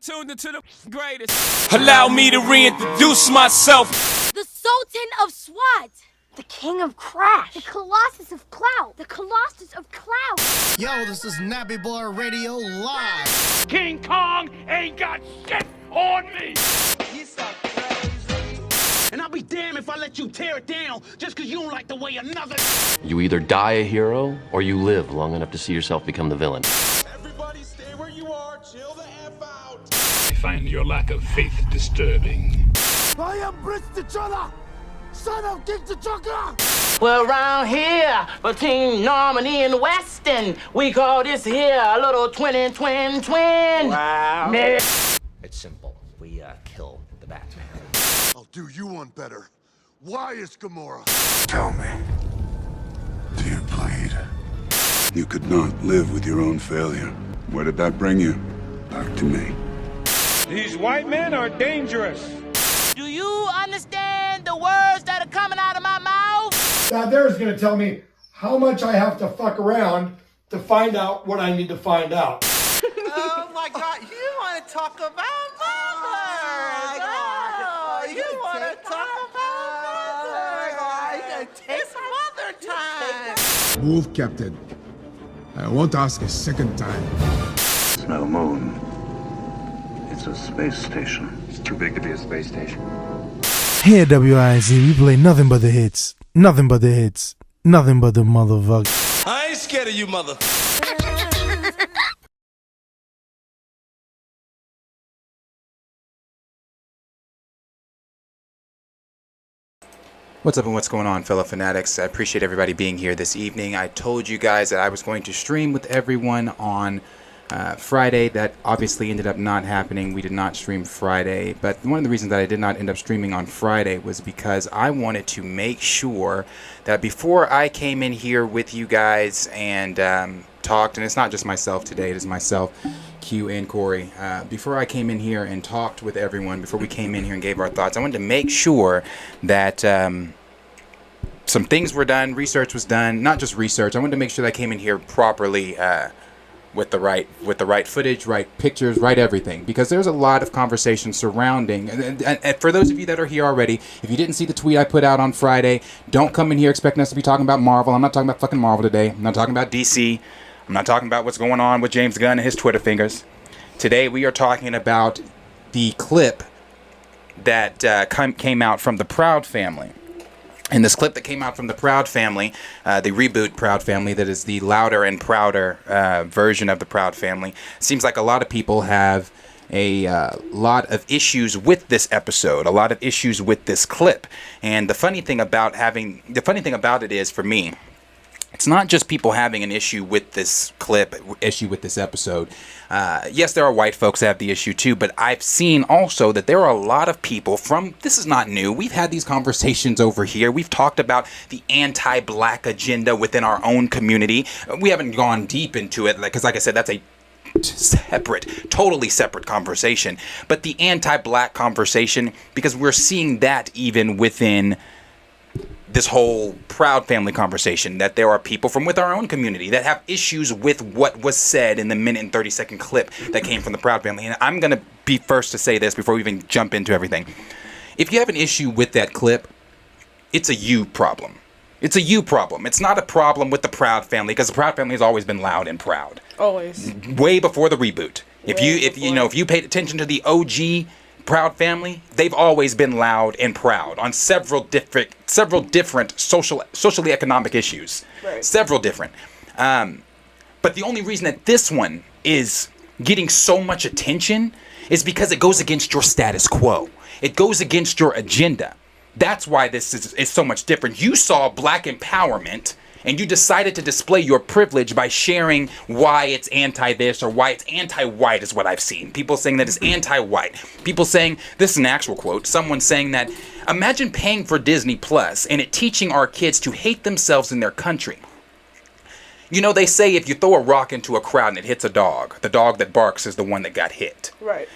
tuned into the greatest. Allow me to reintroduce myself. The Sultan of SWAT. The King of Crash. The Colossus of Clout. The Colossus of Clout. Yo, this is Nappy Boy Radio Live. King Kong ain't got shit on me. You so crazy. And I'll be damned if I let you tear it down just because you don't like the way another. You either die a hero or you live long enough to see yourself become the villain. Everybody stay where you are. Chill the F out. I find your lack of faith disturbing. I am Prince T'Challa, son of King T'Chaka. Well, around here, between Normandy and Weston, we call this here a little twin. Wow. It's simple. We kill the Batman. I'll do you one better. Why is Gamora? Tell me, do you bleed? You could not live with your own failure. Where did that bring you? Back to me. These white men are dangerous. Do you understand the words that are coming out of my mouth? Now there's gonna tell me how much I have to fuck around to find out what I need to find out. Oh my God, you want to talk about mothers? Oh, you want to talk about mothers? It's mother time. Move, Captain. I won't ask a second time. It's no moon. It's a space station. It's too big to be a space station. Here at WIZ, we play nothing but the hits. Nothing but the hits. Nothing but the motherfucker. I ain't scared of you, mother. What's up and what's going on, fellow fanatics? I appreciate everybody being here this evening. I told you guys that I was going to stream with everyone on Friday. That obviously ended up not happening. We did not stream Friday, but one of the reasons that I did not end up streaming on Friday was because I wanted to make sure that before I came in here with you guys and talked, and it's not just myself today, it is myself, Q, and Corey. Before I came in here and talked with everyone, before we came in here and gave our thoughts, I wanted to make sure that some things were done, research was done, not just research. I wanted to make sure that I came in here properly with the right footage, right pictures, right everything, because there's a lot of conversation surrounding. And for those of you that are here already, if you didn't see the tweet I put out on Friday, don't come in here expecting us to be talking about Marvel. I'm not talking about fucking Marvel today. I'm not talking about DC. I'm not talking about what's going on with James Gunn and his Twitter fingers. Today we are talking about the clip that came out from the Proud Family. And this clip that came out from the Proud Family, the reboot Proud Family, that is the louder and prouder version of the Proud Family, seems like a lot of people have a lot of issues with this episode, a lot of issues with this clip. And the funny thing about it is, for me, it's not just people having an issue with this clip, issue with this episode. Yes, there are white folks that have the issue too, but I've seen also that there are a lot of people from, this is not new, we've had these conversations over here. We've talked about the anti-black agenda within our own community. We haven't gone deep into it, because like I said, that's a totally separate conversation. But the anti-black conversation, because we're seeing that even within this whole Proud Family conversation, that there are people from with our own community that have issues with what was said in the minute and 30-second clip that came from the Proud Family. And I'm going to be first to say this before we even jump into everything. If you have an issue with that clip, it's a you problem. It's a you problem. It's not a problem with the Proud Family, because the Proud Family has always been loud and proud. Always. Way before the reboot. If you paid attention to the OG Proud Family, they've always been loud and proud on several different socially economic issues. Right. Several different. But the only reason that this one is getting so much attention is because it goes against your status quo. It goes against your agenda. That's why this is so much different. You saw black empowerment, and you decided to display your privilege by sharing why it's anti-this or why it's anti-white, is what I've seen. People saying that it's anti-white. People saying, this is an actual quote, someone saying that, imagine paying for Disney Plus and it teaching our kids to hate themselves in their country. You know, they say if you throw a rock into a crowd and it hits a dog, the dog that barks is the one that got hit. Right.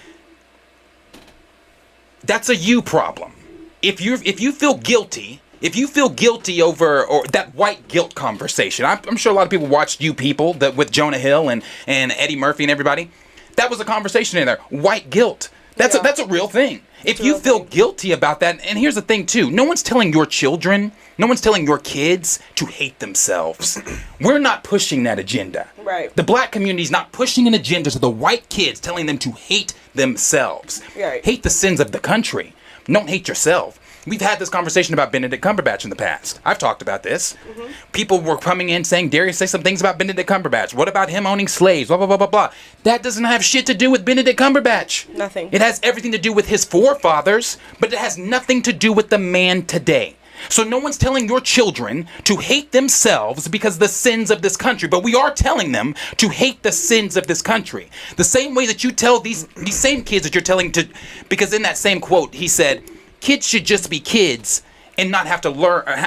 That's a you problem. If you feel guilty... If you feel guilty over or that white guilt conversation, I'm sure a lot of people watched You People with Jonah Hill and Eddie Murphy and everybody. That was a conversation in there. White guilt. That's a real thing. If you feel guilty about that, and here's the thing too, no one's telling your children, no one's telling your kids to hate themselves. We're not pushing that agenda. Right. The black community's not pushing an agenda to the white kids, telling them to hate themselves. Right. Hate the sins of the country. Don't hate yourself. We've had this conversation about Benedict Cumberbatch in the past. I've talked about this. Mm-hmm. People were coming in saying, Darius, say some things about Benedict Cumberbatch. What about him owning slaves? Blah, blah, blah, blah, blah. That doesn't have shit to do with Benedict Cumberbatch. Nothing. It has everything to do with his forefathers, but it has nothing to do with the man today. So no one's telling your children to hate themselves because of the sins of this country, but we are telling them to hate the sins of this country. The same way that you tell these same kids that you're telling to, because in that same quote, he said, kids should just be kids and not have to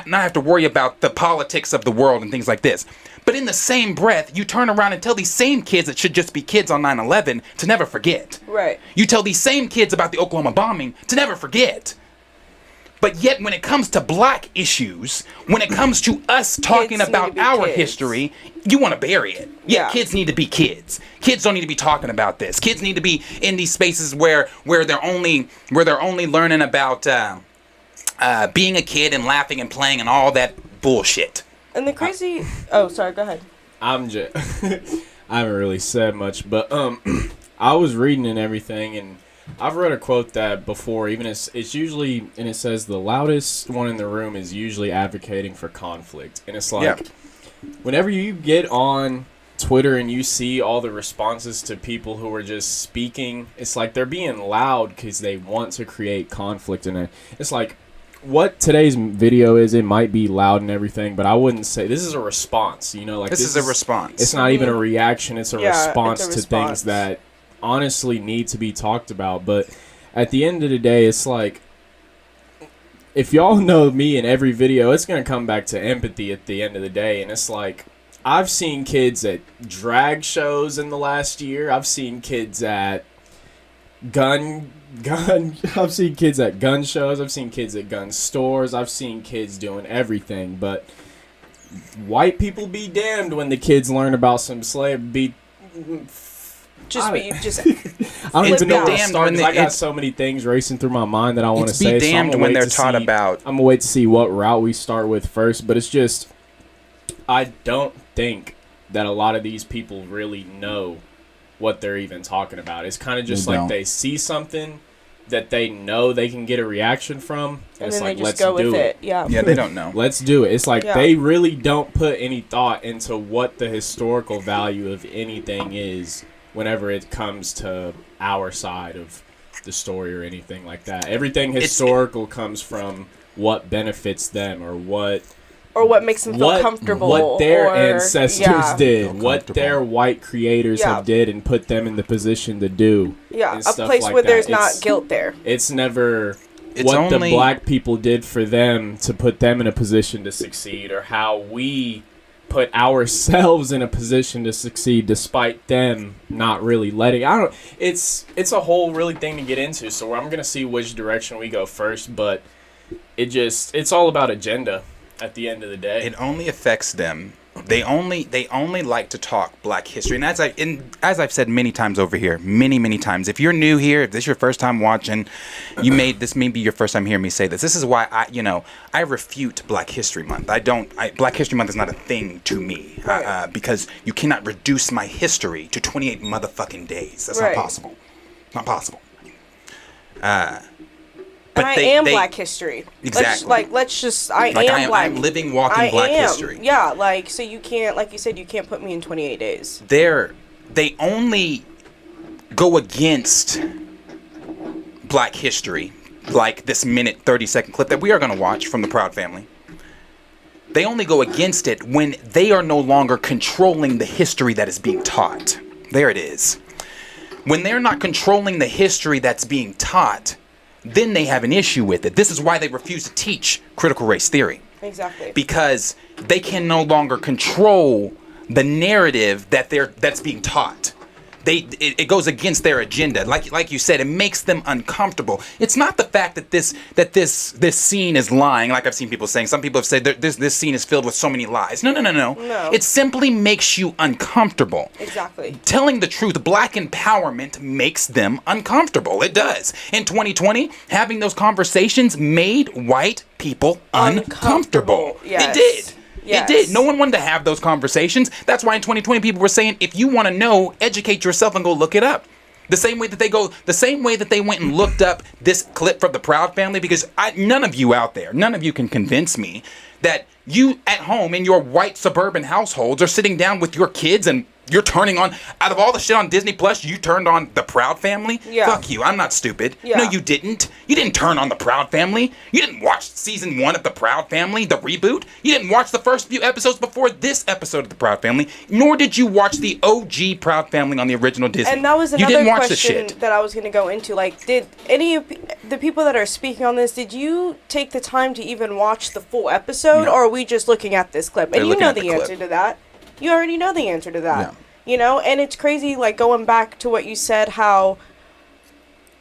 not have to worry about the politics of the world and things like this. But in the same breath, you turn around and tell these same kids that should just be kids on 9/11 to never forget. Right. You tell these same kids about the Oklahoma bombing to never forget. But yet when it comes to black issues, when it comes to us talking about our history, you want to bury it. Yeah, kids need to be kids. Kids don't need to be talking about this. Kids need to be in these spaces where they're only learning about being a kid and laughing and playing and all that bullshit. And the crazy oh, sorry, go ahead. I'm just I haven't really said much, but I was reading and everything, and I've read a quote that before, even it's usually, and it says the loudest one in the room is usually advocating for conflict. And it's like, whenever you get on Twitter and you see all the responses to people who are just speaking, it's like they're being loud because they want to create conflict. And it's like, what today's video is, it might be loud and everything, but I wouldn't say this is a response, you know, like this is a response. It's not even a reaction, it's a response to things that honestly need to be talked about. But at the end of the day, it's like, if y'all know me in every video, it's gonna come back to empathy at the end of the day. And it's like, I've seen kids at drag shows in the last year. I've seen kids at I've seen kids at gun shows. I've seen kids at gun stores. I've seen kids doing everything. But white people be damned when the kids learn about some slave. I don't even know where to start, 'cause I got so many things racing through my mind that I want to say. Be damned when they're taught about. I'm gonna wait to see what route we start with first. But it's just, I don't think that a lot of these people really know what they're even talking about. It's kind of just like they see something that they know they can get a reaction from, and it's like, let's do it. Yeah, they don't know. Let's do it. It's like they really don't put any thought into what the historical value of anything is whenever it comes to our side of the story or anything like that. Everything historical comes from what benefits them or what makes them feel comfortable. What their ancestors did. What their white creators have did and put them in the position to do. Yeah, a place like where there's not guilt there. It's never what the black people did for them to put them in a position to succeed, or how we put ourselves in a position to succeed despite them not really letting. It's a whole really thing to get into, so I'm gonna see which direction we go first, but it's all about agenda at the end of the day. It only affects them. They only like to talk black history. And as I've said many times over here, many times, if you're new here, if this is your first time watching, this may be your first time hearing me say this. This is why I refute Black History Month. Black History Month is not a thing to me, because you cannot reduce my history to 28 motherfucking days. That's not possible. Not possible. But I am Black history. Exactly. I am Black. I'm living, walking Black history. Yeah, so you can't, like you said, you can't put me in 28 days. They only go against Black history, like this minute 30-second clip that we are going to watch from the Proud Family. They only go against it when they are no longer controlling the history that is being taught. There it is. When they're not controlling the history that's being taught, then they have an issue with it. This is why they refuse to teach critical race theory. Exactly. Because they can no longer control the narrative that's being taught. it goes against their agenda. Like you said, it makes them uncomfortable. It's not the fact that this scene is lying, like I've seen people saying. Some people have said that this scene is filled with so many lies. No. It simply makes you uncomfortable. Exactly. Telling the truth, black empowerment makes them uncomfortable. It does. In 2020, having those conversations made white people uncomfortable. Yes. It did. Yes. It did. No one wanted to have those conversations. That's why in 2020 people were saying, if you want to know, educate yourself and go look it up. The same way that they went and looked up this clip from the Proud Family, because none of you out there, none of you can convince me that you at home in your white suburban households are sitting down with your kids and you're turning on, out of all the shit on Disney Plus, you turned on the Proud Family? Yeah. Fuck you, I'm not stupid. Yeah. No, you didn't. You didn't turn on the Proud Family. You didn't watch season 1 of the Proud Family, the reboot. You didn't watch the first few episodes before this episode of the Proud Family, nor did you watch the OG Proud Family on the original Disney. And that was you another didn't watch question the shit. that I was going to go into. Like, did any of the people that are speaking on this, did you take the time to even watch the full episode, No. or are we just looking at this clip? They're And you looking know at the the clip. answer to that. You already know the answer to that. Yeah. You know, and it's crazy, like, going back to what you said, how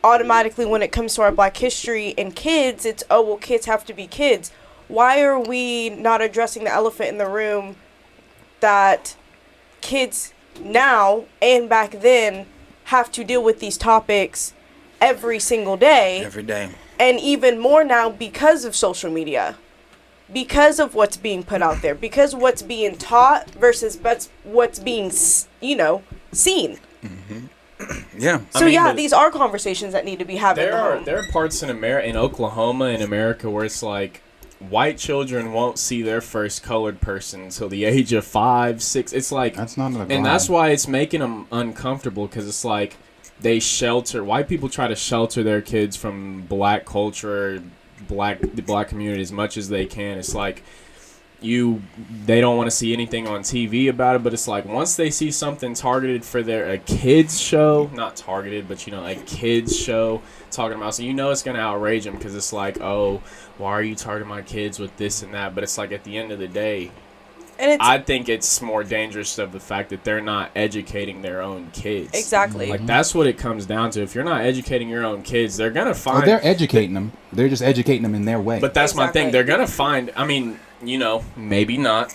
automatically when it comes to our black history and kids, it's, oh, well, kids have to be kids. Why are we not addressing the elephant in the room that kids now and back then have to deal with these topics every single day? Every day. And even more now because of social media. Because of what's being put out there, because what's being taught versus what's being, seen. Yeah. So these are conversations that need to be having. There are parts in Oklahoma, in America, where it's like white children won't see their first colored person until the age of 5, 6. It's like that's not a and that's why it's making them uncomfortable, because it's like white people try to shelter their kids from black culture, the black community as much as they can. It's like they don't want to see anything on TV about it, but it's like once they see something targeted for a kids show, not targeted, but a kids show talking about, so it's going to outrage them, because it's like, oh, why are you targeting my kids with this and that? But it's like at the end of the day, and I think it's more dangerous of the fact that they're not educating their own kids. Exactly. Like, that's what it comes down to. If you're not educating your own kids, they're going to find... Well, they're educating them. They're just educating them in their way. But that's my thing. They're going to find... I mean, maybe not.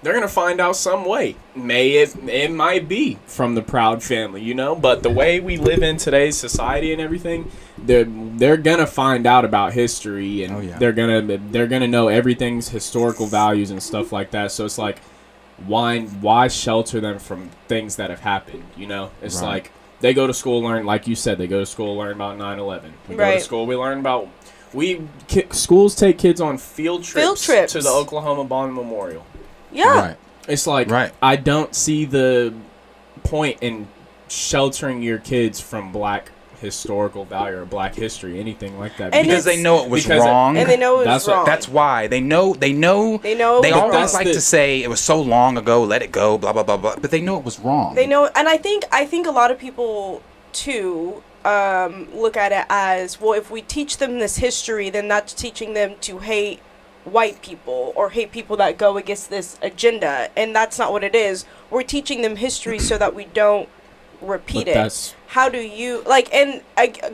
They're going to find out some way. It might be from the Proud Family, But the way we live in today's society and everything, they're going to find out about history, and they're going to know everything's historical values and stuff like that. So it's like, why shelter them from things that have happened, It's like, they go to school, learn, like you said, they go to school, learn about 9/11. We go to school, we learn about... schools take kids on field trips to the Oklahoma Bombing Memorial. Yeah. Right. It's like, I don't see the point in sheltering your kids from black historical value or black history, anything like that. Because they know it was wrong. And they know it was wrong. That's why. They always like to say it was so long ago, let it go, blah, blah, blah, blah. But they know it was wrong. They know, and I think a lot of people, too, look at it as, well, if we teach them this history, then that's teaching them to hate white people or hate people that go against this agenda, and that's not what it is. We're teaching them history so that we don't repeat it. How do you,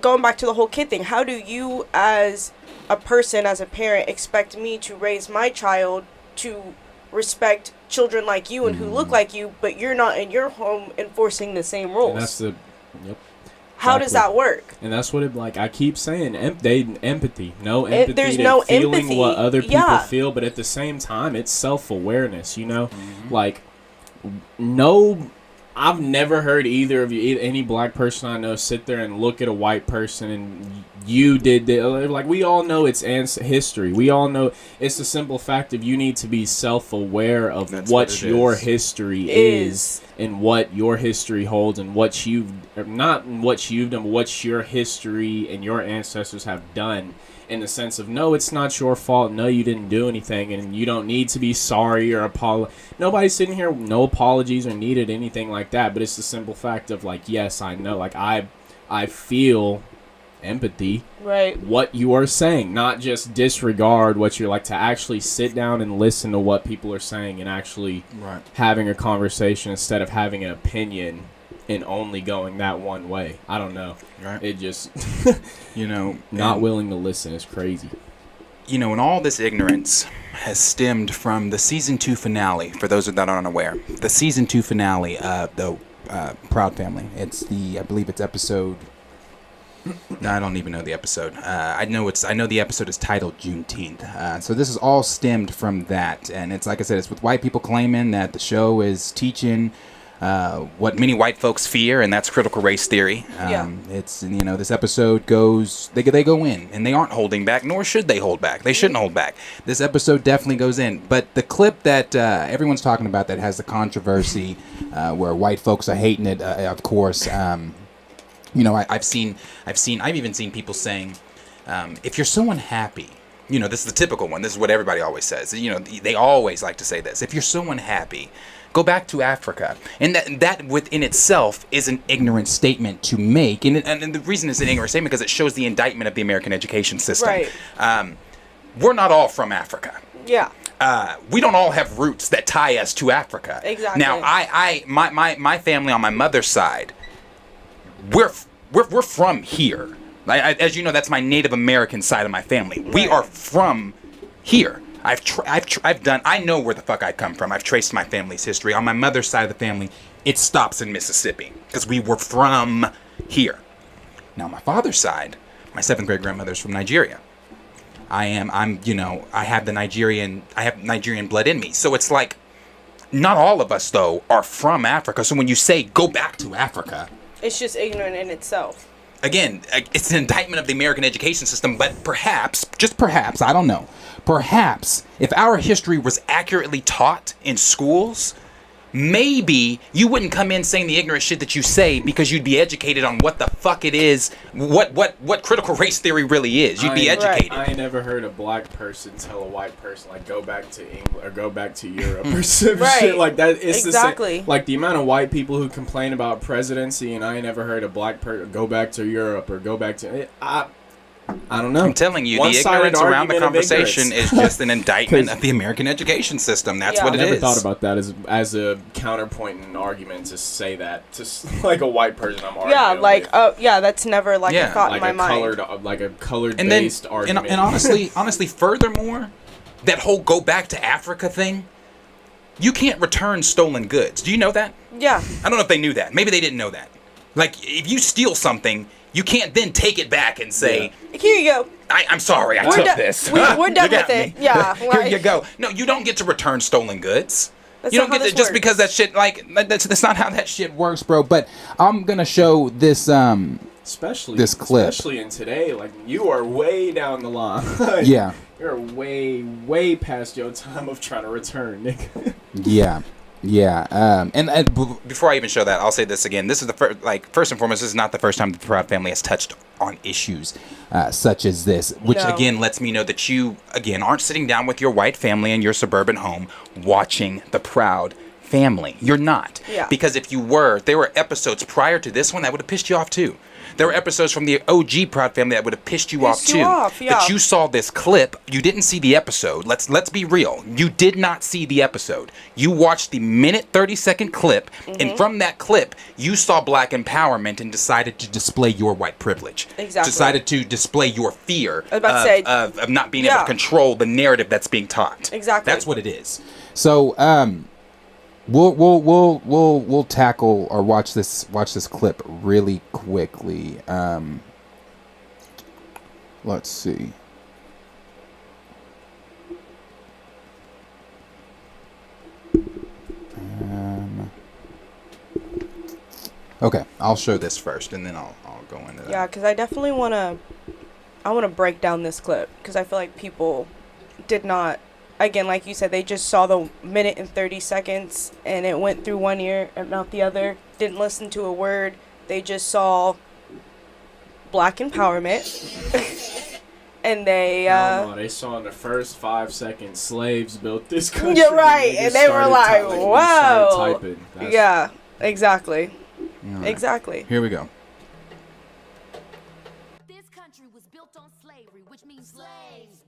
going back to the whole kid thing, how do you as a person, as a parent, expect me to raise my child to respect children like you and who look like you, but you're not in your home enforcing the same rules? And that's How does that work? And that's what I keep saying. Empathy. No empathy. There's no feeling empathy. what other people feel, but at the same time, it's self-awareness, Like, no... I've never heard either of you, any black person I know, sit there and look at a white person and you did this. Like, we all know it's history. We all know it's the simple fact of you need to be self-aware of what your history is and what your history holds and what you've, not what you've done, but what your history and your ancestors have done. In the sense of, no, it's not your fault. No, you didn't do anything, and you don't need to be sorry or apologize. Nobody's sitting here, no apologies are needed, anything like that. But it's the simple fact of, like, yes, I know, like, I feel empathy. Right. What you are saying, not just disregard what you're like, to actually sit down and listen to what people are saying and actually having a conversation instead of having an opinion and only going that one way. I don't know. Right. It just, not willing to listen is crazy. And all this ignorance has stemmed from the season 2 finale. For those that are unaware, the season 2 finale of the Proud Family. I believe it's episode. No, I don't even know the episode. I know the episode is titled Juneteenth. So this is all stemmed from that, and it's like I said, it's with white people claiming that the show is teaching what many white folks fear, and that's critical race theory. It's this episode goes. They go in, and they aren't holding back, nor should they hold back. They shouldn't hold back. This episode definitely goes in, but the clip that everyone's talking about that has the controversy, where white folks are hating it, of course. I've even seen people saying, if you're so unhappy, this is the typical one. This is what everybody always says. They always like to say this. If you're so unhappy, go back to Africa. And that within itself is an ignorant statement to make. And the reason it's an ignorant statement because it shows the indictment of the American education system. Right. We're not all from Africa. Yeah. We don't all have roots that tie us to Africa. Exactly. Now, my family on my mother's side, we're from here. As you know, that's my Native American side of my family. Right. We are from here. I know where the fuck I come from. I've traced my family's history. On my mother's side of the family, it stops in Mississippi because we were from here. Now, my father's side, my 7th great grandmother's from Nigeria. I have Nigerian blood in me. So it's like, not all of us though are from Africa. So when you say go back to Africa, it's just ignorant in itself. Again, it's an indictment of the American education system, but perhaps, just perhaps, I don't know, perhaps if our history was accurately taught in schools, maybe you wouldn't come in saying the ignorant shit that you say because you'd be educated on what the fuck it is, what critical race theory really is. You'd be educated. I ain't never heard a black person tell a white person, like, go back to England or go back to Europe or some shit like that. It's exactly. The same, like, the amount of white people who complain about presidency, and I ain't never heard a black person go back to Europe or go back to... I don't know. I'm telling you, the ignorance around the conversation is just an indictment of the American education system. That's what it is. I never thought about that as a counterpoint in an argument to say that to like a white person I'm arguing with. That's never like a thought in my mind. Like a colored-based argument. And honestly, furthermore, that whole go back to Africa thing, you can't return stolen goods. Do you know that? Yeah. I don't know if they knew that. Maybe they didn't know that. Like, if you steal something, you can't then take it back and say, here you go. I'm sorry, I took this. We're done with it. Yeah. Here you go. No, you don't get to return stolen goods. You don't get to, just because that shit, that's not how that shit works, bro. But I'm going to show this, this clip. Especially in today, like, you are way down the line. Yeah. You're way past your time of trying to return, nigga. Yeah. Yeah, and before I even show that, I'll say this again. This is first and foremost, this is not the first time the Proud Family has touched on issues such as this, which again lets me know that you, again, aren't sitting down with your white family in your suburban home watching the Proud Family. You're not. Yeah. Because if you were, there were episodes prior to this one that would have pissed you off too. There were episodes from the OG Proud Family that would have pissed you off too. But you saw this clip. You didn't see the episode. Let's be real. You did not see the episode. You watched the 30-second clip, and from that clip, you saw black empowerment and decided to display your white privilege. Exactly. Decided to display your fear of not being able to control the narrative that's being taught. Exactly. That's what it is. So, We'll tackle or watch this clip really quickly. Let's see. Okay, I'll show this first, and then I'll go into that. Yeah, because I definitely want to break down this clip because I feel like people did not. Again, like you said, they just saw the 30 seconds and it went through one ear and not the other. Didn't listen to a word. They just saw black empowerment. And they... they saw in the first 5 seconds slaves built this country. You're right. And they were like, whoa. Yeah, exactly. Right. Exactly. Here we go. This country was built on slavery, which means slaves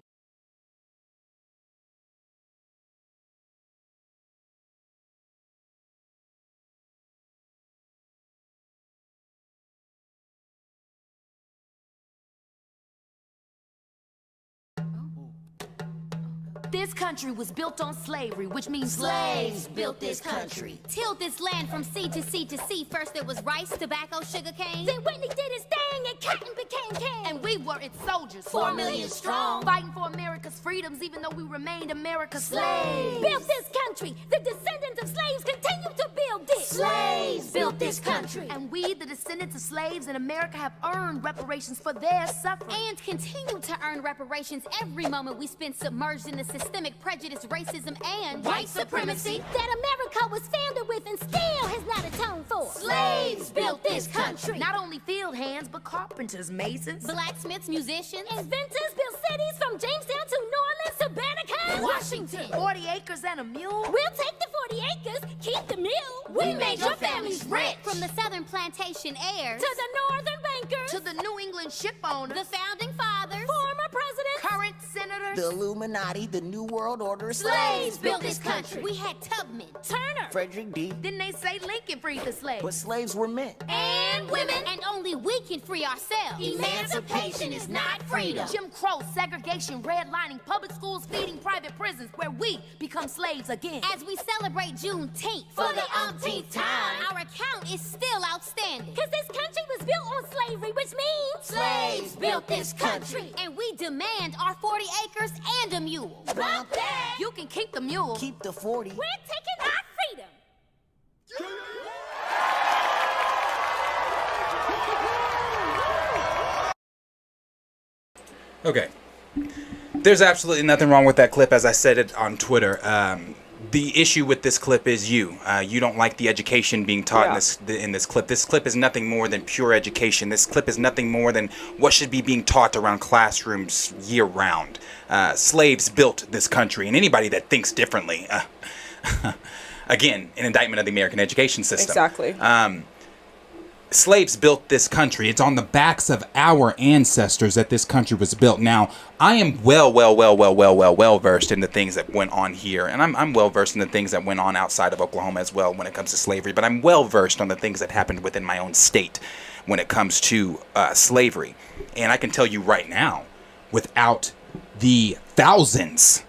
This country was built on slavery, which means slaves built this country. Tilled this land from sea to sea to sea. First there was rice, tobacco, sugar cane. Then Whitney did his thing and cotton became king. And we were its soldiers, 4 million strong, fighting for America's freedoms, even though we remained America's slaves. Built this country. The descendants of slaves continue to build it. Slaves built this country. And we, the descendants of slaves in America, have earned reparations for their suffering. And continue to earn reparations every moment we spend submerged in the systemic prejudice, racism, and white supremacy that America was founded with and still has not atoned for. Slaves built this country. Not only field hands, but carpenters, masons, blacksmiths, musicians, inventors built cities from Jamestown to New Orleans to Banneker, Washington. 40 acres and a mule. We'll take the 40 acres, keep the mule. We made your families rich. From the southern plantation heirs to the northern bankers to the New England ship owners, the founding fathers, former presidents, current senators, the Illuminati, the New World Order. Slaves built this country. We had Tubman, Turner, Frederick D. Didn't they say Lincoln freed the slaves? But slaves were men. And women. And only we can free ourselves. Emancipation is not freedom. Jim Crow, segregation, redlining, public schools feeding private prisons, where we become slaves again. As we celebrate Juneteenth for the umpteenth time, our account is still outstanding. Cause this country was built on slavery, which means slaves built this country. And we demand our 40 acres and a mule. Bump that! You can keep the mule. Keep the 40. We're taking our freedom. Okay. There's absolutely nothing wrong with that clip, as I said it on Twitter. The issue with this clip is you. You don't like the education being taught in this clip. This clip is nothing more than pure education. This clip is nothing more than what should be being taught around classrooms year-round. Slaves built this country, and anybody that thinks differently, again, an indictment of the American education system. Exactly. Slaves built this country. It's on the backs of our ancestors that this country was built. Now, I am well versed in the things that went on here, and I'm well versed in the things that went on outside of Oklahoma as well when it comes to slavery, but I'm well versed on the things that happened within my own state when it comes to slavery. And I can tell you right now, without the thousands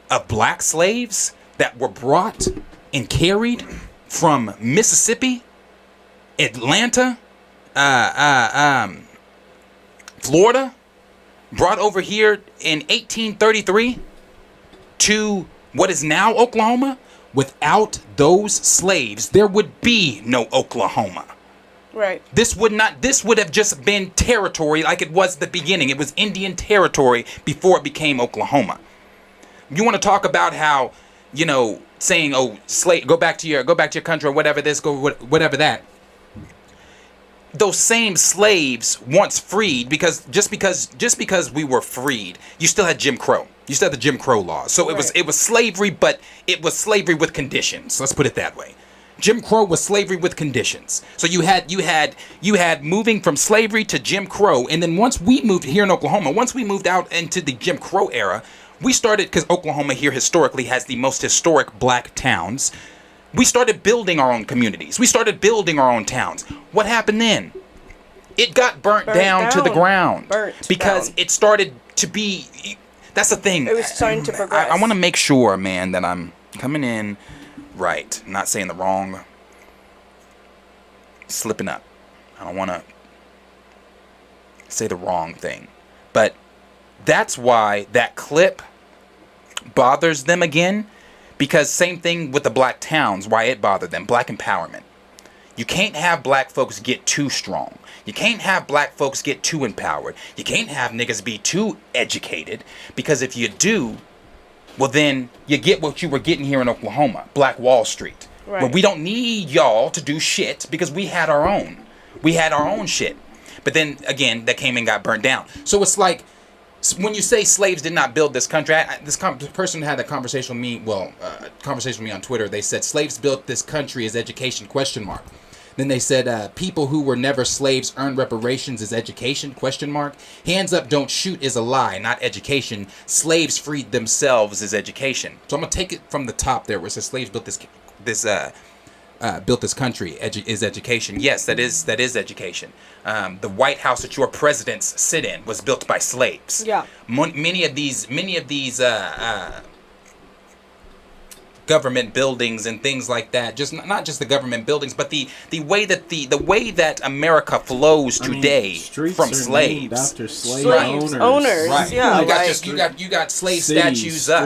of black slaves that were brought and carried from Mississippi, Atlanta, Florida, brought over here in 1833 to what is now Oklahoma. Without those slaves, there would be no Oklahoma. Right. This would have just been territory like it was at the beginning. It was Indian territory before it became Oklahoma. You want to talk about how, saying, oh, slave, go back to your country or whatever this, whatever that. Those same slaves once freed, because just because we were freed, you still had Jim Crow. You still had the Jim Crow laws. So it was slavery, but it was slavery with conditions. Let's put it that way. Jim Crow was slavery with conditions. So you had moving from slavery to Jim Crow, and then once we moved here in Oklahoma, once we moved out into the Jim Crow era, we started, because Oklahoma here historically has the most historic black towns. We started building our own communities. We started building our own towns. What happened then? It got burnt down to the ground because it started to be. That's the thing. It was starting to progress. I want to make sure, man, that I'm coming in right. I'm not saying the wrong. Slipping up. I don't want to say the wrong thing. But that's why that clip bothers them again. Because same thing with the black towns, why it bothered them. Black empowerment. You can't have black folks get too strong. You can't have black folks get too empowered. You can't have niggas be too educated. Because if you do, well then you get what you were getting here in Oklahoma. Black Wall Street. Right. Where we don't need y'all to do shit because we had our own. We had our own shit. But then again, that came and got burnt down. So it's like, when you say slaves did not build this country, this person had a conversation with me, on Twitter. They said slaves built this country as education, ? Then they said people who were never slaves earned reparations as education, ? Hands up, don't shoot is a lie, not education. Slaves freed themselves as education. So I'm going to take it from the top there where it says slaves built this country is education. Yes, that is education. The White House that your presidents sit in was built by slaves. Yeah. Many of these government buildings and things like that. Just not just the government buildings, but the way that America flows today from slaves. After slave owners. Right. Yeah, you got slave cities, statues up.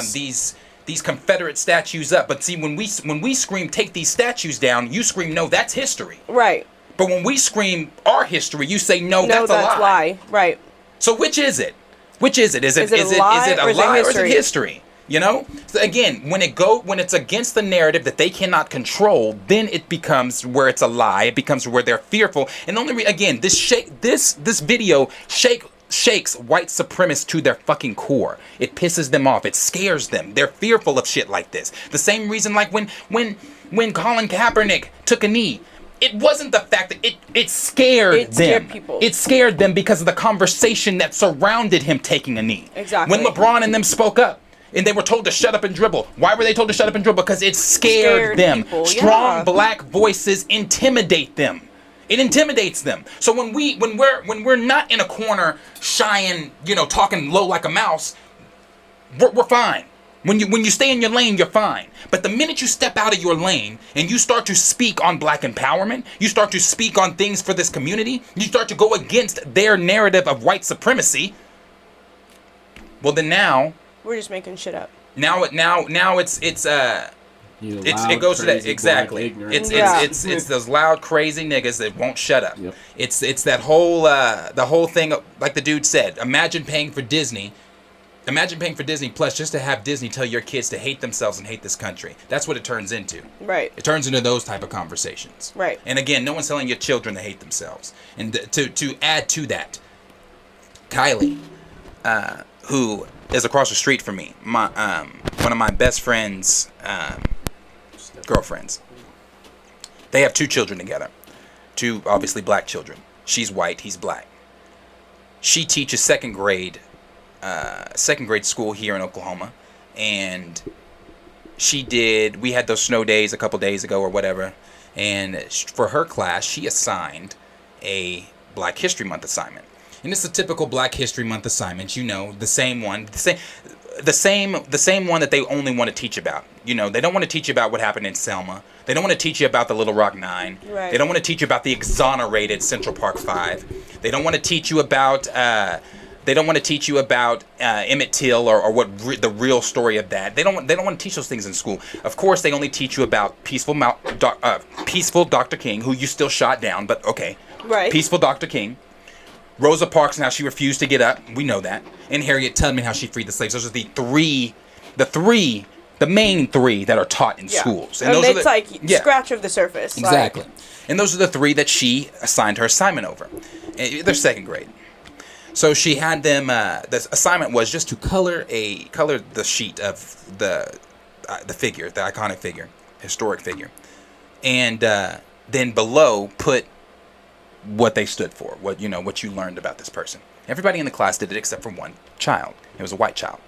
streets. These Confederate statues up. But see, when we scream take these statues down, you scream no, that's history. Right. But when we scream our history, you say no, that's a lie. Right. So which is it? Which is it? Is it a lie or is it history? You know? So again, when it's against the narrative that they cannot control, then it becomes where it's a lie. It becomes where they're fearful. And again, this video shakes white supremacists to their fucking core. It pisses them off. It scares them. They're fearful of shit like this. The same reason like when Colin Kaepernick took a knee. It wasn't the fact that it scared them. Scared people. It scared them because of the conversation that surrounded him taking a knee. Exactly. When LeBron and them spoke up and they were told to shut up and dribble. Why were they told to shut up and dribble? Because it scared them. People, Strong black voices intimidate them. It intimidates them. So when we're not in a corner shying, talking low like a mouse, we're fine. When you stay in your lane, you're fine. But the minute you step out of your lane and you start to speak on black empowerment, you start to speak on things for this community, you start to go against their narrative of white supremacy, well then now we're just making shit up. Now it goes to that exactly. It's those loud crazy niggas that won't shut up. Yep. It's that whole the whole thing, like the dude said. Imagine paying for Disney Plus just to have Disney tell your kids to hate themselves and hate this country. That's what it turns into. Right. It turns into those type of conversations. Right. And again, no one's telling your children to hate themselves. And to add to that, Kylie, who is across the street from me, one of my best friend's girlfriends. They have 2 children together. 2 obviously black children. She's white, he's black. She teaches second grade school here in Oklahoma, and we had those snow days a couple days ago or whatever, and for her class she assigned a Black History Month assignment. And it's a typical Black History Month assignment, the same one that they only want to teach about. They don't want to teach you about what happened in Selma. They don't want to teach you about the Little Rock 9. Right. They don't want to teach you about the exonerated Central Park 5. They don't want to teach you about Emmett Till or what the real story of that. They don't want to teach those things in school. Of course, they only teach you about peaceful Dr. King, who you still shot down, but okay. Right. Peaceful Dr. King. Rosa Parks and how she refused to get up. We know that. And Harriet Tubman, how she freed the slaves. Those are the main 3 that are taught in schools. And those it's scratch of the surface. Exactly. And those are the 3 that she assigned her assignment over. They're second grade. So she had them. The assignment was just to color the sheet of the figure, the iconic figure, historic figure, and then below put what they stood for, what you learned about this person. Everybody in the class did it except for one child. It was a white child.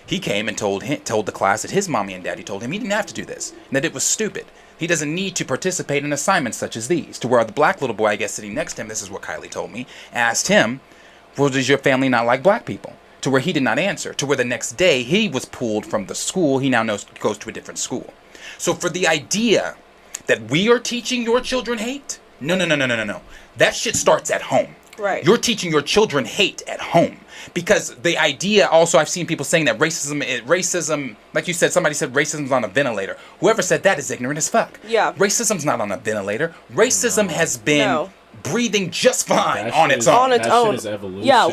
He came and told the class that his mommy and daddy told him he didn't have to do this, and that it was stupid. He doesn't need to participate in assignments such as these. To where the black little boy, I guess sitting next to him, this is what Kylie told me, asked him, well, does your family not like black people? To where he did not answer. To where the next day he was pulled from the school. He now goes to a different school. So for the idea that we are teaching your children hate, no. That shit starts at home. Right. You're teaching your children hate at home. Because the idea, also, I've seen people saying that racism, like you said, somebody said racism's on a ventilator. Whoever said that is ignorant as fuck. Yeah. Racism's not on a ventilator. Racism has been breathing just fine on its own. On its own. Shit is evolution. Yeah,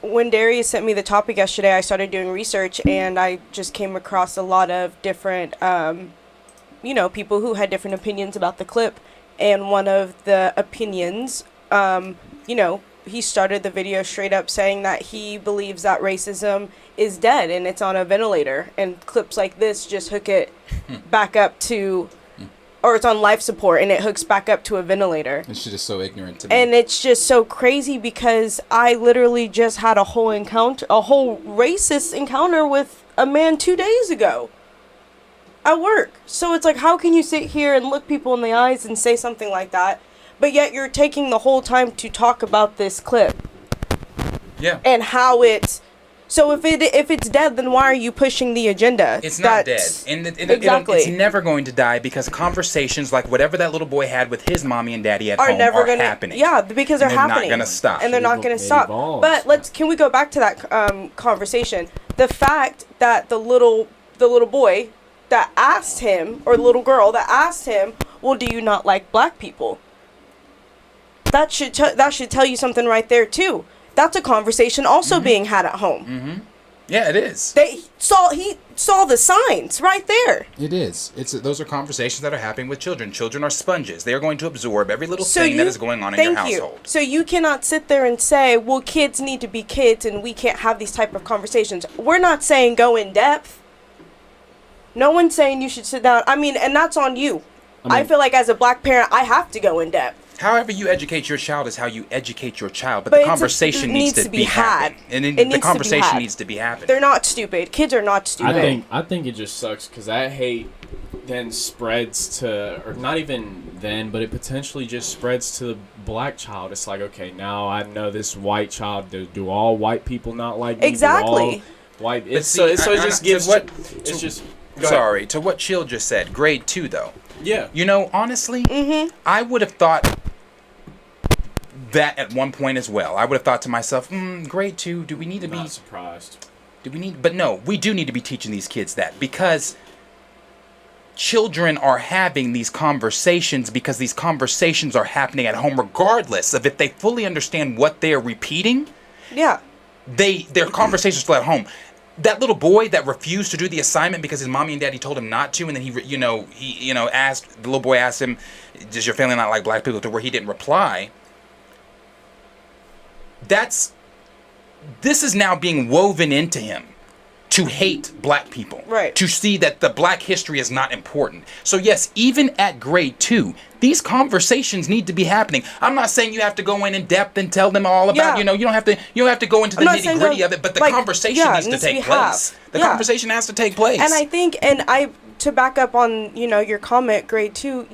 when Darius sent me the topic yesterday, I started doing research, and I just came across a lot of different, people who had different opinions about the clip. And one of the opinions, he started the video straight up saying that he believes that racism is dead and it's on a ventilator. And clips like this just hook it back up to, or it's on life support and it hooks back up to a ventilator. This shit is so ignorant to me. And it's just so crazy because I literally just had a whole racist encounter with a man 2 days ago at work. So it's like, how can you sit here and look people in the eyes and say something like that, but yet you're taking the whole time to talk about this clip? Yeah. And how it's So if it's dead, then why are you pushing the agenda? It's not dead. And Exactly. It's never going to die because conversations like whatever that little boy had with his mommy and daddy at are home never are gonna happening. Yeah, because they're happening. Not gonna stop. And they're not gonna stop. But can we go back to that conversation? The fact that the little boy that asked him, or the little girl that asked him, well, do you not like black people? That should tell you something right there too. That's a conversation also being had at home. Mm-hmm. Yeah, it is. He saw the signs right there. It is. Those are conversations that are happening with children. Children are sponges. They are going to absorb every little thing that is going on in your household. So you cannot sit there and say, well, kids need to be kids and we can't have these type of conversations. We're not saying go in depth. No one's saying you should sit down. I mean, and that's on you. I feel like as a black parent, I have to go in depth. However you educate your child is how you educate your child, but the conversation needs to be had. And the conversation needs to be happening. They're not stupid. Kids are not stupid. I think it just sucks because that hate then spreads to, or not even then, but it potentially just spreads to the black child. It's like, okay, now I know this white child. Do all white people not like me? Exactly. White. Sorry, to what Chill just said. Grade 2 though. Yeah. You know, honestly, I would have thought that at one point as well. I would have thought to myself, grade 2, do we need to be... Not surprised. But no, we do need to be teaching these kids that because children are having these conversations because these conversations are happening at home regardless of if they fully understand what they're repeating. Yeah. Their conversations are still at home. That little boy that refused to do the assignment because his mommy and daddy told him not to, and then the little boy asked him, "Does your family not like black people?" To where he didn't reply. This is now being woven into him to hate black people. Right. To see that the black history is not important. So yes, even at grade 2, these conversations need to be happening. I'm not saying you have to go in depth and tell them all about, you don't have to go into the nitty-gritty of it, but the conversation needs to take place. The conversation has to take place. And I think, to back up on, your comment, grade 2,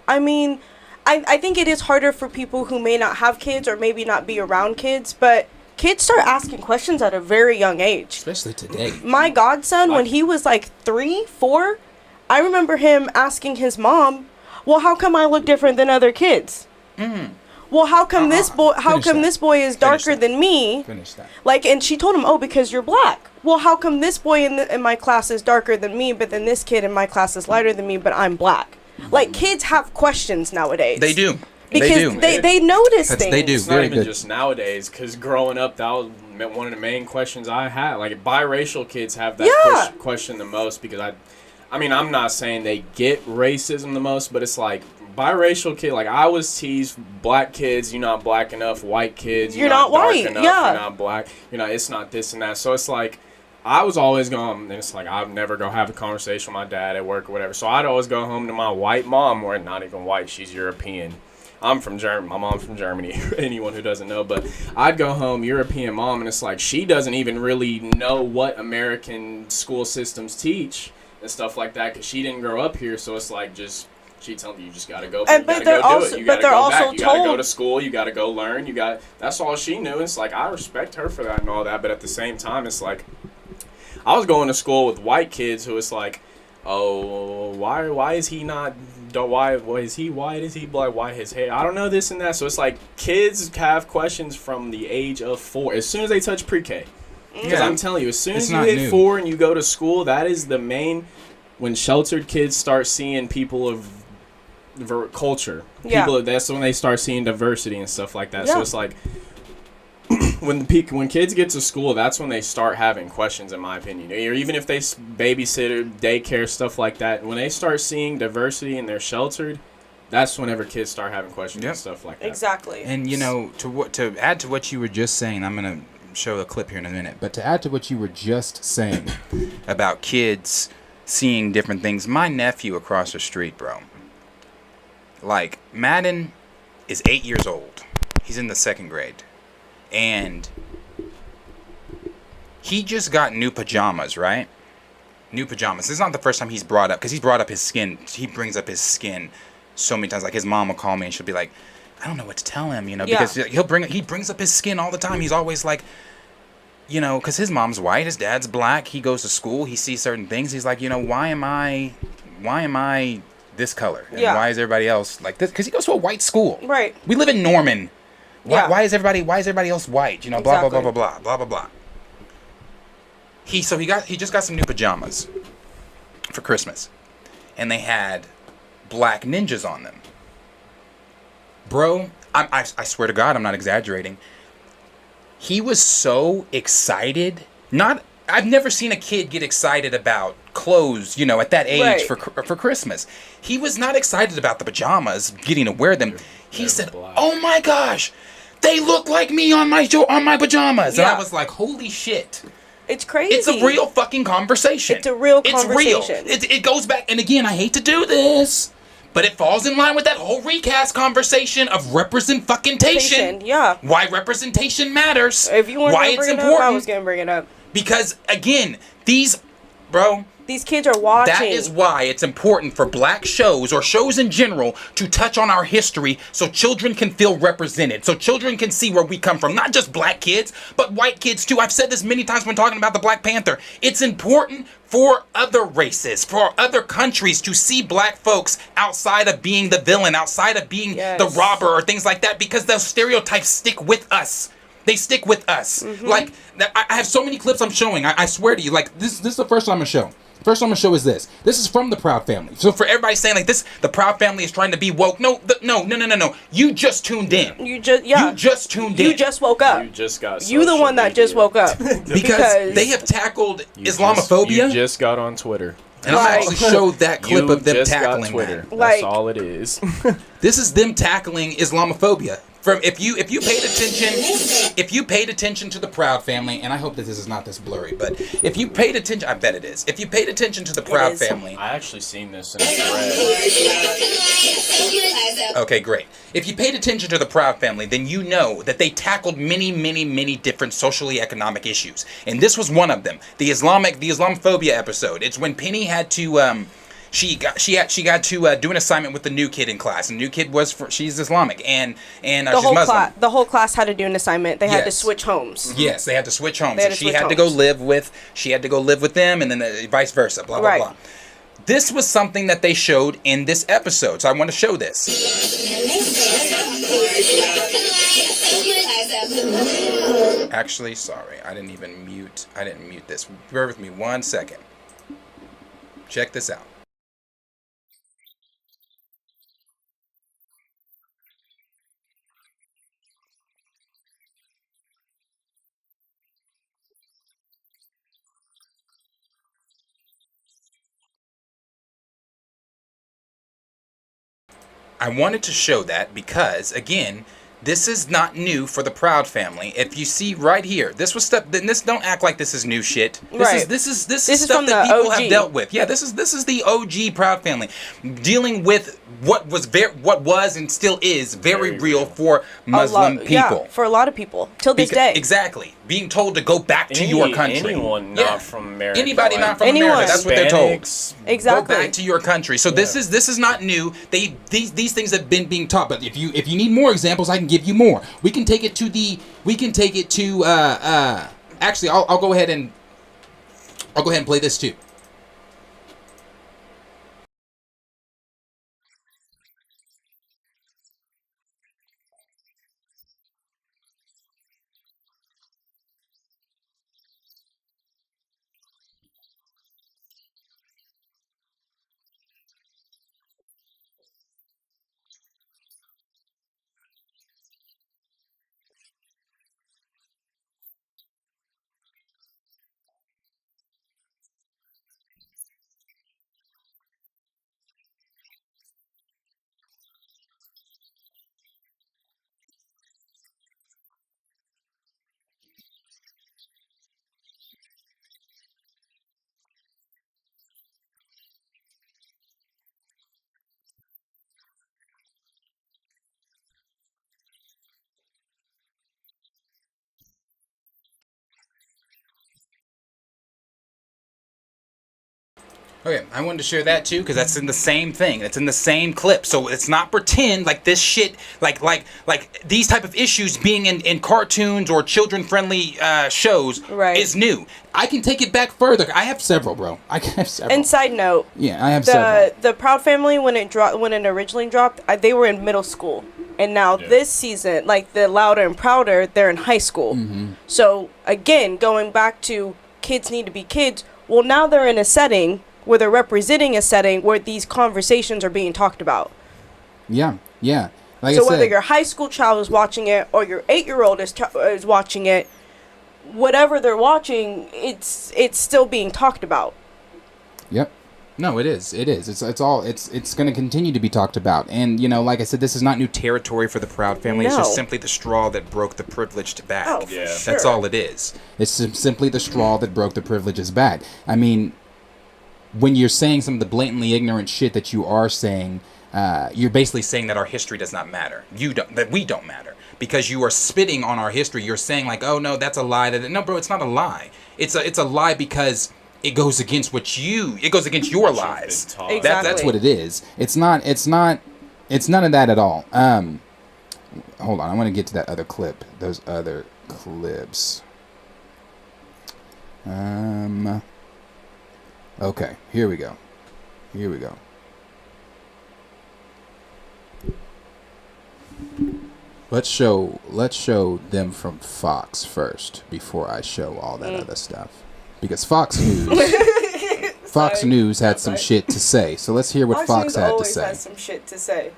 I mean, I think it is harder for people who may not have kids or maybe not be around kids, but kids start asking questions at a very young age. Especially today. My godson, when he was like 3, 4, I remember him asking his mom, well, how come I look different than other kids? Well, how come this boy is darker than me? Finish that. And she told him, because you're black. Well, how come this boy in my class is darker than me, but then this kid in my class is lighter than me, but I'm black? Kids have questions nowadays. They do. Because they notice things. They do. It's not even just nowadays, because growing up, that was one of the main questions I had. Like, biracial kids have that question the most, because I'm not saying they get racism the most, but it's like, biracial kid, like, I was teased, black kids, you're not black enough, white kids, you're not white enough, you're not black, it's not this and that. So it's like, I was always going, and it's like, I'd never go have a conversation with my dad at work or whatever. So I'd always go home to my white mom, or not even white, she's European. I'm from Germany. My mom's from Germany, anyone who doesn't know. But I'd go home, European mom, and it's like, she doesn't even really know what American school systems teach and stuff like that, because she didn't grow up here. So it's like, she telling you just got to go, you got to go do it. You got to go back. You got to go to school. You got to go learn. That's all she knew. It's like, I respect her for that and all that. But at the same time, it's like, I was going to school with white kids who it's like, oh, why is he not, why is he white, is he black, why his hair, I don't know, this and that. So it's like, kids have questions from the age of 4, as soon as they touch pre-K. Because I'm telling you, as soon as you hit 4 and you go to school, that is the main, when sheltered kids start seeing people of culture, that's when they start seeing diversity and stuff like that. So it's like, when kids get to school, that's when they start having questions, in my opinion. Or even if they babysitter, daycare, stuff like that, when they start seeing diversity and they're sheltered, that's whenever kids start having questions and stuff like that. Exactly. And to add to what you were just saying, I'm gonna show a clip here in a minute. But to add to what you were just saying about kids seeing different things, my nephew across the street, bro. Like, Madden is 8 years old. He's in the 2nd grade. And he just got new pajamas, right? New pajamas. This is not the first time he's brought up, because he's brought up his skin. He brings up his skin so many times. Like, his mom will call me and she'll be like, I don't know what to tell him, because he brings up his skin all the time. He's always like, you know, because his mom's white, his dad's black. He goes to school, he sees certain things. He's like, you know, why am I this color? And why is everybody else like this? Because he goes to a white school. Right. We live in Norman. Why is everybody else white? You know, blah blah blah blah blah blah blah blah. He just got some new pajamas for Christmas, and they had black ninjas on them. Bro, I swear to God, I'm not exaggerating. He was so excited. I've never seen a kid get excited about clothes, you know, at that age for Christmas. He was not excited about the pajamas, getting to wear them. He said, "Oh my gosh, they look like me on my pajamas." And I was like, "Holy shit." It's crazy. It's a real fucking conversation. It's a real conversation. It's real. It goes back, and again, I hate to do this, but it falls in line with that whole recast conversation of representation. Yeah. Why representation matters. If you want to bring it up, I was going to bring it up. Because, again, these kids are watching. That is why it's important for black shows or shows in general to touch on our history so children can feel represented, so children can see where we come from. Not just black kids, but white kids too. I've said this many times when talking about the Black Panther. It's important for other races, for other countries to see black folks outside of being the villain, outside of being the robber or things like that, because those stereotypes stick with us. They stick with us. Like, I have so many clips I'm showing. I swear to you, like, this is the first one I'm going to show. First one I'm going to show is this. This is from the Proud Family. So for everybody saying, like, the Proud Family is trying to be woke. No. You just tuned in. You just tuned in. You just woke up. You just got You the one that just woke up. because they have tackled Islamophobia. You just got on Twitter. And I'm actually showed that clip of them tackling Twitter. that. That's all it is. This is them tackling Islamophobia. From if you paid attention to the Proud Family, and I hope that this is not this blurry, but if you paid attention, I bet it is. If you paid attention to the Proud Family, I actually seen this in a thread. Okay, great. If you paid attention to the Proud Family, then you know that they tackled many different socially economic issues, and this was one of them. The Islamophobia episode. It's when Penny had to she got to do an assignment with the new kid in class. And the new kid she's Islamic, and she's Muslim. The whole class had to do an assignment. They had to switch homes. Yes, they had to switch homes. So she had to go live with them, and then vice versa. Blah blah blah. This was something that they showed in this episode, so I want to show this. Actually, sorry, I didn't mute this. Bear with me 1 second. Check this out. I wanted to show that because, again, this is not new for the Proud Family. If you see right here, this was stuff. This don't act like this is new shit. This is stuff that people have dealt with. Yeah, this is the OG Proud Family dealing with what was and still is very real for Muslim people. Yeah, for a lot of people till this day. Exactly, being told to go back to your country. Anyone not from America. Anybody not from America. That's what they're told. Exactly. Go back to your country. So this is not new. These things have been being taught. But if you need more examples, I can give you more. We can take it to actually I'll go ahead and play this too. Okay, I wanted to share that too because that's in the same thing. It's in the same clip, so it's not pretend like this shit, like these type of issues being in cartoons or children-friendly shows is new. I can take it back further. I have several, bro. I have several. And side note, yeah, I have several. The Proud Family when it originally dropped, they were in middle school, and now this season, like the Louder and Prouder, they're in high school. So again, going back to kids need to be kids. Well, now they're in a setting where they're representing a setting where these conversations are being talked about. Yeah. Like so I whether said, your high school child is watching it or your 8-year-old is watching it, whatever they're watching, it's still being talked about. Yep. No, it is. It's going to continue to be talked about. And, you know, like I said, this is not new territory for the Proud Family. It's just simply the straw that broke the privileged back. Oh, yeah. That's all it is. It's simply the straw that broke the privileged back. I mean, when you're saying some of the blatantly ignorant shit that you are saying, you're basically saying that our history does not matter. That we don't matter. Because you are spitting on our history. You're saying like, oh, no, that's a lie. No, bro, it's not a lie. It's a lie because it goes against it goes against your lies. Exactly. That's what it is. It's none of that at all. Hold on, I want to get to that other clip. Those other clips. Okay, here we go. Let's show them from Fox first before I show all that other stuff. Because Fox News had some shit to say. So let's hear what Fox had to say. Has some shit to say.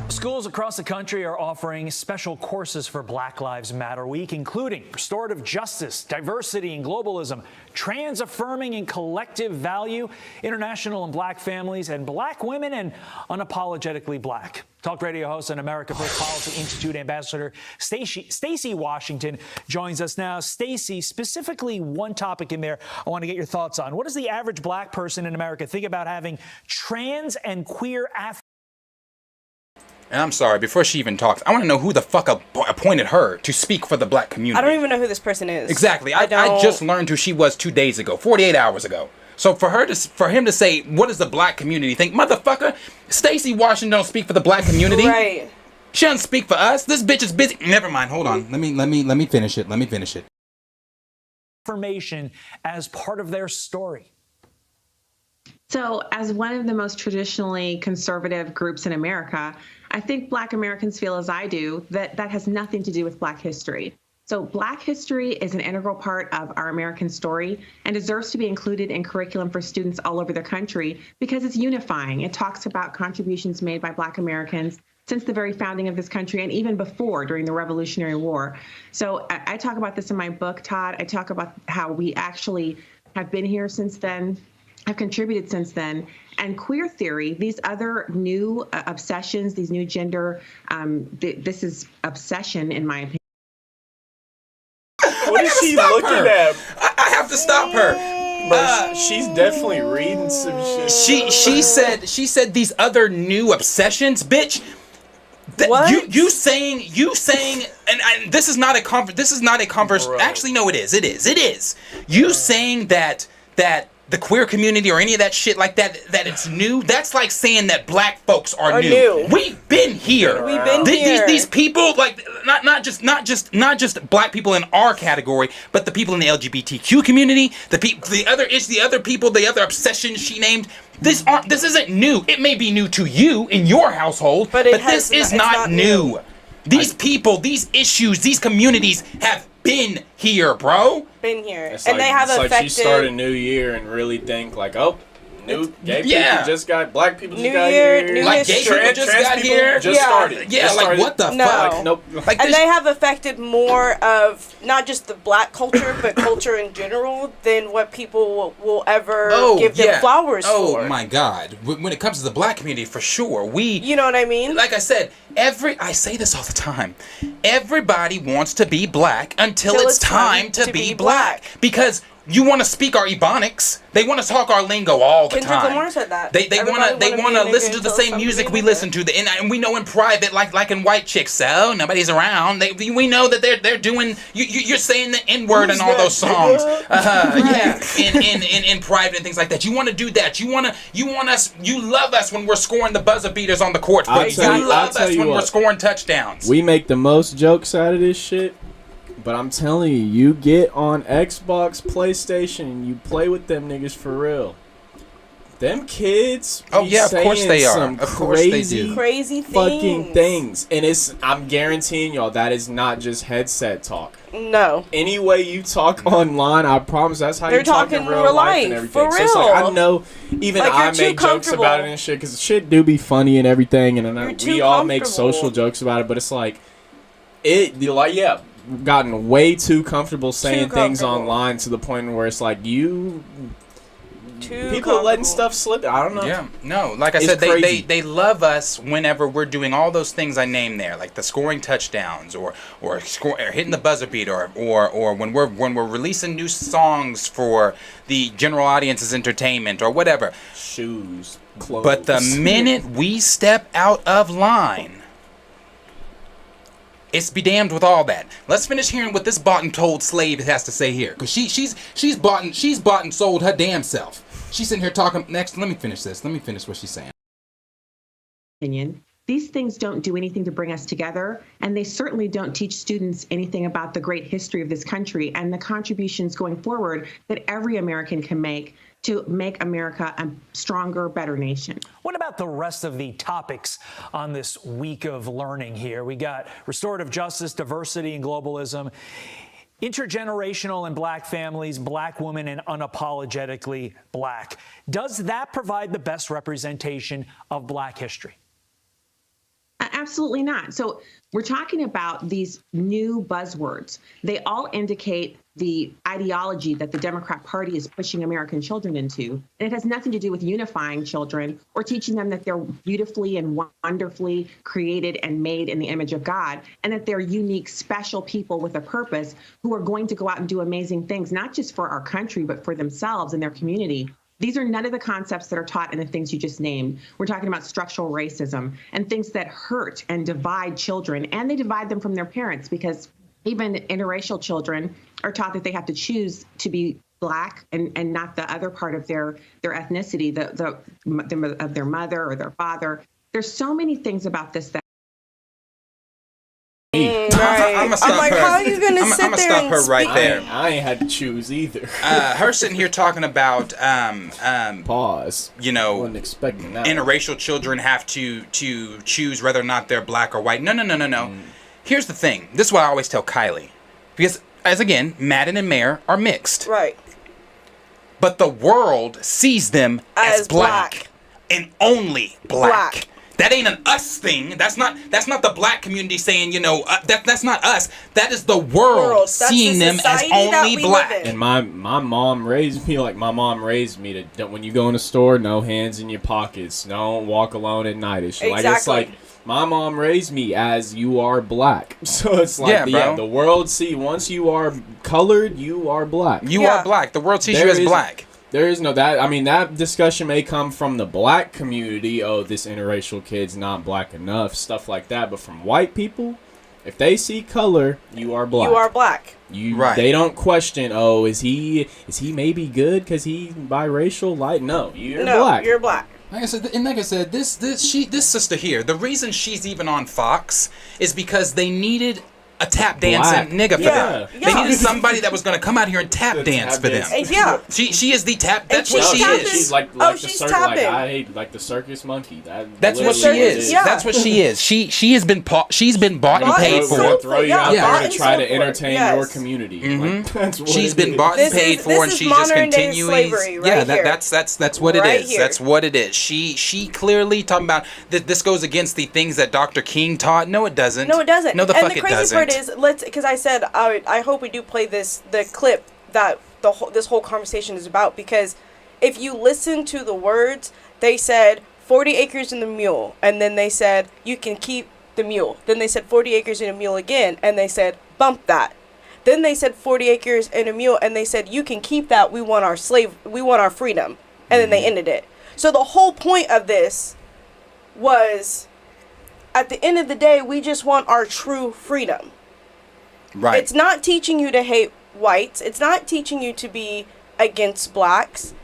Schools across the country are offering special courses for Black Lives Matter Week, including restorative justice, diversity and globalism, trans-affirming and collective value, international and black families, and black women, and unapologetically black. Talk radio host and America First Policy Institute Ambassador Stacey Washington joins us now. Stacey, specifically one topic in there I want to get your thoughts on. What does the average black person in America think about having trans and queer And I'm sorry, before she even talks, I want to know who the fuck appointed her to speak for the black community. I don't even know who this person is. Exactly. I just learned who she was 2 days ago, 48 hours ago. So for him to say, what does the black community think? Motherfucker, Stacey Washington don't speak for the black community. Right. She doesn't speak for us. This bitch is busy. Never mind. Hold on. Let me finish it. Information as part of their story. So, as one of the most traditionally conservative groups in America, I think Black Americans feel as I do that that has nothing to do with Black history. So Black history is an integral part of our American story and deserves to be included in curriculum for students all over the country because it's unifying. It talks about contributions made by Black Americans since the very founding of this country and even before during the Revolutionary War. So I talk about this in my book, Todd. I talk about how we actually have been here since then, have contributed since then. And queer theory, these other new obsessions, these new gender, this is obsession in my opinion. What is she looking at? I have to stop her. But she's definitely reading some shit. She said these other new obsessions, bitch. What? You saying and this is not a conversation. Actually, no, it is. You saying that the queer community or any of that shit like that it's new, that's like saying that black folks are new. We've been here. These people, like not just black people in our category, but the people in the LGBTQ community, the other obsessions she named. This isn't new. It may be new to you in your household, but this is not new. These people, these issues, these communities have been here, bro. Been here. It's and like, they have it's affected... like she started a new year and really think like, oh, gay people just got, black people just got here. Like gay people just got here. Just started. Yeah, like what the fuck? Like, nope. Like and they have affected more of not just the black culture, but culture in general than what people will ever give them flowers for. Oh my God. When it comes to the black community, for sure, you know what I mean? Like I said, I say this all the time. Everybody wants to be black until it's time to be black. Because You want to speak our ebonics. They want to talk our lingo all the Kendrick time. Lamar said that. They want to listen to the same music we listen to, and we know in private, like in White Chicks. So nobody's around. We know that they're doing. You're saying the N-word in all those songs. Yeah, in private and things like that. You want to do that. You want us. You love us when we're scoring the buzzer beaters on the court. You love us when we're scoring touchdowns. We make the most jokes out of this shit. But I'm telling you, you get on Xbox, PlayStation, and you play with them niggas for real. Them kids, oh yeah, of course they are. Some of course they do. Crazy fucking things. And I'm guaranteeing y'all that is not just headset talk. No. Any way you talk online, I promise that's how you talk in real life and everything. For real. So it's like, I know even I make jokes about it and shit because shit do be funny and everything, and I know we all make social jokes about it, but it's like gotten way too comfortable saying things online to the point where it's like people are letting stuff slip. I don't know. Yeah, no. Like I said, they love us whenever we're doing all those things I named there, like the scoring touchdowns or hitting the buzzer beat, or when we're releasing new songs for the general audience's entertainment or whatever. Shoes, clothes. But the minute we step out of line, it's be damned with all that. Let's finish hearing what this bought and told slave has to say here, because she's bought and sold her damn self. She's sitting here talking. Next, let me finish this. Let me finish what she's saying. Opinion. These things don't do anything to bring us together, and they certainly don't teach students anything about the great history of this country and the contributions going forward that every American can make to make America a stronger, better nation. What about the rest of the topics on this week of learning here? We got restorative justice, diversity and globalism, intergenerational and black families, black women and unapologetically black. Does that provide the best representation of black history? Absolutely not. So we're talking about these new buzzwords. They all indicate the ideology that the Democrat Party is pushing American children into. And it has nothing to do with unifying children or teaching them that they're beautifully and wonderfully created and made in the image of God, and that they're unique, special people with a purpose who are going to go out and do amazing things, not just for our country, but for themselves and their community. These are none of the concepts that are taught in the things you just named. We're talking about structural racism and things that hurt and divide children, and they divide them from their parents, because even interracial children are taught that they have to choose to be black and not the other part of their ethnicity, of their mother or their father. There's so many things about this that. I'm gonna stop her. How are you gonna sit I'm there stop her right there. I ain't had to choose either. Her sitting here talking about pause. You know, wasn't expecting that. Interracial children have to choose whether or not they're black or white. No. Here's the thing. This is what I always tell Kylie, because as again, Madden and Mare are mixed. Right. But the world sees them as black and only black. That ain't an us thing. That's not the black community saying, that's not us. That is the world seeing them as only black. And my mom raised me like my mom raised me to, when you go in a store, no hands in your pockets, don't walk alone at night. It's like, it's like my mom raised me as you are black. So it's like the world once you are colored, you are black. You are black. The world sees you as black. There is no that. I mean, that discussion may come from the black community. Oh, this interracial kid's not black enough, stuff like that. But from white people, if they see color, you are black. You are black. They don't question. Oh, is he maybe good because he biracial? No, you're black. You're black. Like I said, this sister here, the reason she's even on Fox is because they needed a tap dancing nigga for them. They needed somebody that was going to come out here and tap dance for them. Yeah. She is the tap. That's what she is. She's like the circus. I hate like the circus monkey. That's what she is. Yeah. That's what she is. She has been she's been bought and paid for. Throw you out there to try to entertain your community. Mm-hmm. Like, she's been bought and paid for, and she's just continuing. That's what it is. That's what it is. She clearly talking about that. This goes against the things that Dr. King taught. No, it doesn't. No, it doesn't. No, the fuck it doesn't. Because I said I hope we do play the clip that this whole conversation is about, because if you listen to the words, they said 40 acres in the mule, and then they said you can keep the mule, then they said 40 acres in a mule again, and they said bump that. Then they said 40 acres and a mule, and they said, you can keep that. We want our freedom. And then they ended it. So the whole point of this was, at the end of the day, we just want our true freedom. Right. It's not teaching you to hate whites. It's not teaching you to be against blacks.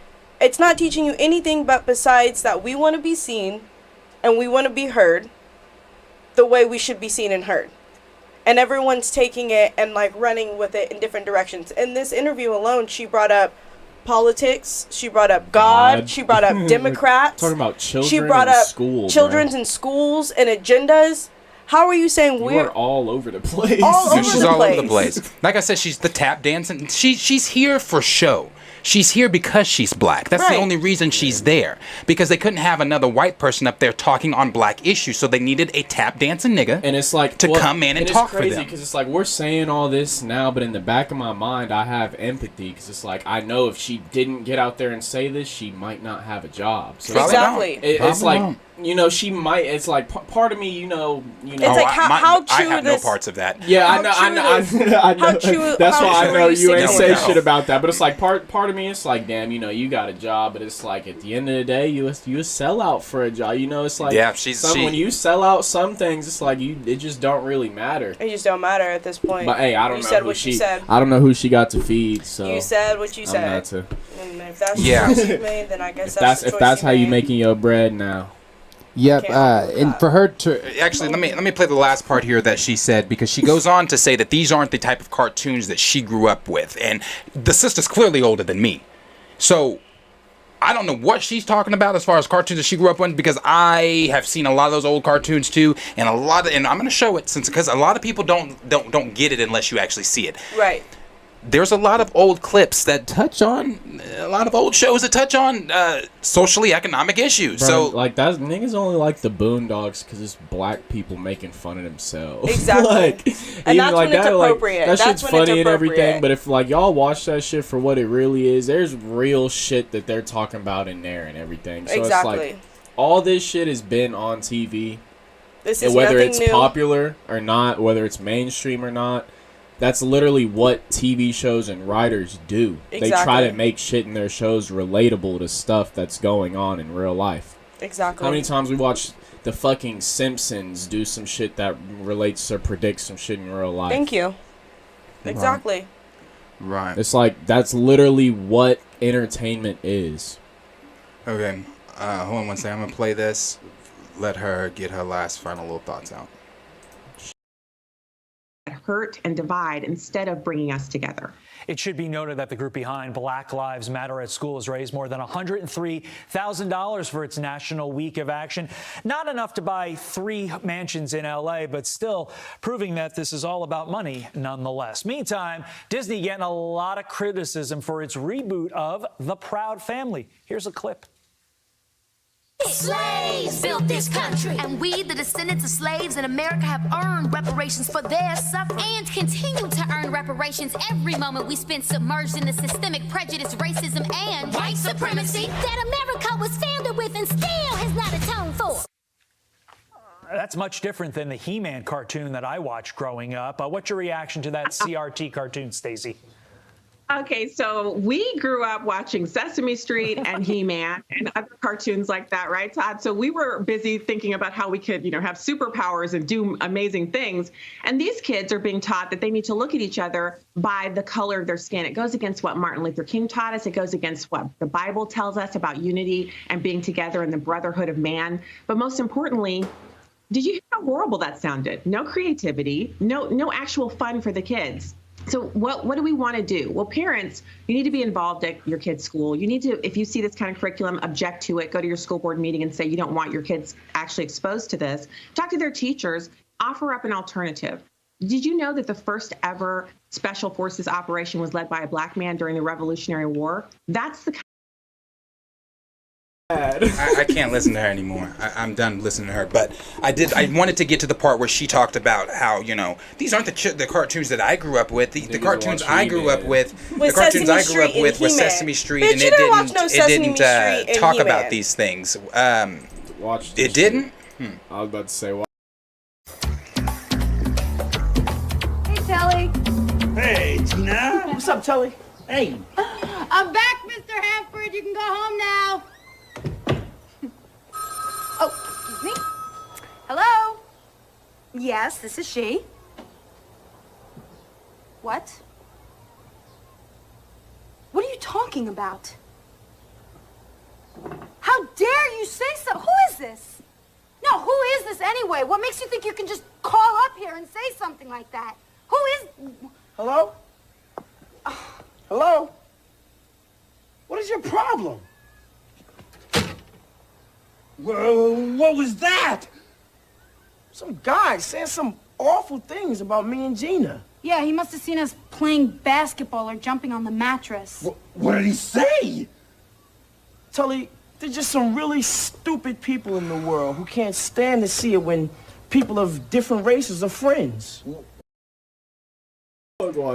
It's not teaching you anything but besides that we want to be seen and we want to be heard the way we should be seen and heard. And everyone's taking it and like running with it in different directions. In this interview alone, she brought up politics, she brought up God. She brought up Democrats. Talking about children she brought in up school, children's in schools and agendas. How are you saying we're all over the place? She's all over the place. Like I said, she's the tap dancing. She's here for show. She's here because she's black. That's the only reason she's there. Because they couldn't have another white person up there talking on black issues, so they needed a tap dancing nigga. And it's like to come in and talk for them. It's crazy because it's like we're saying all this now, but in the back of my mind, I have empathy because it's like I know if she didn't get out there and say this, she might not have a job. So exactly. It's like you know she might. It's like part of me, you know. It's like how true I have no parts of that. Yeah, I know. That's why I know you ain't say shit about that. But it's like part of me. It's like, damn, you know, you got a job, but it's like at the end of the day, you a sell out for a job. You know, it's like when you sell out some things, it's like it just don't really matter. It just don't matter at this point. But hey, I don't know said who what she. You said. I don't know who she got to feed. So you said what you said. I'm not to. And if that's the choice you made, then I guess if that's how you making your bread now. Yep, and for her to actually let me play the last part here that she said, because she goes on to say that these aren't the type of cartoons that she grew up with, and the sister's clearly older than me, so I don't know what she's talking about as far as cartoons that she grew up with, because I have seen a lot of those old cartoons too, and and I'm gonna show it because a lot of people don't get it unless you actually see it. Right. There's a lot of old clips that touch on a lot of old shows that touch on socially economic issues. Bro, so like that niggas only like the Boondocks because it's black people making fun of themselves. Exactly. And that's when it's appropriate. That that's shit's when funny it's and everything, but if like y'all watch that shit for what it really is, there's real shit that they're talking about in there and everything. So exactly. It's like all this shit has been on TV. This is and whether nothing it's new. popular or not, whether it's mainstream or not. That's literally what TV shows and writers do. Exactly. They try to make shit in their shows relatable to stuff that's going on in real life. Exactly. How many times we watch the fucking Simpsons do some shit that relates or predicts some shit in real life? Thank you. Exactly. Right. It's like that's literally what entertainment is. Okay. Hold on one second. I'm going to play this. Let her get her last final little thoughts out. Hurt and divide instead of bringing us together. It should be noted that the group behind Black Lives Matter at School has raised more than $103,000 for its National Week of Action. Not enough to buy 3 mansions in L.A., but still proving that this is all about money nonetheless. Meantime, Disney getting a lot of criticism for its reboot of The Proud Family. Here's a clip. Slaves built this country, and we, the descendants of slaves in America, have earned reparations for their suffering and continue to earn reparations every moment we spend submerged in the systemic prejudice, racism, and white supremacy that America was founded with and still has not atoned for. That's much different than the He-Man cartoon that I watched growing up. What's your reaction to that CRT cartoon, Stacey? Okay, so we grew up watching Sesame Street and He-Man and other cartoons like that, right, Todd? So we were busy thinking about how we could, have superpowers and do amazing things. And these kids are being taught that they need to look at each other by the color of their skin. It goes against what Martin Luther King taught us. It goes against what the Bible tells us about unity and being together in the brotherhood of man. But most importantly, did you hear how horrible that sounded? No creativity, no actual fun for the kids. So what do we want to do? Well, parents, you need to be involved at your kid's school. You need to, if you see this kind of curriculum, object to it. Go to your school board meeting and say you don't want your kids actually exposed to this. Talk to their teachers. Offer up an alternative. Did you know that the first ever Special Forces operation was led by a black man during the Revolutionary War? That's the I can't listen to her anymore. I'm done listening to her. But I wanted to get to the part where she talked about how, these aren't the cartoons that I grew up with. The cartoons I grew up with, the cartoons I grew up with was Sesame Street, and it didn't talk about these things. It didn't? I was about to say, Hey, Telly. Hey, Gina. What's up, Tully? Hey. I'm back, Mr. Hanford. You can go home now. Oh, excuse me. Hello? Yes, this is she. What? What are you talking about? How dare you say so? Who is this? No, who is this anyway? What makes you think you can just call up here and say something like that? Who is... Hello? Hello? What is your problem? Whoa, what was that? Some guy saying some awful things about me and Gina. Yeah, he must have seen us playing basketball or jumping on the mattress. What did he say? Tully, there's just some really stupid people in the world who can't stand to see it when people of different races are friends.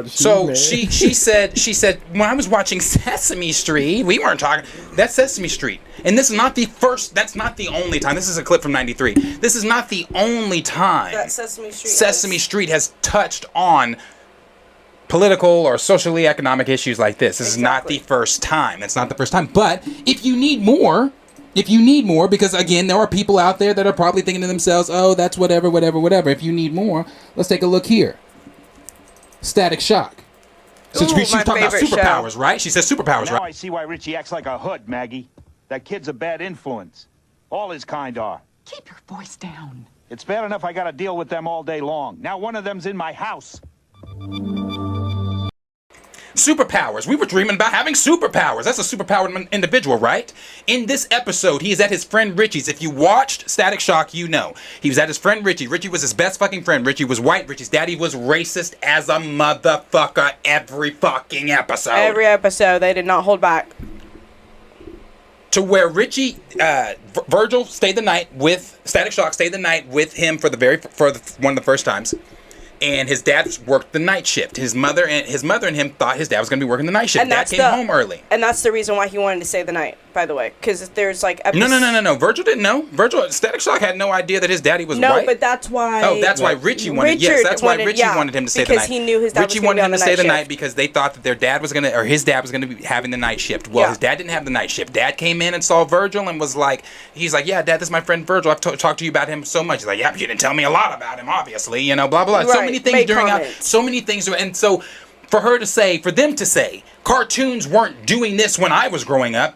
So she said when I was watching Sesame Street, we weren't talking. That's Sesame Street, and this is not the first. That's not the only time. This is a clip from '93. This is not the only time That Sesame Street has touched on political or socially economic issues like this. This is not the first time. That's not the first time. But if you need more, because again, there are people out there that are probably thinking to themselves, "Oh, that's whatever. If you need more, let's take a look here." Static Shock. Since she's talking about superpowers, right? She says superpowers, now right? I see why Richie acts like a hood, Maggie. That kid's a bad influence. All his kind are. Keep your voice down. It's bad enough I gotta deal with them all day long. Now one of them's in my house. Superpowers. We were dreaming about having superpowers. That's a superpowered individual, right? In this episode, he is at his friend Richie's. If you watched Static Shock, you know. He was at his friend Richie. Richie was his best fucking friend. Richie was white. Richie's daddy was racist as a motherfucker every fucking episode. Every episode, they did not hold back. To where Richie, Virgil stayed the night with, Static Shock stayed the night with him for one of the first times. And his dad worked the night shift. His mother and him thought his dad was going to be working the night shift. And Dad came home early. And that's the reason why he wanted to stay the night, by the way. Because there's like... No. Virgil didn't know. Static Shock had no idea that his daddy was white. No, but that's why... Oh, that's why Richie wanted... Yes, that's why Richie wanted him to stay the night. Because he knew his dad was going to be on the night shift. Richie wanted him to stay the night because they thought that their dad was going to... Or his dad was going to be having the night shift. Well, his dad didn't have the night shift. Dad came in and saw Virgil and was like... He's like, yeah, Dad, this is my friend Virgil. I've talked to you about him so much. He's like, yeah, but you didn't tell me a lot about him, obviously. You know, blah, blah, blah. Right. So many things so many things. And so for them to say, cartoons weren't doing this when I was growing up.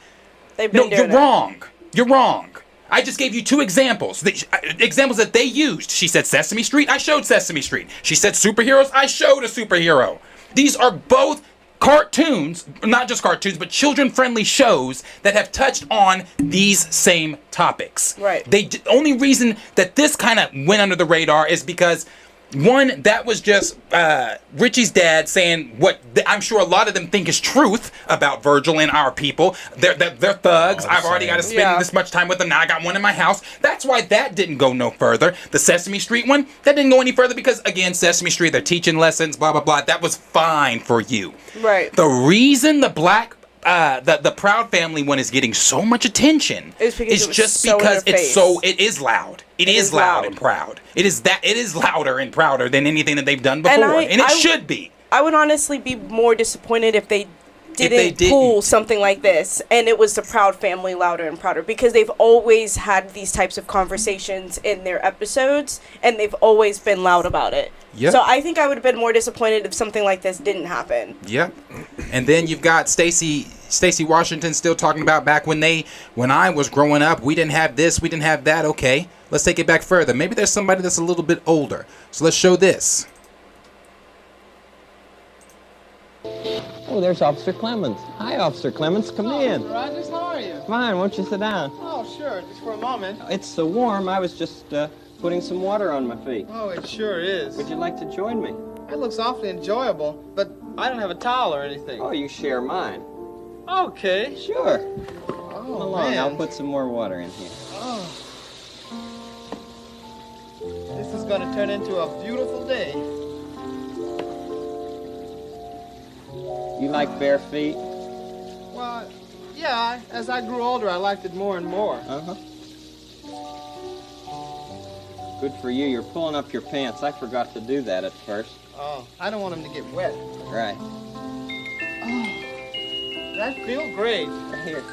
You're wrong. You're wrong. I just gave you two examples. Examples that they used. She said Sesame Street. I showed Sesame Street. She said superheroes. I showed a superhero. These are both cartoons, not just cartoons, but children-friendly shows that have touched on these same topics. Right. The only reason that this kind of went under the radar is because... One, that was just Richie's dad saying what I'm sure a lot of them think is truth about Virgil and our people. They're thugs. I've already got to spend this much time with them. Now I got one in my house. That's why that didn't go no further. The Sesame Street one, that didn't go any further because, again, Sesame Street, they're teaching lessons, blah, blah, blah. That was fine for you. Right. The reason the the Proud Family one is getting so much attention is just because it is loud. It is loud and proud. It is louder and prouder than anything that they've done before, and it should be. I would honestly be more disappointed if they didn't pull something like this and it was the Proud Family louder and prouder, because they've always had these types of conversations in their episodes and they've always been loud about it. Yep. So I think I would have been more disappointed if something like this didn't happen. Yep. And then you've got Stacey Washington still talking about back when I was growing up, we didn't have this, we didn't have that. Okay, let's take it back further. Maybe there's somebody that's a little bit older. So let's show this. Oh, there's Officer Clemens. Hi, Officer Clemens. Come in. Rogers, how are you? Fine. Won't you sit down? Oh, sure. Just for a moment. It's so warm. I was just putting some water on my feet. Oh, it sure is. Would you like to join me? It looks awfully enjoyable, but I don't have a towel or anything. Oh, you share mine. Okay. Sure. Oh, Come along. man. I'll put some more water in here. Oh. This is going to turn into a beautiful day. You like bare feet? Well, yeah. As I grew older, I liked it more and more. Uh-huh. Good for you. You're pulling up your pants. I forgot to do that at first. Oh, I don't want him to get wet. Right. Oh, that feels great. Here.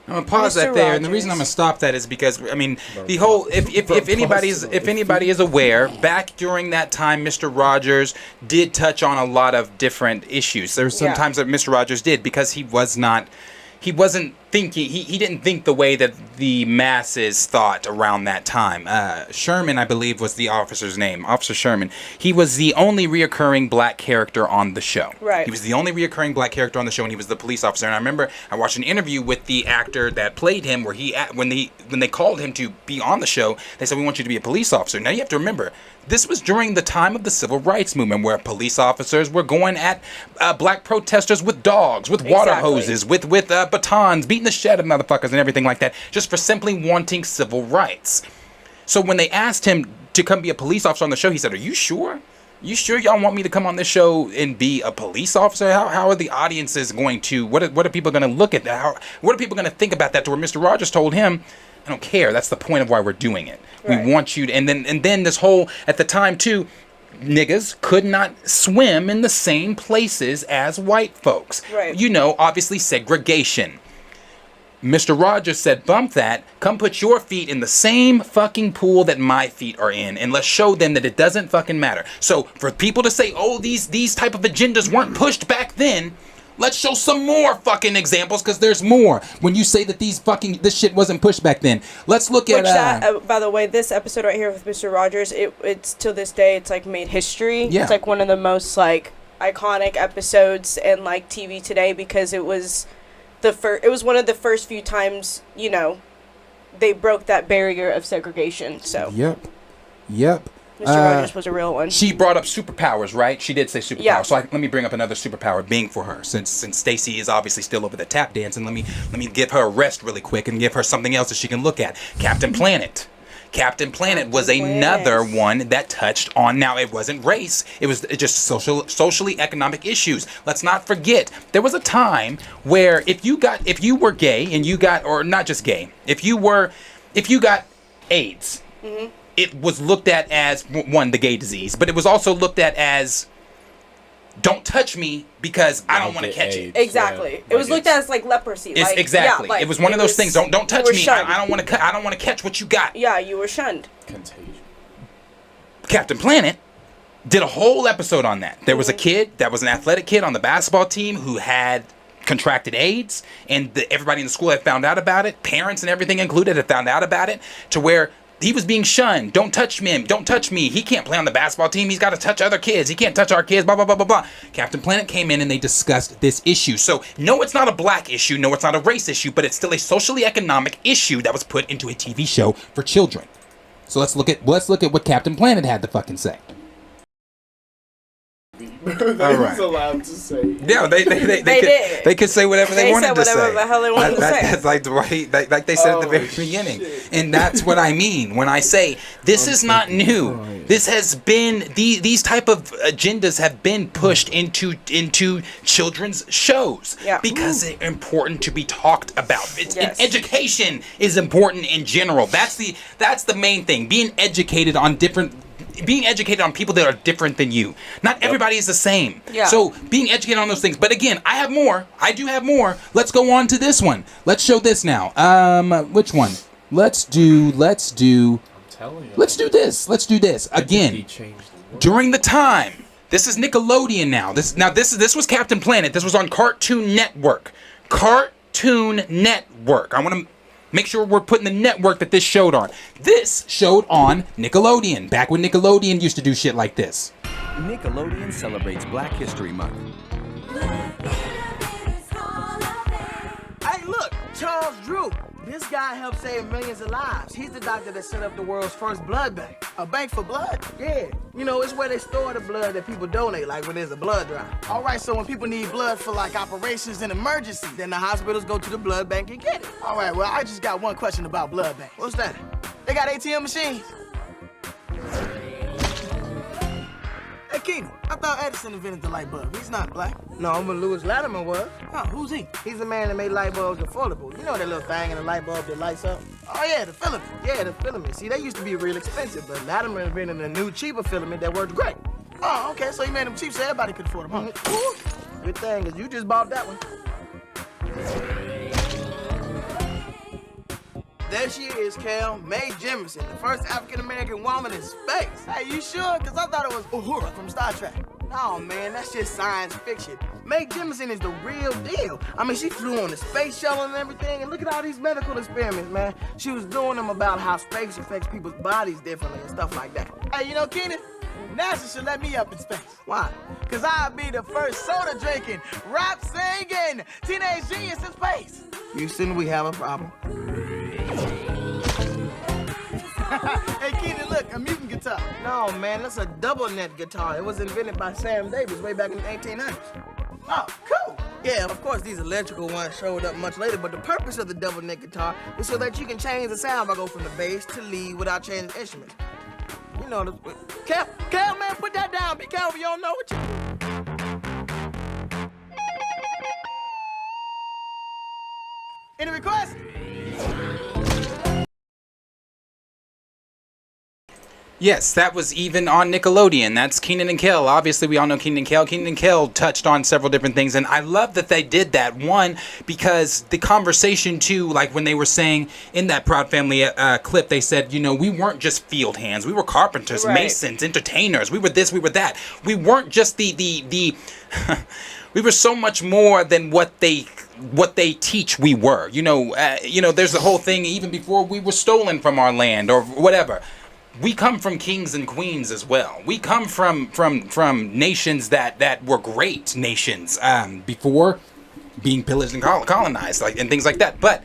I'm gonna pause that there, and the reason I'm gonna stop that is because I mean the whole if anybody is aware, back during that time, Mr. Rogers did touch on a lot of different issues. There were some times that Mr. Rogers did because he wasn't thinking, he didn't think the way that the masses thought around that time. Sherman, I believe, was the officer's name. Officer Sherman. He was the only reoccurring black character on the show. Right. He was the only reoccurring black character on the show, and he was the police officer. And I remember I watched an interview with the actor that played him, where when they called him to be on the show, they said, "We want you to be a police officer." Now you have to remember, this was during the time of the civil rights movement, where police officers were going at black protesters with dogs, with water hoses, with batons, beating the shit out of motherfuckers and everything like that, just for simply wanting civil rights. So when they asked him to come be a police officer on the show, he said, "Are you sure? You sure y'all want me to come on this show and be a police officer? How are the audiences going to, what are people going to look at that? What are people going to think about that?" To where Mr. Rogers told him, "I don't care. That's the point of why we're doing it. Right. We want you to," and then this whole, at the time too, niggas could not swim in the same places as white folks. Right. You know, obviously segregation. Mr. Rogers said, "Bump that. Come put your feet in the same fucking pool that my feet are in, and let's show them that it doesn't fucking matter." So for people to say, "Oh, these type of agendas weren't pushed back then," let's show some more fucking examples, because there's more. When you say that this shit wasn't pushed back then, let's look at. By the way, this episode right here with Mr. Rogers, it's till this day, it's like made history. Yeah. It's like one of the most like iconic episodes in like TV today, because it was one of the first few times, you know, they broke that barrier of segregation. So Yep. Mr. Rogers was a real one. She brought up superpowers, right? She did say superpowers. Yeah. So let me bring up another superpower being for her, since Stacy is obviously still over the tap dance, and let me give her a rest really quick and give her something else that she can look at. Captain Planet. Captain Planet was another one that touched on, now it wasn't race, it was just socially economic issues. Let's not forget, there was a time where if you were gay and you got, or not just gay, if you got AIDS, it was looked at as, one, the gay disease, but it was also looked at as, don't touch me because I don't want to catch it. Exactly. It was looked at as like leprosy. Exactly. Yeah, it was one of those things. Don't touch me. Shunned. I don't want to catch what you got. Yeah, you were shunned. Contagion. Captain Planet did a whole episode on that. There was a kid that was an athletic kid on the basketball team who had contracted AIDS, and everybody in the school had found out about it. Parents and everything included had found out about it, to where he was being shunned. Don't touch him. Don't touch me. He can't play on the basketball team. He's got to touch other kids. He can't touch our kids. Blah, blah, blah, blah, blah. Captain Planet came in and they discussed this issue. So, no, it's not a black issue. No, it's not a race issue. But it's still a socially economic issue that was put into a TV show for children. So let's look at what Captain Planet had to fucking say. They was allowed to say. Yeah, they could say whatever they wanted to say. They said whatever the hell they wanted to say. That's like they said at the very beginning. And that's what I mean when I say this is not new. This has been, these type of agendas have been pushed into children's shows because they're important to be talked about. And education is important in general. That's the main thing. Being educated on people that are different than you. Not everybody is the same. Yeah. So being educated on those things. But again, I have more. I do have more. Let's go on to this one. Let's show this now. Which one? Let's do this. Let's do this. Again, during the time. This is Nickelodeon now. This was Captain Planet. This was on Cartoon Network. Cartoon Network. I want to make sure we're putting the network that this showed on. This showed on Nickelodeon, back when Nickelodeon used to do shit like this. Nickelodeon celebrates Black History Month. Hey, look, Charles Drew. This guy helped save millions of lives. He's the doctor that set up the world's first blood bank. A bank for blood? Yeah. You know, it's where they store the blood that people donate, like when there's a blood drive. All right, so when people need blood for like operations and emergencies, Then the hospitals go to the blood bank and get it. all right, well, I just got one question about blood banks. What's that? They got ATM machines? Hey, Keenan, I thought Edison invented the light bulb. He's not black. no, but Lewis Latimer was. Oh, who's he? He's the man that made light bulbs affordable. You know that little thing in the light bulb that lights up? Oh, yeah, the filament. Yeah, the filament. See, they used to be real expensive, but Latimer invented a new, cheaper filament that works great. Oh, okay, so he made them cheap so everybody could afford them, huh? Good thing, because you just bought that one. There she is, Cal, Mae Jemison, the first African-American woman in space. Hey, you sure? Because I thought it was Uhura from Star Trek. No, man, that's just science fiction. Mae Jemison is the real deal. I mean, she flew on the space shuttle and everything, and look at all these medical experiments, man. She was doing them about how space affects people's bodies differently and stuff like that. Hey, you know, Keenan, NASA should let me up in space. Why? Because I'll be the first soda-drinking, rap-singing teenage genius in space. Houston, we have a problem. Hey, Keenan, look, a mutant guitar. No, man, that's a double net guitar. It was invented by Sam Davis way back in the 1800s. Oh, cool. Yeah, of course, these electrical ones showed up much later, but the purpose of the double neck guitar is so that you can change the sound by going from the bass to lead without changing instruments. You know, Cal, man, put that down. Be careful, you don't know what you Any requests? Yes, that was even on Nickelodeon. That's Kenan and Kel. Obviously, we all know Kenan and Kel. Kenan and Kel touched on several different things, and I love that they did that. One, because the conversation, too, like when they were saying in that Proud Family clip, they said, you know, we weren't just field hands. We were carpenters, masons, entertainers. We were this, we were that. We weren't just the we were so much more than what they teach we were. You know, there's the whole thing even before we were stolen from our land or whatever. We come from kings and queens as well. We come from nations that were great nations before being pillaged and colonized, and things like that. But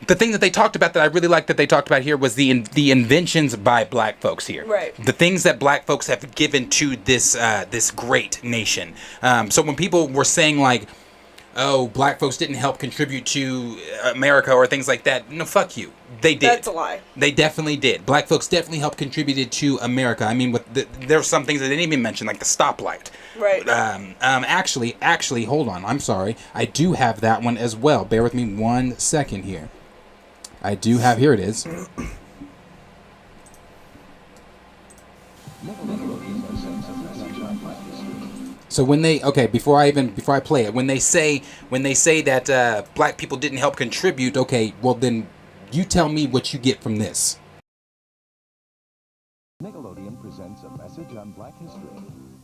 the thing that they talked about that I really like that they talked about here was the inventions by black folks here. Right. The things that black folks have given to this this great nation. So when people were saying like, oh, black folks didn't help contribute to America or things like that. No, fuck you. They did. That's a lie. They definitely did. Black folks definitely helped contributed to America. I mean, there were some things that they didn't even mention, like the stoplight. Right. Actually, hold on. I'm sorry. I do have that one as well. Bear with me 1 second here. I do have, here it is. So when they before I play it, when they say that black people didn't help contribute, okay, well then you tell me what you get from this. Nickelodeon presents a message on Black history.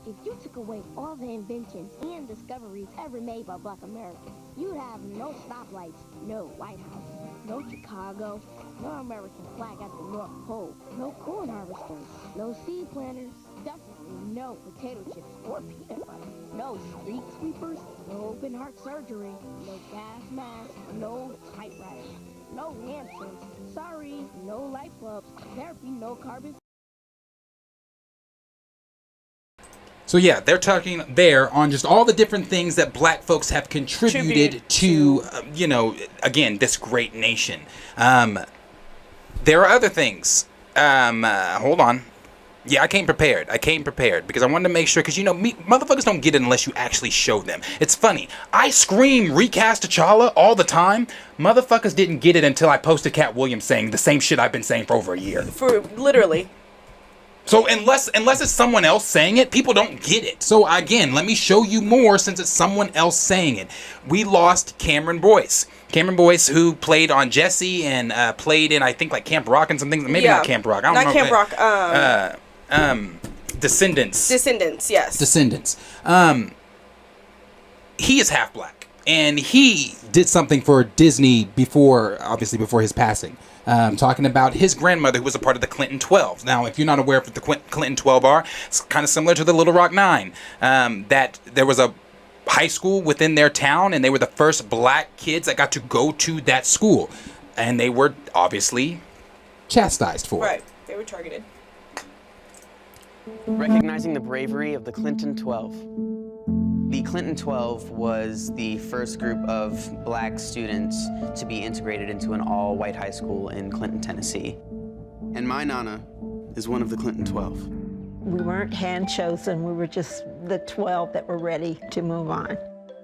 If you took away all the inventions and discoveries ever made by Black Americans, you'd have no stoplights, no White House, no Chicago, no American flag at the North Pole, no corn harvesters, no seed planters, definitely no potato chips or peanut butter, no street sweepers, no open heart surgery, no gas masks, no typewriters, no hamsters, sorry, no light bulbs, there'd be no carbon. So yeah, they're talking there on just all the different things that black folks have contributed to, again, this great nation. There are other things. Hold on. Yeah, I came prepared because I wanted to make sure, because motherfuckers don't get it unless you actually show them. It's funny. I scream recast T'Challa all the time. Motherfuckers didn't get it until I posted Cat Williams saying the same shit I've been saying for over a year. For literally. So unless it's someone else saying it, people don't get it. So again, let me show you more since it's someone else saying it. We lost Cameron Boyce. Cameron Boyce, who played on Jesse and played in, I think, like Camp Rock and some things. Maybe not Camp Rock. I don't know. Not Camp Rock. Descendants. Descendants, yes. Descendants. He is half black. And he did something for Disney before his passing. Talking about his grandmother, who was a part of the Clinton 12. Now, if you're not aware of what the Clinton 12 are, it's kind of similar to the Little Rock 9. That there was a high school within their town, and they were the first black kids that got to go to that school. And they were obviously chastised for it. Right. They were targeted. Recognizing the bravery of the Clinton 12. The Clinton 12 was the first group of black students to be integrated into an all-white high school in Clinton, Tennessee. And my Nana is one of the Clinton 12. We weren't hand-chosen, we were just the 12 that were ready to move on.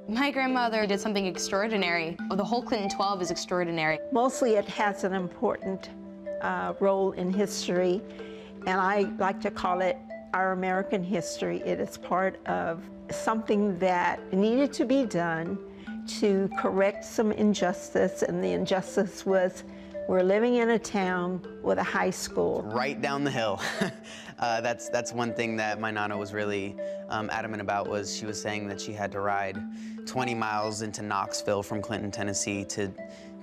My grandmother did something extraordinary. The whole Clinton 12 is extraordinary. Mostly it has an important role in history, and I like to call it our American history. It is part of something that needed to be done to correct some injustice, and the injustice was we're living in a town with a high school. Right down the hill. That's one thing that my Nana was really adamant about, was she was saying that she had to ride 20 miles into Knoxville from Clinton, Tennessee to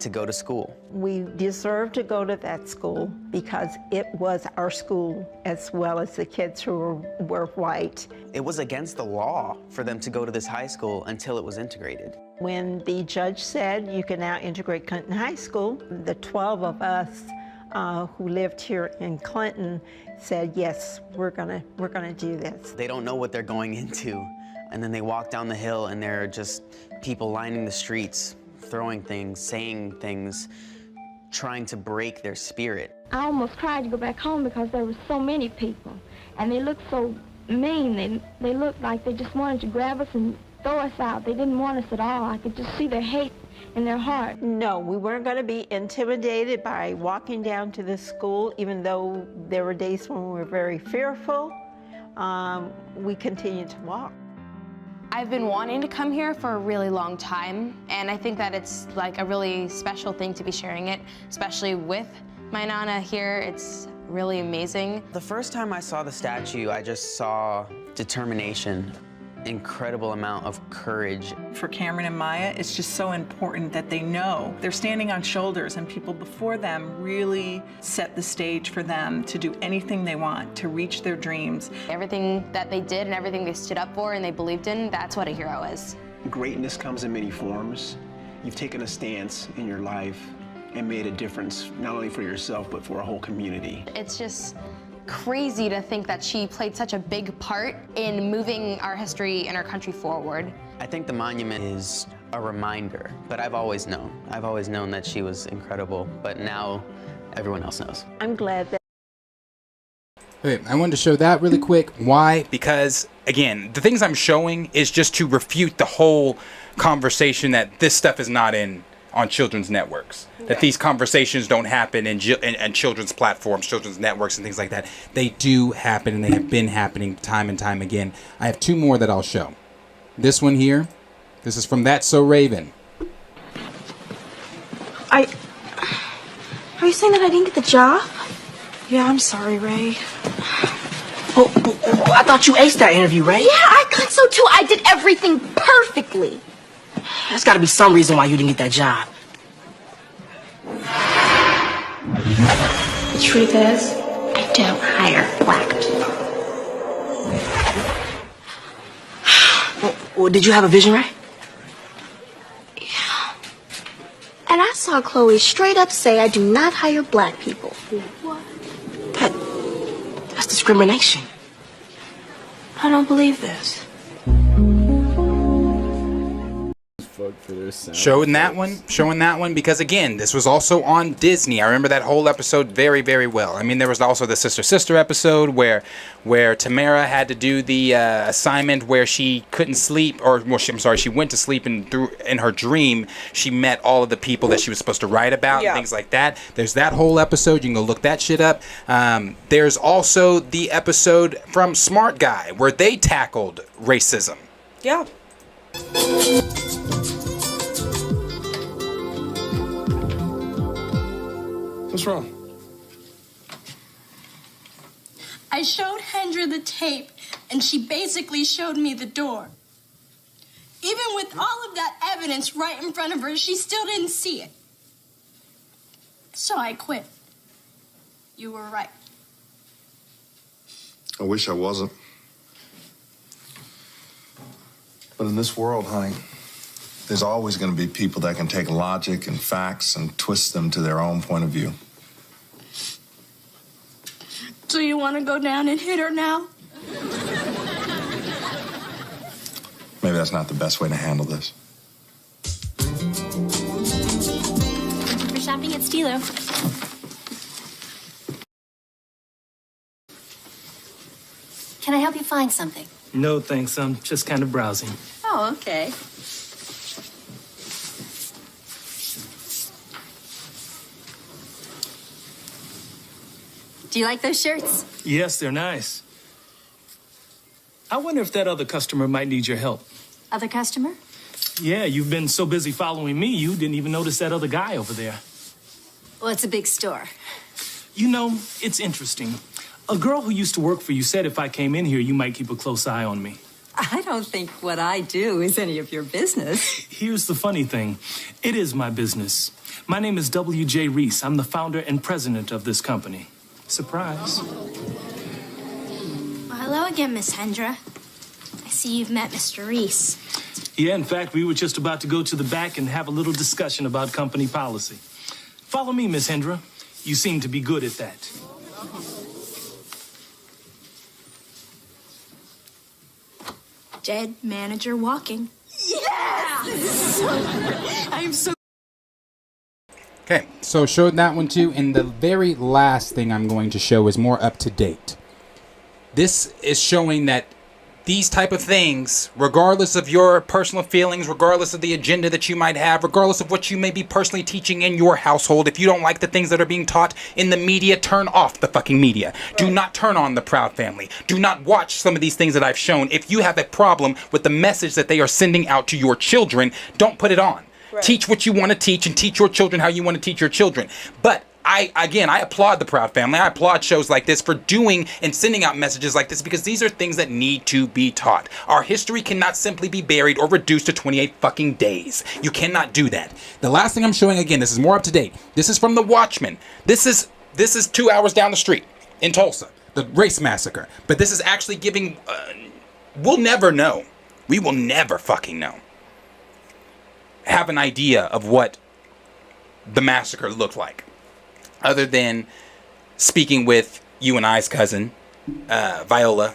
go to school. We deserve to go to that school because it was our school, as well as the kids who were white. It was against the law for them to go to this high school until it was integrated. When the judge said you can now integrate Clinton High School, the 12 of us who lived here in Clinton said, yes, we're gonna do this. They don't know what they're going into, and then they walk down the hill and there are just people lining the streets, throwing things, saying things, trying to break their spirit. I almost cried to go back home because there were so many people, and they looked so mean. They looked like they just wanted to grab us and throw us out. They didn't want us at all. I could just see their hate in their heart. No, we weren't going to be intimidated by walking down to the school, even though there were days when we were very fearful. We continued to walk. I've been wanting to come here for a really long time, and I think that it's like a really special thing to be sharing it, especially with my Nana here. It's really amazing. The first time I saw the statue, I just saw determination, incredible amount of courage. For Cameron and Maya, it's just so important that they know they're standing on shoulders, and people before them really set the stage for them to do anything they want, to reach their dreams. Everything that they did and everything they stood up for and they believed in, that's what a hero is. Greatness comes in many forms. You've taken a stance in your life and made a difference, not only for yourself, but for a whole community. It's just crazy to think that she played such a big part in moving our history and our country forward. I think the monument is a reminder, but I've always known. I've always known that she was incredible, but now everyone else knows. I'm glad that. Okay, I wanted to show that really quick. Why? Because, again, the things I'm showing is just to refute the whole conversation that this stuff is not on children's networks. That these conversations don't happen in children's platforms, children's networks, and things like that. They do happen, and they have been happening time and time again. I have two more that I'll show. This one here, this is from That's So Raven. Are you saying that I didn't get the job? Yeah, I'm sorry, Ray. Oh, I thought you aced that interview, Ray. Yeah, I thought so too. I did everything perfectly. There's got to be some reason why you didn't get that job. The truth is, I don't hire black people. Well, did you have a vision, Ray? Yeah. And I saw Chloe straight up say I do not hire black people. What? That's discrimination. I don't believe this. Showing that one because, again, this was also on Disney. I remember that whole episode very, very well. I mean, there was also the sister episode where Tamara had to do the assignment where she couldn't sleep, she went to sleep, and in her dream she met all of the people that she was supposed to write about and things like that. There's that whole episode. You can go look that shit up. There's also the episode from Smart Guy where they tackled racism. Yeah. What's wrong? I showed Hendra the tape, and she basically showed me the door. Even with all of that evidence right in front of her, she still didn't see it. So I quit. You were right. I wish I wasn't. But in this world, honey, there's always going to be people that can take logic and facts and twist them to their own point of view. So you want to go down and hit her now? Maybe that's not the best way to handle this. We're shopping at Stilo. Can I help you find something? No, thanks. I'm just kind of browsing. Oh, okay. Do you like those shirts? Yes, they're nice. I wonder if that other customer might need your help. Other customer? Yeah, you've been so busy following me, you didn't even notice that other guy over there. Well, it's a big store. You know, it's interesting. A girl who used to work for you said if I came in here, you might keep a close eye on me. I don't think what I do is any of your business. Here's the funny thing. It is my business. My name is W.J. Reese. I'm the founder and president of this company. Surprise. Well, hello again, Miss Hendra. I see you've met Mr. Reese. Yeah, in fact, we were just about to go to the back and have a little discussion about company policy. Follow me, Miss Hendra. You seem to be good at that. Jed, manager walking. Yes! This is so good. I'm so... Okay, so showed that one too, and the very last thing I'm going to show is more up to date. This is showing that these type of things, regardless of your personal feelings, regardless of the agenda that you might have, regardless of what you may be personally teaching in your household, if you don't like the things that are being taught in the media, turn off the fucking media. Do not turn on the Proud Family. Do not watch some of these things that I've shown. If you have a problem with the message that they are sending out to your children, don't put it on. Right. Teach what you want to teach and teach your children how you want to teach your children. But I applaud the Proud Family. I applaud shows like this for doing and sending out messages like this, because these are things that need to be taught. Our history cannot simply be buried or reduced to 28 fucking days. You cannot do that. The last thing I'm showing, again, this is more up to date. This is from The Watchmen. This is 2 hours down the street in Tulsa, the race massacre. But this is actually giving, we'll never know. We will never fucking know. Have an idea of what the massacre looked like, other than speaking with you and I's cousin, Viola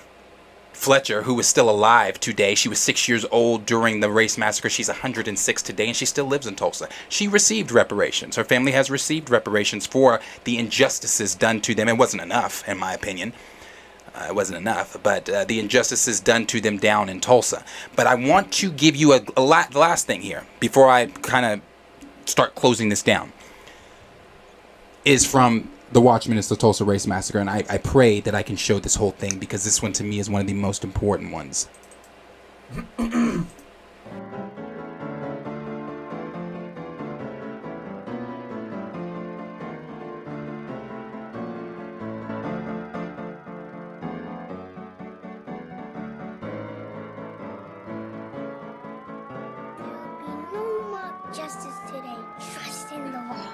Fletcher, who is still alive today. She was 6 years old during the race massacre. She's 106 today, and she still lives in Tulsa. She received reparations. Her family has received reparations for the injustices done to them. It wasn't enough, in my opinion. It wasn't enough, but the injustices done to them down in Tulsa. But I want to give you the last thing here, before I kind of start closing this down, is from The Watchmen. It's the Tulsa Race Massacre, and I pray that I can show this whole thing, because this one to me is one of the most important ones. No mock justice today. Trust in the law.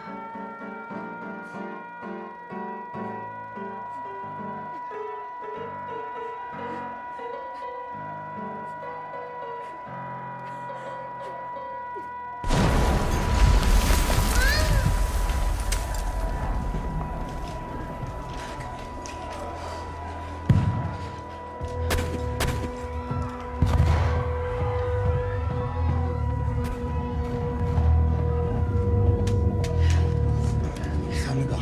Time to go.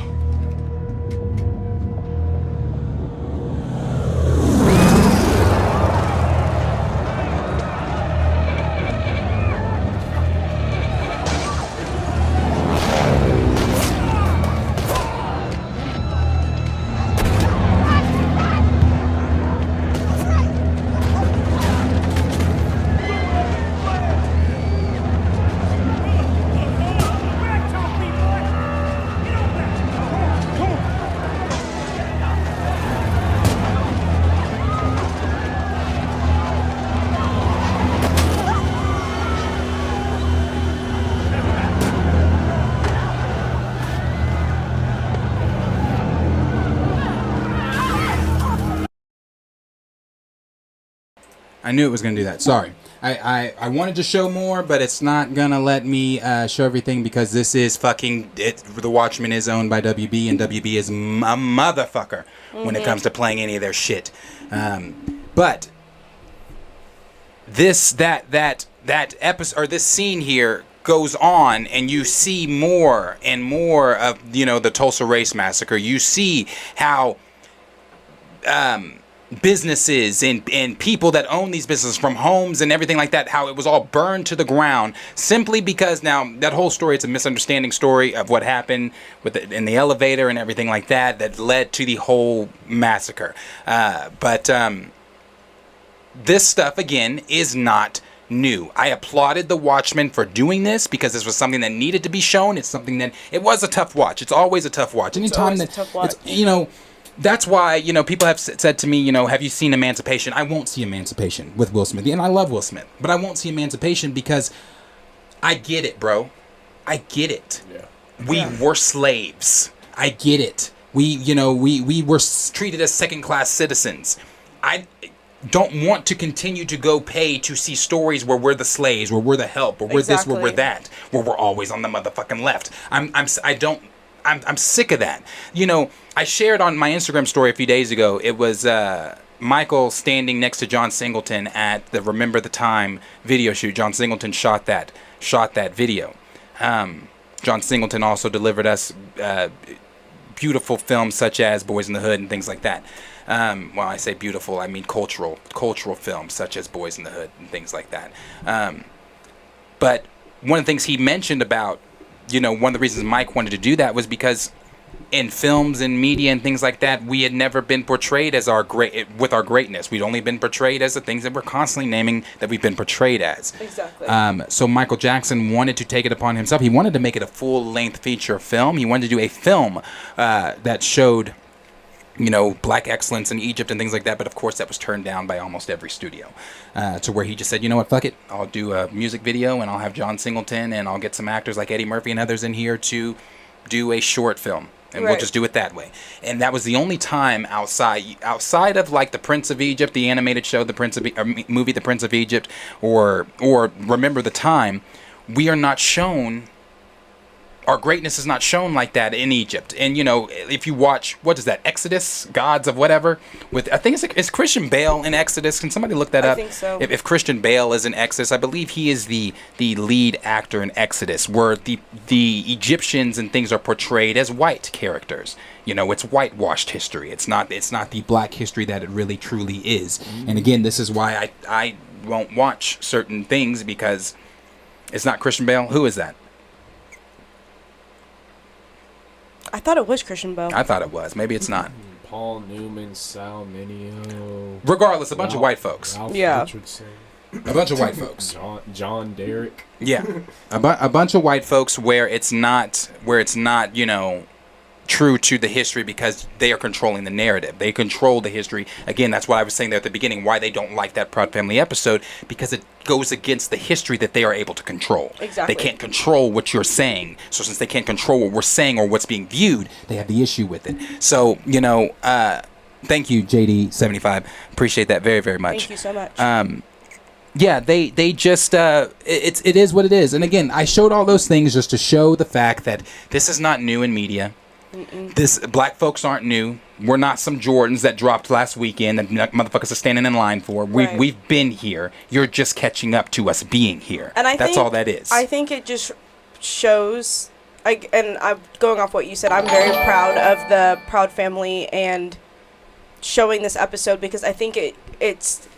I knew it was going to do that. Sorry. I wanted to show more, but it's not going to let me show everything, because this is fucking... The Watchmen is owned by WB, and WB is a motherfucker when it comes to playing any of their shit. But that episode, or this scene here, goes on, and you see more and more of, the Tulsa Race Massacre. You see how businesses and people that own these businesses, from homes and everything like that, how it was all burned to the ground simply because, now that whole story, it's a misunderstanding story of what happened with in the elevator and everything like that led to the whole massacre. But this stuff, again, is not new. I applauded the Watchmen for doing this because this was something that needed to be shown. It's something that, it was a tough watch. It's always a tough watch. Anytime that, it's, you know, that's why, you know, people have said to me, you know, have you seen Emancipation? I won't see Emancipation with Will Smith. And I love Will Smith. But I won't see Emancipation because I get it, bro. I get it. Yeah. We were slaves. I get it. We were treated as second-class citizens. I don't want to continue to go pay to see stories where we're the slaves, where we're the help, where we're this, where we're that, where we're always on the motherfucking left. I'm sick of that. You know, I shared on my Instagram story a few days ago, it was Michael standing next to John Singleton at the Remember the Time video shoot. John Singleton shot that video. John Singleton also delivered us beautiful films such as Boys in the Hood and things like that. Well, I say beautiful, I mean cultural films such as Boys in the Hood and things like that. But one of the things he mentioned about, you know, one of the reasons Mike wanted to do that was because in films and media and things like that, we had never been portrayed as with our greatness. We'd only been portrayed as the things that we're constantly naming that we've been portrayed as. Exactly. So Michael Jackson wanted to take it upon himself. He wanted to make it a full-length feature film. He wanted to do a film that showed, you know, black excellence in Egypt and things like that. But of course, that was turned down by almost every studio, to where he just said, you know what, fuck it. I'll do a music video and I'll have John Singleton and I'll get some actors like Eddie Murphy and others in here to do a short film. And we'll just do it that way. And that was the only time outside of like The Prince of Egypt, the animated show, movie The Prince of Egypt, or Remember the Time, we are not shown. Our greatness is not shown like that in Egypt. And, you know, if you watch, what is that, Exodus, Gods of whatever, I think it's Christian Bale in Exodus. Can somebody look that up? I think so. If Christian Bale is in Exodus, I believe he is the lead actor in Exodus, where the Egyptians and things are portrayed as white characters. You know, it's whitewashed history. It's not the black history that it really truly is. Mm-hmm. And again, this is why I won't watch certain things, because it's not Christian Bale. Who is that? I thought it was Christian Bale. I thought it was. Maybe it's not. Paul Newman, Sal Mineo. Regardless, a bunch of white folks. Ralph Yeah. Richardson. A bunch of white folks. John Derrick. Yeah. A bunch of white folks where it's not, you know, true to the history, because they are controlling the narrative. They control the history. Again, that's what I was saying there at the beginning, why they don't like that Proud Family episode, because it goes against the history that they are able to control. Exactly. They can't control what you're saying. So since they can't control what we're saying or what's being viewed, they have the issue with it. So, you know, thank you, JD75. Appreciate that very, very much. Thank you so much. Yeah, they just it is what it is. And again, I showed all those things just to show the fact that this is not new in media. This black folks aren't new. We're not some Jordans that dropped last weekend that motherfuckers are standing in line for. We've been here. You're just catching up to us being here. And that's all that is. I think it just shows. And I'm going off what you said. I'm very proud of the Proud Family and showing this episode, because I think it's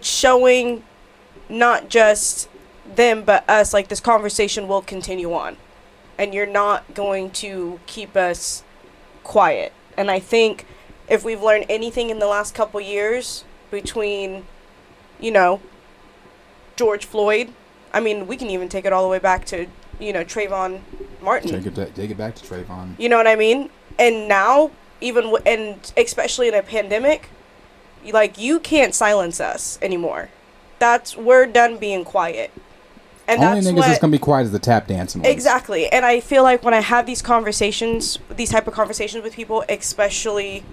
showing not just them but us. Like, this conversation will continue on. And you're not going to keep us quiet. And I think if we've learned anything in the last couple years between, you know, George Floyd, I mean, we can even take it all the way back to, you know, Trayvon Martin. Take it back to Trayvon. You know what I mean? And now, and especially in a pandemic, like, you can't silence us anymore. We're done being quiet. And only that's niggas that's gonna be quiet is the tap dancing ones. Exactly. And I feel like when I have these type of conversations with people, especially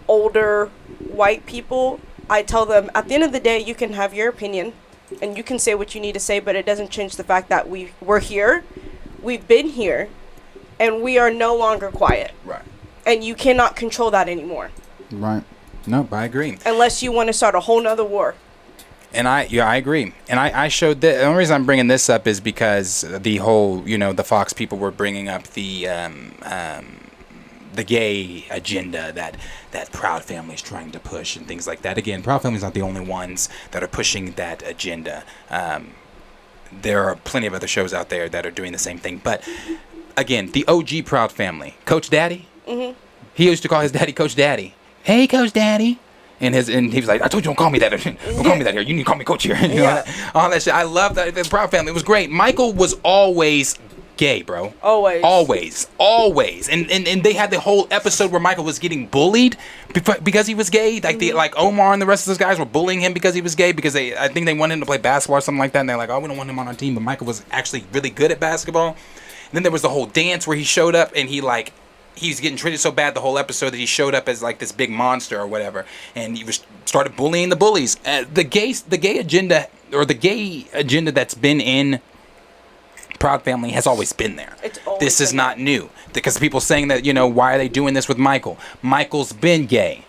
older white people, I tell them, at the end of the day, you can have your opinion and you can say what you need to say, but it doesn't change the fact that we're here, we've been here, and we are no longer quiet. Right. And you cannot control that anymore. Right. Nope, I agree. Unless you want to start a whole nother war. And I agree. And I showed that. The only reason I'm bringing this up is because the whole, you know, the Fox people were bringing up the the gay agenda that Proud Family is trying to push and things like that. Again, Proud Family's not the only ones that are pushing that agenda. There are plenty of other shows out there that are doing the same thing. But again, the OG Proud Family, Coach Daddy, he used to call his daddy Coach Daddy. Hey, Coach Daddy. And he was like, I told you don't call me that. Don't call me that here. You need to call me Coach here. You know, all that shit. I love that. The Proud Family. It was great. Michael was always gay, bro. Always. And they had the whole episode where Michael was getting bullied because he was gay. Like Omar and the rest of those guys were bullying him because he was gay, because I think they wanted him to play basketball or something like that. And they're like, oh, we don't want him on our team. But Michael was actually really good at basketball. And then there was the whole dance where he showed up and he was getting treated so bad the whole episode that he showed up as like this big monster or whatever, and he started bullying the bullies. The gay agenda, or the gay agenda that's been in Proud Family, has always been there. This is not new, because people saying that, why are they doing this with Michael? Michael's been gay.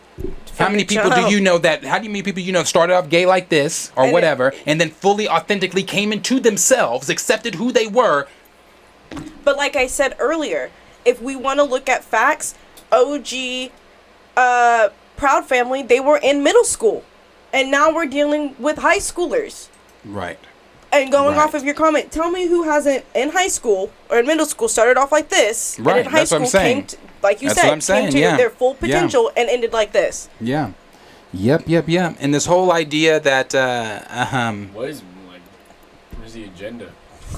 How many people do you know started off gay like this or whatever, and then fully authentically came into themselves, accepted who they were? But like I said earlier, if we want to look at facts, OG Proud Family, they were in middle school. And now we're dealing with high schoolers. Right. And going off of your comment, tell me who hasn't, in high school or in middle school, started off like this. Right, and in high that's school what I'm saying. came to, like you said, came to their full potential and ended like this. Yeah. Yep. And this whole idea that... Where's the agenda?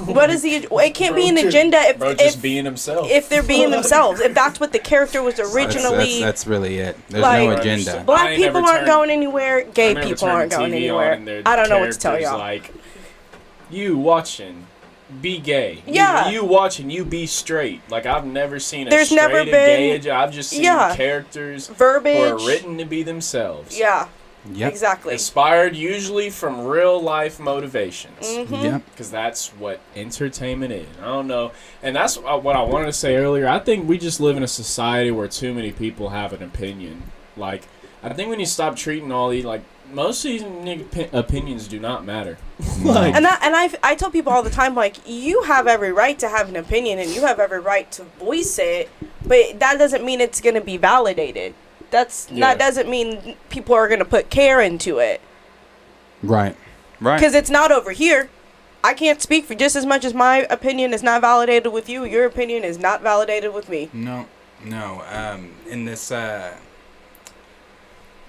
What is it can't be an agenda if just being himself. If they're being themselves. If that's what the character was originally. That's really it. There's no agenda. Black people aren't going anywhere. Gay people aren't going anywhere. I don't know what to tell y'all. Like, you watching, be gay. Yeah. You watching, you be straight. Like, I've never seen There's straight never and been, gay agenda. I've just seen characters verbiage who are written to be themselves. Yeah. Yep. Exactly. Inspired usually from real life motivations. Yep. Because that's what entertainment is. I don't know. And that's what I wanted to say earlier. I think we just live in a society where too many people have an opinion. Like, I think when you stop treating all these, like, most of these opinions do not matter. Like, and I tell people all the time, like, you have every right to have an opinion and you have every right to voice it, but that doesn't mean it's going to be validated. That doesn't mean people are going to put care into it. Right. Because it's not over here. I can't speak for just as much as my opinion is not validated with you. Your opinion is not validated with me. No. In this, so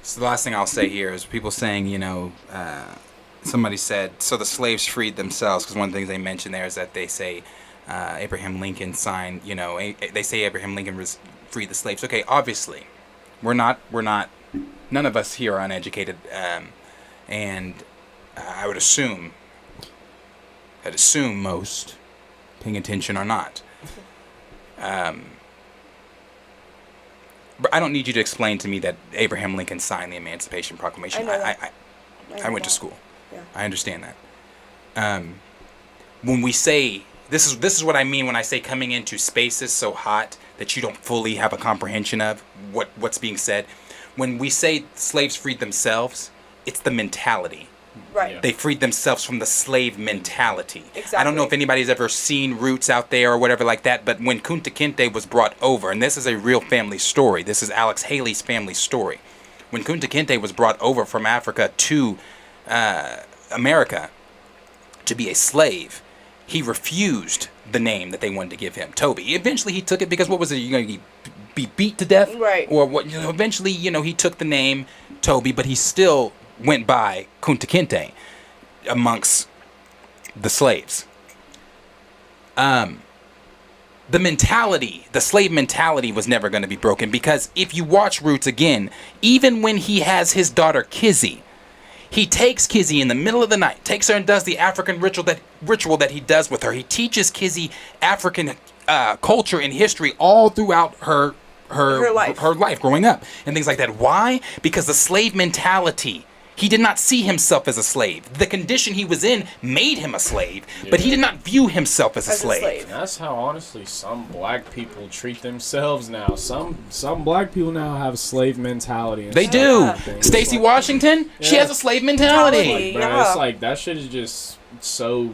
the last thing I'll say here is people saying, somebody said, so the slaves freed themselves, because one of the things they mentioned there is that they say Abraham Lincoln signed, they say Abraham Lincoln freed the slaves. Okay, obviously. We're not, none of us here are uneducated, and I would assume most paying attention are not. But I don't need you to explain to me that Abraham Lincoln signed the Emancipation Proclamation. I went to school. Yeah. I understand that. When we say, this is what I mean when I say coming into spaces so hot that you don't fully have a comprehension of what's being said. When we say slaves freed themselves, it's the mentality. Right. Yeah. They freed themselves from the slave mentality. Exactly. I don't know if anybody's ever seen Roots out there or whatever like that, but when Kunta Kinte was brought over, and this is a real family story, this is Alex Haley's family story. When Kunta Kinte was brought over from Africa to America to be a slave, he refused the name that they wanted to give him, Toby. Eventually he took it because what was it? You're going to be beat to death? Right. Or what? Eventually, he took the name Toby, but he still went by Kunta Kinte amongst the slaves. The slave mentality was never going to be broken, because if you watch Roots again, even when he has his daughter Kizzy, he takes Kizzy in the middle of the night, takes her and does the African ritual that he does with her. He teaches Kizzy African culture and history all throughout her life growing up and things like that. Why? Because the slave mentality. He did not see himself as a slave. The condition he was in made him a slave, but he did not view himself as a slave. That's how, honestly, some black people treat themselves now. Some black people now have a slave mentality. They do. Stacey Washington, she has a slave mentality. It's like, that shit is just so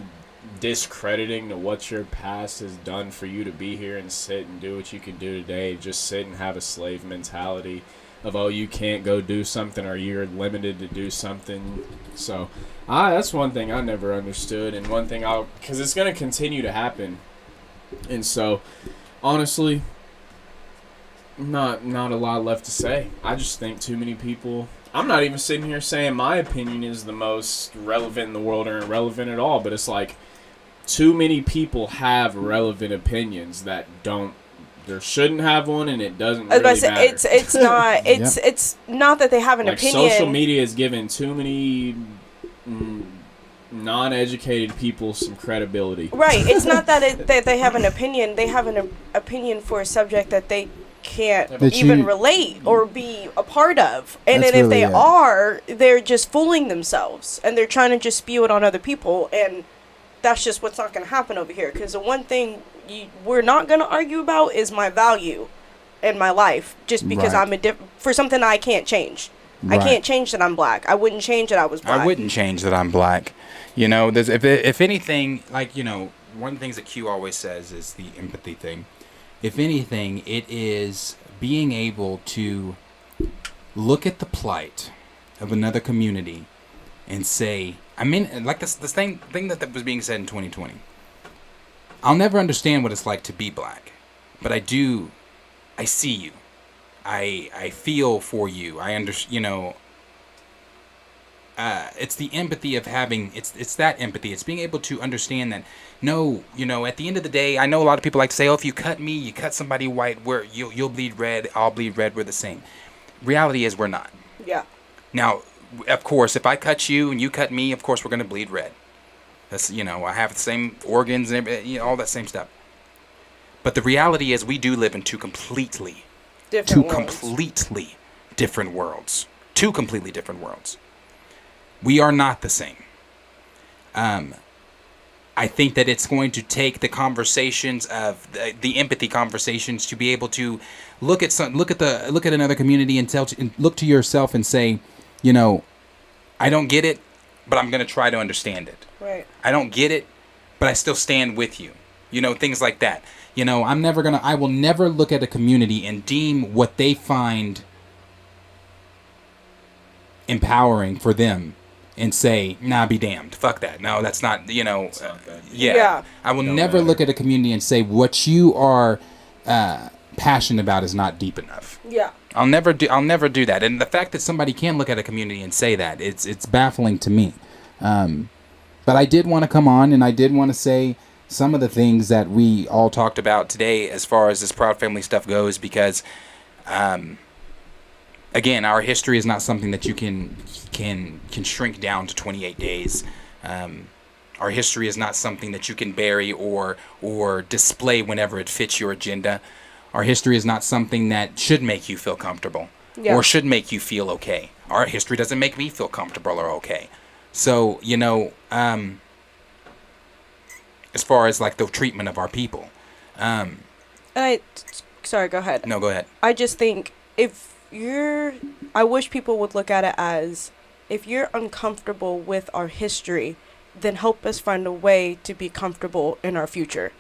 discrediting to what your past has done for you to be here and sit and do what you can do today. Just sit and have a slave mentality of, oh, you can't go do something or you're limited to do something. So that's one thing I never understood, and one thing because it's going to continue to happen. And so, honestly, not a lot left to say. I just think too many people. I'm not even sitting here saying my opinion is the most relevant in the world or irrelevant at all, but it's like too many people have relevant opinions that don't. There shouldn't have one, and it doesn't really matter. It's not. It's not that they have an opinion. Social media is giving too many non-educated people some credibility. Right. It's not that they have an opinion. They have an opinion for a subject that they can't even relate or be a part of. And then if they are, they're just fooling themselves, and they're trying to just spew it on other people, and that's just what's not going to happen over here. Because the one thing we're not going to argue about is my value in my life, just because I'm for something I can't change. I can't change that I'm black. I wouldn't change that I was black. I wouldn't change that I'm black. You know, there's if anything, like, you know, one of the things that Q always says is the empathy thing. If anything, it is being able to look at the plight of another community and say, I mean, like the same thing that was being said in 2020. I'll never understand what it's like to be black, but I see you. I feel for you. I understand, you know, it's the empathy of having, it's that empathy. It's being able to understand that, no, you know, at the end of the day, I know a lot of people like to say, oh, if you cut me, you cut somebody white, you'll bleed red, I'll bleed red, we're the same. Reality is we're not. Yeah. Now, of course, if I cut you and you cut me, of course we're going to bleed red. That's, you know, I have the same organs and you know, all that same stuff. But the reality is we do live in two completely different worlds. Two completely different worlds. We are not the same. I think that it's going to take the conversations of the empathy conversations to be able to look at another community and look to yourself and say, you know, I don't get it, but I'm going to try to understand it. Right. I don't get it, but I still stand with you. You know, things like that. You know, I will never look at a community and deem what they find empowering for them and say, nah, be damned. Fuck that. No, that's not, you know, yeah. I will never look at a community and say what you are passionate about is not deep enough. Yeah. I'll never do that. And the fact that somebody can look at a community and say that, it's baffling to me. But I did want to come on and I did want to say some of the things that we all talked about today as far as this Proud Family stuff goes, because again, our history is not something that you can shrink down to 28 days. Our history is not something that you can bury or display whenever it fits your agenda. Our history is not something that should make you feel comfortable or should make you feel okay. Our history doesn't make me feel comfortable or okay. So, you know, as far as like the treatment of our people. Sorry, go ahead. No, go ahead. I just think I wish people would look at it as, if you're uncomfortable with our history, then help us find a way to be comfortable in our future.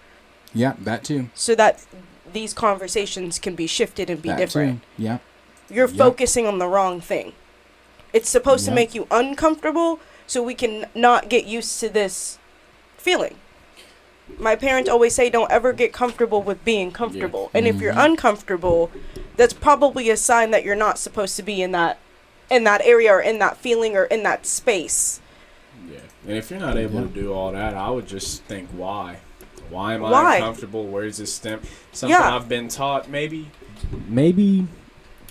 Yeah, that too. So that these conversations can be shifted and be that different. Too. Yeah. You're focusing on the wrong thing. It's supposed to make you uncomfortable so we can not get used to this feeling. My parents always say, don't ever get comfortable with being comfortable. And if you're uncomfortable, that's probably a sign that you're not supposed to be in that area or in that feeling or in that space. Yeah. And if you're not able to do all that, I would just think, why? Why am I uncomfortable? Where does this stem? Something I've been taught, maybe.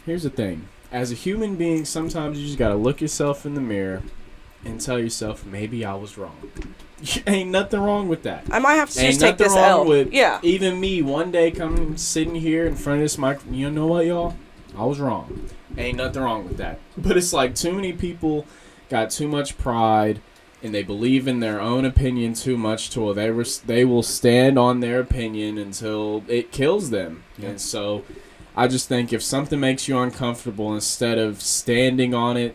Here's the thing. As a human being, sometimes you just got to look yourself in the mirror and tell yourself, maybe I was wrong. Ain't nothing wrong with that. I might have to just take this L. Even me, one day coming, sitting here in front of this mic, you know what, y'all? I was wrong. Ain't nothing wrong with that. But it's like too many people got too much pride and they believe in their own opinion too much to where they will stand on their opinion until it kills them. Yeah. And so I just think if something makes you uncomfortable, instead of standing on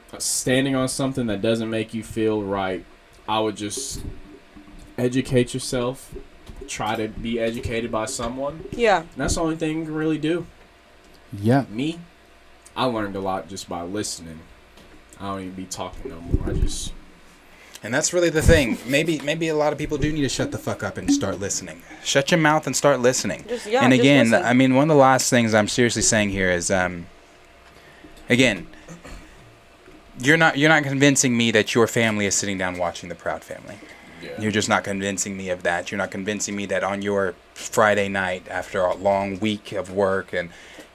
something that doesn't make you feel right, I would just educate yourself. Try to be educated by someone. Yeah. And that's the only thing you can really do. Yeah. Me, I learned a lot just by listening. I don't even be talking no more. I just... And that's really the thing. Maybe a lot of people do need to shut the fuck up and start listening. Shut your mouth and start listening. And again, I mean, one of the last things I'm seriously saying here is, again, you're not convincing me that your family is sitting down watching The Proud Family. Yeah. You're just not convincing me of that. You're not convincing me that on your Friday night after a long week of work and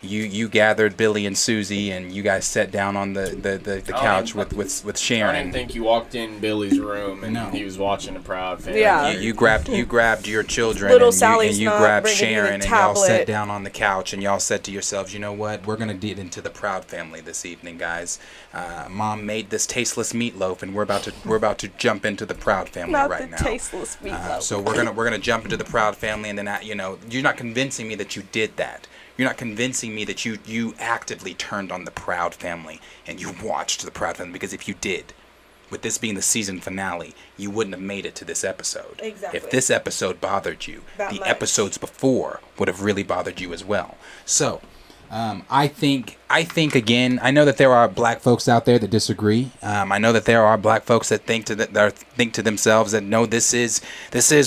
you gathered Billy and Susie and you guys sat down on the couch with Sharon. I didn't think you walked in Billy's room and he was watching The Proud Family. Yeah. You grabbed your children Little and Sally's you not grabbed bringing you the Sharon and y'all sat tablet. down on the couch and y'all said to yourselves, you know what, we're gonna get into The Proud Family this evening, guys. Mom made this tasteless meatloaf and we're about to jump into The Proud Family Not right the now. tasteless meatloaf. So we're gonna jump into The Proud Family and then you're not convincing me that you did that. You're not convincing me that you actively turned on The Proud Family and you watched The Proud Family, because if you did, with this being the season finale, you wouldn't have made it to this episode. Exactly. If this episode bothered you, That the much. episodes before would have really bothered you as well. So, I think again, I know that there are black folks out there that disagree. I know that there are black folks that think to themselves that no, this is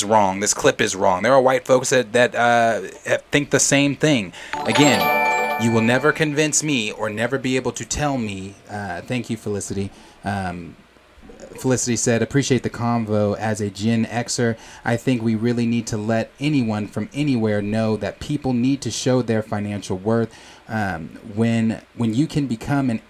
wrong. This clip is wrong. There are white folks that think the same thing. Again, you will never convince me or never be able to tell me. Thank you, Felicity. Felicity said, appreciate the convo. As a Gen Xer, I think we really need to let anyone from anywhere know that people need to show their financial worth. When you can become an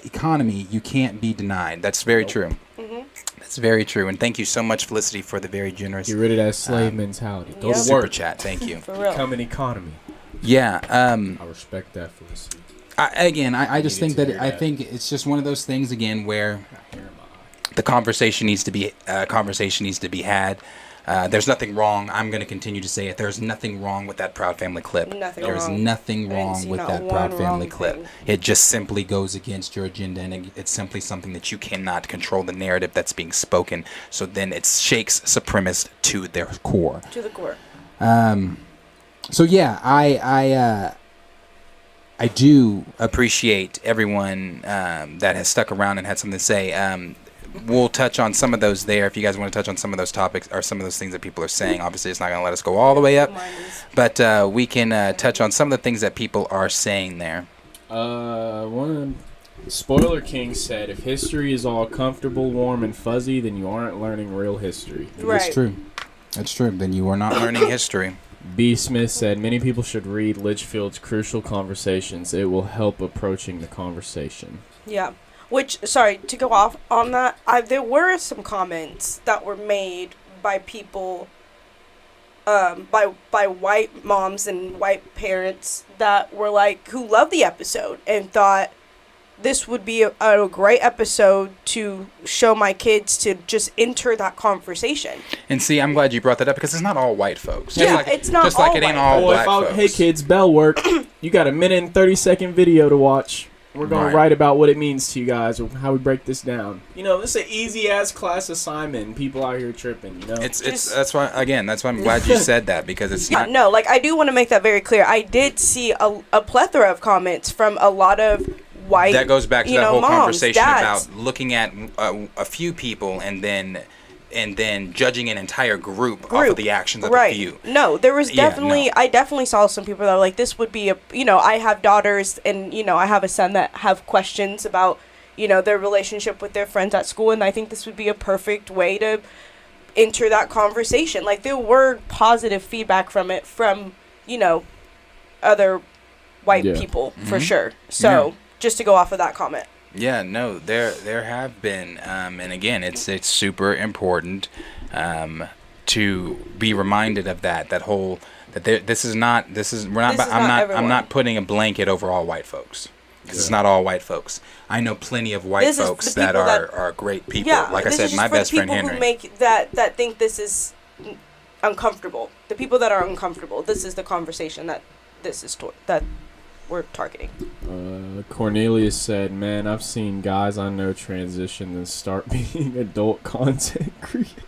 economy, you can't be denied. That's very true. Mm-hmm. That's very true. And thank you so much, Felicity, for the very generous... Get rid of that slave mentality. Go to Super work. chat. Thank you. For real. Become an economy. Yeah. I respect that, Felicity. I just think that I think it's just one of those things again where the conversation needs to be had. There's nothing wrong. I'm going to continue to say it. There's nothing wrong with that Proud Family clip. There's nothing wrong with that Proud Family clip. It just simply goes against your agenda, and it's simply something that you cannot control the narrative that's being spoken. So then it shakes supremacists to their core. To the core. So yeah, I do appreciate everyone that has stuck around and had something to say. We'll touch on some of those there if you guys want to touch on some of those topics or some of those things that people are saying. Obviously, it's not going to let us go all the way up, but we can touch on some of the things that people are saying there. Spoiler King said, if history is all comfortable, warm, and fuzzy, then you aren't learning real history. Right. That's true. That's true. Then you are not learning history. B. Smith said, many people should read Litchfield's Crucial Conversations. It will help approaching the conversation. Yeah. Which, sorry, to go off on that, there were some comments that were made by people, by white moms and white parents that were like, who loved the episode and thought this would be a great episode to show my kids to just enter that conversation. And see, I'm glad you brought that up because it's not all white folks. Yeah, it's not just all like it ain't all black folks. Hey kids, bell work. You got a minute and 30-second video to watch. We're going to write about what it means to you guys, or how we break this down. You know, this is an easy-ass class assignment. People out here tripping, you know? That's why I'm glad you said that, because it's not... No, like, I do want to make that very clear. I did see a plethora of comments from a lot of white, that goes back to that whole moms, conversation dads. about looking at a few people and then judging an entire group off of the actions of a few. No, there was definitely, I definitely saw some people that were like, this would be I have daughters and, I have a son that have questions about, their relationship with their friends at school. And I think this would be a perfect way to enter that conversation. Like, there were positive feedback from it from, other white people for sure. So just to go off of that comment. Yeah, no, there have been, and again, it's super important to be reminded of that whole I'm not putting a blanket over all white folks. Because it's not all white folks. I know plenty of white folks that are great people. Yeah, like I said, my best friend Henry. Who make that think this is uncomfortable. The people that are uncomfortable. This is the conversation that that we're targeting. Cornelius said, man, I've seen guys I know transition and start being adult content creators.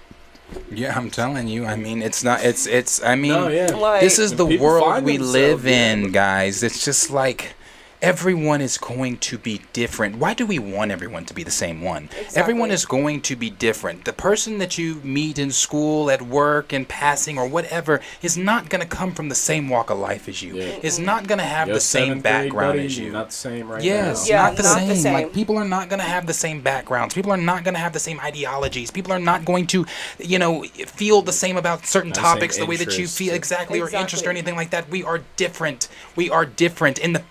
Yeah, I'm telling you. I mean, it's not. It's. I mean, No, yeah. Like- this is the People world find we themselves, live yeah. in, guys. It's just like everyone is going to be different. Why do we want everyone to be the same one? Everyone is going to be different. The person that you meet in school, at work, in passing, or whatever is not going to come from the same walk of life as you. Is not going to have Your the same 7th grade background buddy, as you. not the same right Yes, now. not the same. Like, people are not going to have the same backgrounds. People are not going to have the same ideologies. People are not going to, feel the same about certain Not the topics same the way that you interests. feel or interest or anything like that. We are different. We are different. And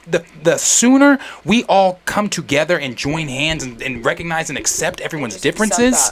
the sooner we all come together and join hands and recognize and accept everyone's differences,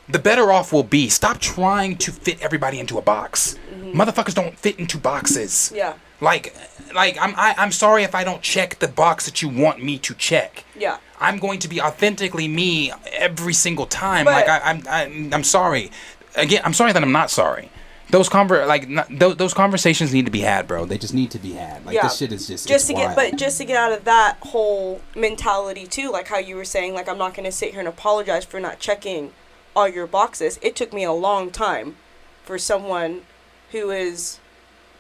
the better off we'll be. Stop trying to fit everybody into a box. Motherfuckers don't fit into boxes. Yeah. Like I'm sorry if I don't check the box that you want me to check. Yeah. I'm going to be authentically me every single time. But- I'm sorry. Again, I'm sorry that I'm not sorry. Those those conversations need to be had, bro. They just need to be had. Like, this shit is just to wild. get out of that whole mentality too, like how you were saying, like, I'm not gonna sit here and apologize for not checking all your boxes. It took me a long time for someone who is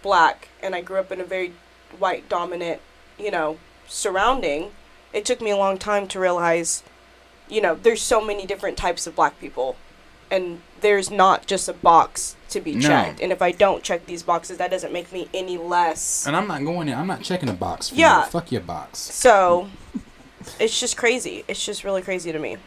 black, and I grew up in a very white dominant, surrounding. It took me a long time to realize, there's so many different types of black people, and there's not just a box to be checked. And if I don't check these boxes, that doesn't make me any less. And I'm not going in. I'm not checking a box for Yeah. you. Fuck your box. So, it's just crazy. It's just really crazy to me.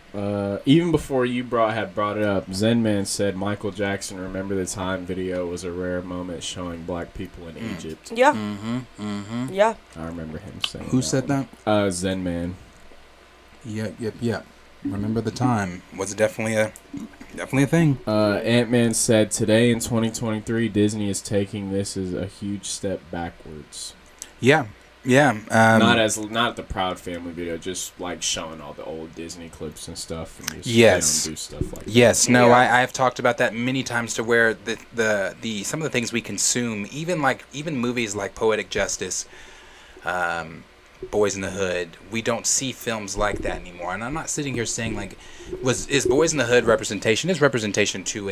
Even before you had brought it up, Zen Man said Michael Jackson "Remember the Time" video was a rare moment showing black people in Egypt. Yeah. Yeah. I remember him saying. Who said that? Zen Man. Yep. Remember the Time was definitely a thing. Ant-Man said today in 2023, Disney is taking this as a huge step backwards. Yeah. Not the Proud Family video, just like showing all the old Disney clips and stuff, and just they don't do stuff like that. No, I have talked about that many times to where the some of the things we consume, even movies like Poetic Justice, Boys in the Hood, we don't see films like that anymore. And I'm not sitting here saying like, is Boys in the Hood representation? It's representation to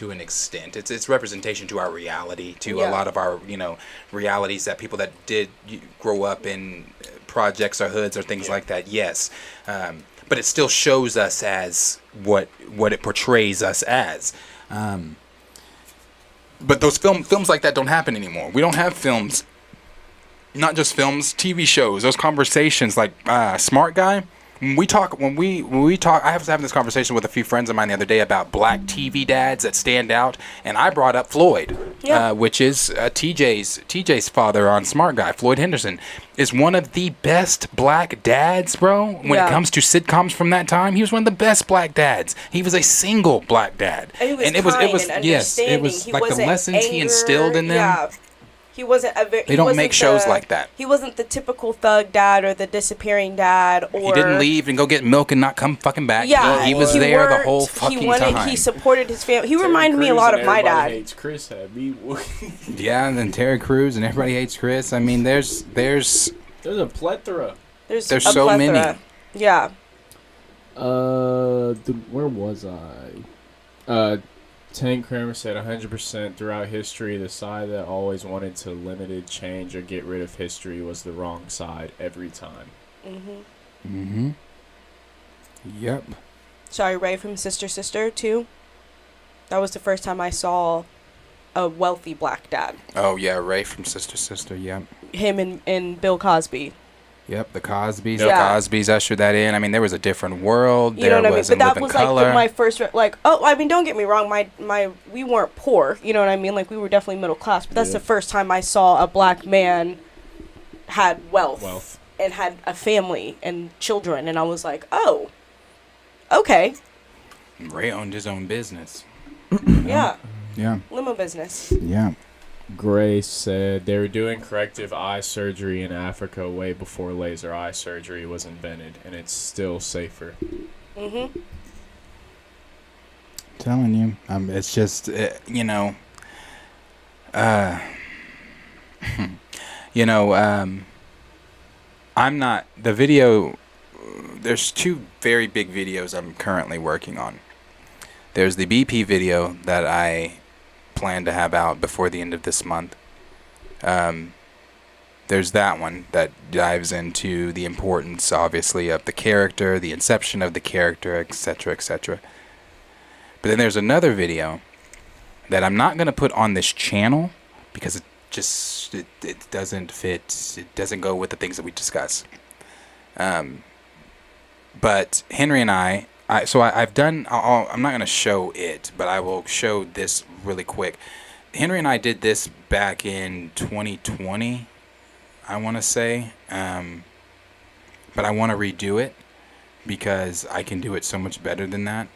an extent. It's representation to our reality, to a lot of our realities that people that did grow up in projects or hoods or things like that. Yes, but it still shows us as what it portrays us as. But those films like that don't happen anymore. We don't have films. Not just films, TV shows, those conversations like Smart Guy. When we talk, I was having this conversation with a few friends of mine the other day about black TV dads that stand out, and I brought up Floyd, which is TJ's father on Smart Guy. Floyd Henderson is one of the best black dads, bro. When it comes to sitcoms from that time, he was one of the best black dads. He was a single black dad, and it was like the lessons he instilled in them. Yeah. He wasn't They don't make shows like that. He wasn't the typical thug dad or the disappearing dad. Or he didn't leave and go get milk and not come fucking back. Yeah, he was there the whole fucking time. He supported his family. He reminded me a lot of my dad. Hates Chris had me. Yeah, and then Terry Crews and Everybody Hates Chris. I mean, there's a plethora. There's so plethora. many. Yeah. Where was I? Tank Kramer said 100% throughout history, the side that always wanted to limit change or get rid of history was the wrong side every time. Yep. Sorry, Ray from Sister too. That was the first time I saw a wealthy black dad. Oh yeah, Ray from Sister. Yep. Him and Bill Cosby. Yep, the Cosbys. Yeah. The Cosbys ushered that in. I mean, there was a different world. You know what I mean? But that was color. like my first, don't get me wrong, we weren't poor, you know what I mean? Like, we were definitely middle class, but that's the first time I saw a black man had wealth and had a family and children, and I was like, oh, okay. Ray owned his own business. Yeah. Yeah. Limo business. Yeah. Grace said they were doing corrective eye surgery in Africa way before laser eye surgery was invented, and it's still safer. Telling you, it's just I'm not the video. There's two very big videos I'm currently working on. There's the BP video that I plan to have out before the end of this month. There's that one that dives into the importance, obviously, of the character, the inception of the character, etc., etc. But then there's another video that I'm not going to put on this channel because it doesn't fit, it doesn't go with the things that we discuss. But Henry and I've done, I'm not going to show it, but I will show this really quick. Henry and I did this back in 2020, I want to say, but I want to redo it because I can do it so much better than that.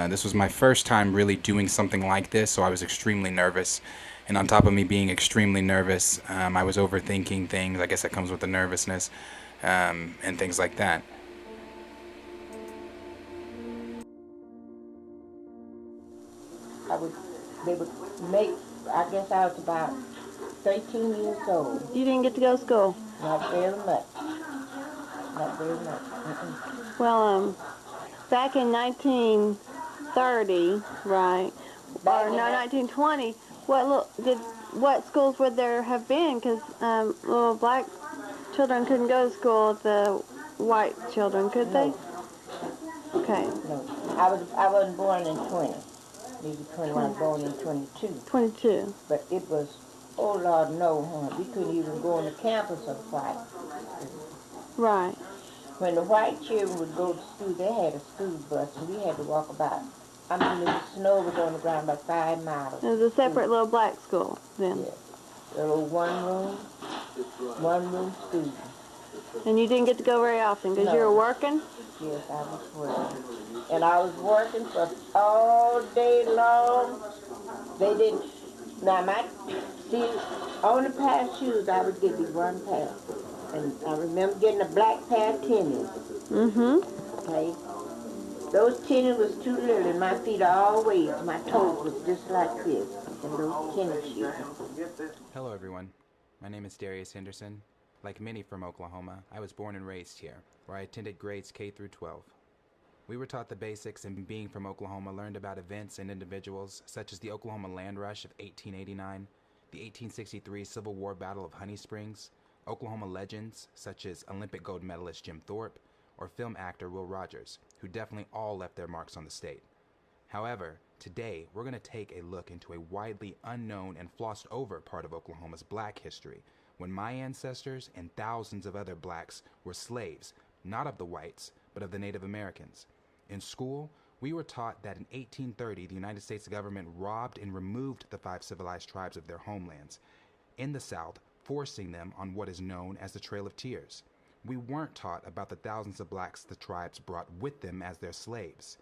This was my first time really doing something like this, so I was extremely nervous. And on top of me being extremely nervous, I was overthinking things. I guess that comes with the nervousness, and things like that. They would make, I guess I was about 13 years old. You didn't get to go to school? Not very much. Not very much. Well, back in 1930, right? Or no, 1920. What schools would there have been? Because little black children couldn't go to school with the white children, could they? Okay. No, I wasn't born in 20. Maybe 21. I was born in 22. 22. But it was, oh Lord, no, huh? We couldn't even go on the campus of white. Right. When the white children would go to school, they had a school bus, and we had to walk about. I mean, the snow was on the ground about 5 miles. It was a separate little black school then. Yes. A little one room school. And you didn't get to go very often because you were working? Yes, I was working. And I was working for all day long. They didn't. Now, on the pair of shoes, I would get the one pair. And I remember getting a black pair of tennies. Mm-hmm. Okay. Those tennies was too little, and my feet always, my toes was just like this. And those tennis shoes. Hello, everyone. My name is Darius Henderson. Like many from Oklahoma, I was born and raised here, where I attended grades K through 12. We were taught the basics, and being from Oklahoma, learned about events and individuals such as the Oklahoma Land Rush of 1889, the 1863 Civil War Battle of Honey Springs, Oklahoma legends such as Olympic gold medalist Jim Thorpe, or film actor Will Rogers, who definitely all left their marks on the state. However, today we're going to take a look into a widely unknown and flossed over part of Oklahoma's black history, when my ancestors and thousands of other blacks were slaves, not of the whites, but of the Native Americans. In school, we were taught that in 1830, the United States government robbed and removed the 5 civilized tribes of their homelands in the South, forcing them on what is known as the Trail of Tears. We weren't taught about the thousands of blacks the tribes brought with them as their slaves.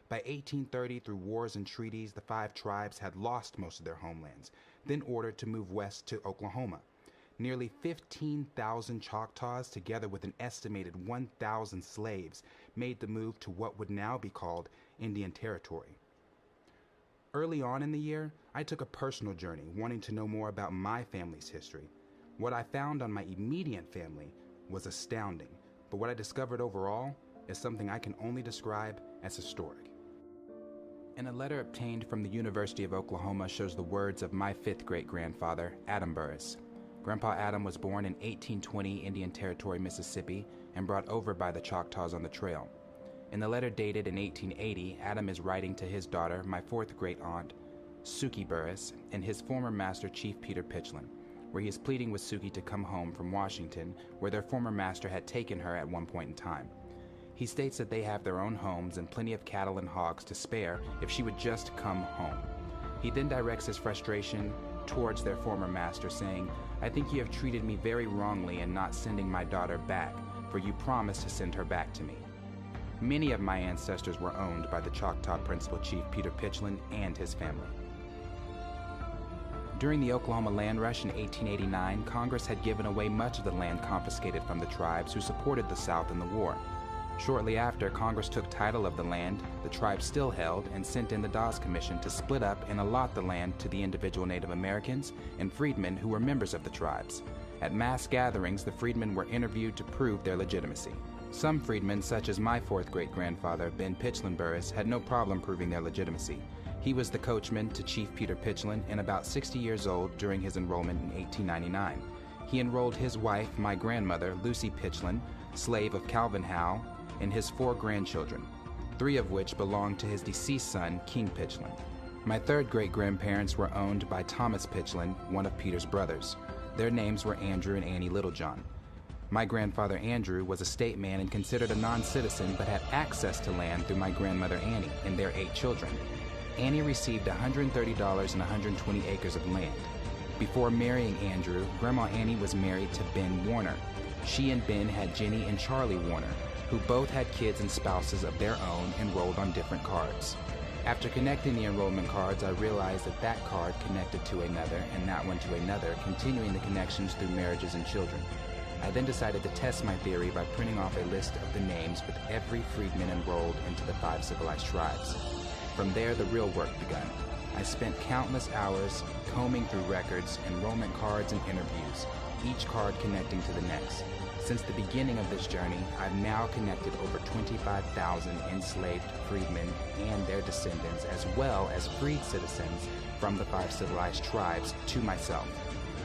By 1830, through wars and treaties, the 5 tribes had lost most of their homelands, then ordered to move west to Oklahoma. Nearly 15,000 Choctaws, together with an estimated 1,000 slaves, made the move to what would now be called Indian Territory. Early on in the year, I took a personal journey, wanting to know more about my family's history. What I found on my immediate family was astounding, but what I discovered overall is something I can only describe as historic. And a letter obtained from the University of Oklahoma shows the words of my 5th great-grandfather, Adam Burris. Grandpa Adam was born in 1820 Indian Territory, Mississippi, and brought over by the Choctaws on the trail. In the letter dated in 1880, Adam is writing to his daughter, my 4th great-aunt, Suki Burris, and his former master, Chief Peter Pitchlin, where he is pleading with Suki to come home from Washington, where their former master had taken her at one point in time. He states that they have their own homes and plenty of cattle and hogs to spare if she would just come home. He then directs his frustration towards their former master, saying, "I think you have treated me very wrongly in not sending my daughter back, for you promised to send her back to me." Many of my ancestors were owned by the Choctaw Principal Chief Peter Pitchlin and his family. During the Oklahoma Land Rush in 1889, Congress had given away much of the land confiscated from the tribes who supported the South in the war. Shortly after, Congress took title of the land the tribes still held and sent in the Dawes Commission to split up and allot the land to the individual Native Americans and freedmen who were members of the tribes. At mass gatherings, the freedmen were interviewed to prove their legitimacy. Some freedmen, such as my fourth great-grandfather, Ben Pitchlin Burris, had no problem proving their legitimacy. He was the coachman to Chief Peter Pitchlin and about 60 years old during his enrollment in 1899. He enrolled his wife, my grandmother, Lucy Pitchlin, slave of Calvin Howe, and his 4 grandchildren, 3 of which belonged to his deceased son, King Pitchlin. My third great-grandparents were owned by Thomas Pitchlin, one of Peter's brothers. Their names were Andrew and Annie Littlejohn. My grandfather Andrew was a state man and considered a non-citizen, but had access to land through my grandmother Annie and their 8 children. Annie received $130 and 120 acres of land. Before marrying Andrew, Grandma Annie was married to Ben Warner. She and Ben had Jenny and Charlie Warner, who both had kids and spouses of their own enrolled on different cards. After connecting the enrollment cards, I realized that that card connected to another and that one to another, continuing the connections through marriages and children. I then decided to test my theory by printing off a list of the names with every freedman enrolled into the 5 civilized tribes. From there, the real work began. I spent countless hours combing through records, enrollment cards, and interviews, each card connecting to the next. Since the beginning of this journey, I've now connected over 25,000 enslaved freedmen and their descendants, as well as freed citizens from the 5 civilized tribes, to myself.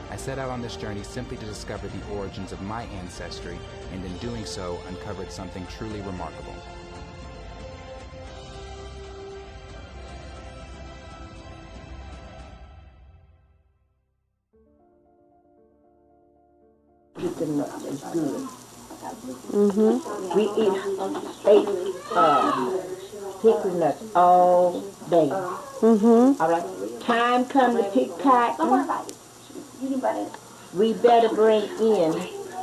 I set out on this journey simply to discover the origins of my ancestry, and in doing so, uncovered something truly remarkable. Chicken nuts is good. We eat hickory nuts all day. All right. Time come to pick cotton. We better bring in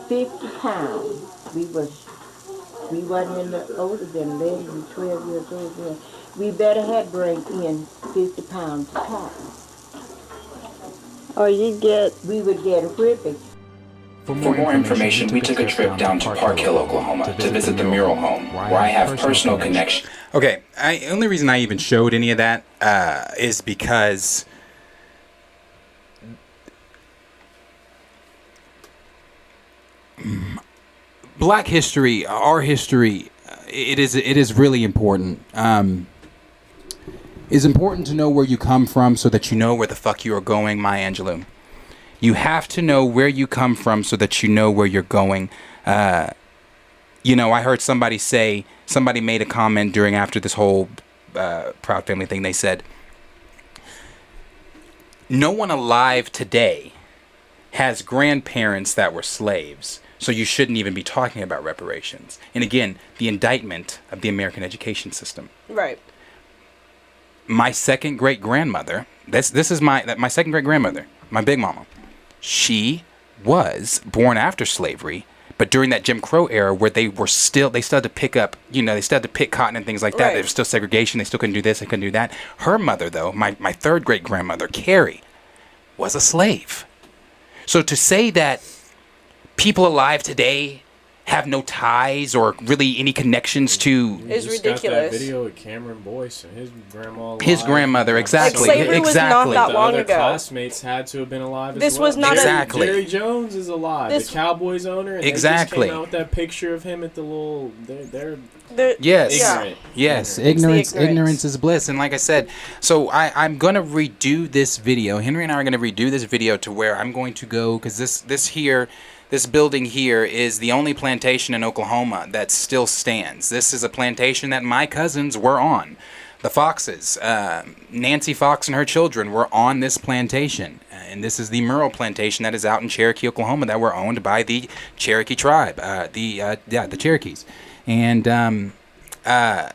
50 pounds. We wasn't in the older than 11 and 12 years old then. We better have bring in 50 pounds of cotton. Or we would get a whipping. For more information, we took a trip down to Park Hill, Oklahoma to visit the mural home, where I have personal connection. Okay, the only reason I even showed any of that is because Black history, our history, it is really important. It's important to know where you come from so that you know where the fuck you are going, Maya Angelou. You have to know where you come from so that you know where you're going. I heard somebody made a comment after this whole Proud Family thing. They said, no one alive today has grandparents that were slaves, so you shouldn't even be talking about reparations. And again, the indictment of the American education system. Right. My second great grandmother, this is my second great grandmother, my big mama. She was born after slavery, but during that Jim Crow era where they started to pick up, they started to pick cotton and things like that. Right. There was still segregation. They still couldn't do this. They couldn't do that. Her mother, though, my third great grandmother, Carrie, was a slave. So to say that people alive today have no ties or really any connections to is ridiculous. Got that video with Cameron Boyce and his grandma alive. His grandmother, exactly. Like slavery was not that long ago. ago. Classmates had to have been alive as this well. was not exactly. Jerry Jones is alive, the Cowboys owner. And exactly. They just came out with that picture of him at the little. They're yes, ignorant. Yes, ignorance is bliss. And like I said, so I'm gonna redo this video. Henry and I are gonna redo this video to where I'm going to go because this building here is the only plantation in Oklahoma that still stands. This is a plantation that my cousins were on. The Foxes, Nancy Fox and her children were on this plantation. And this is the Merle plantation that is out in Cherokee, Oklahoma, that were owned by the Cherokee tribe, the Cherokees. And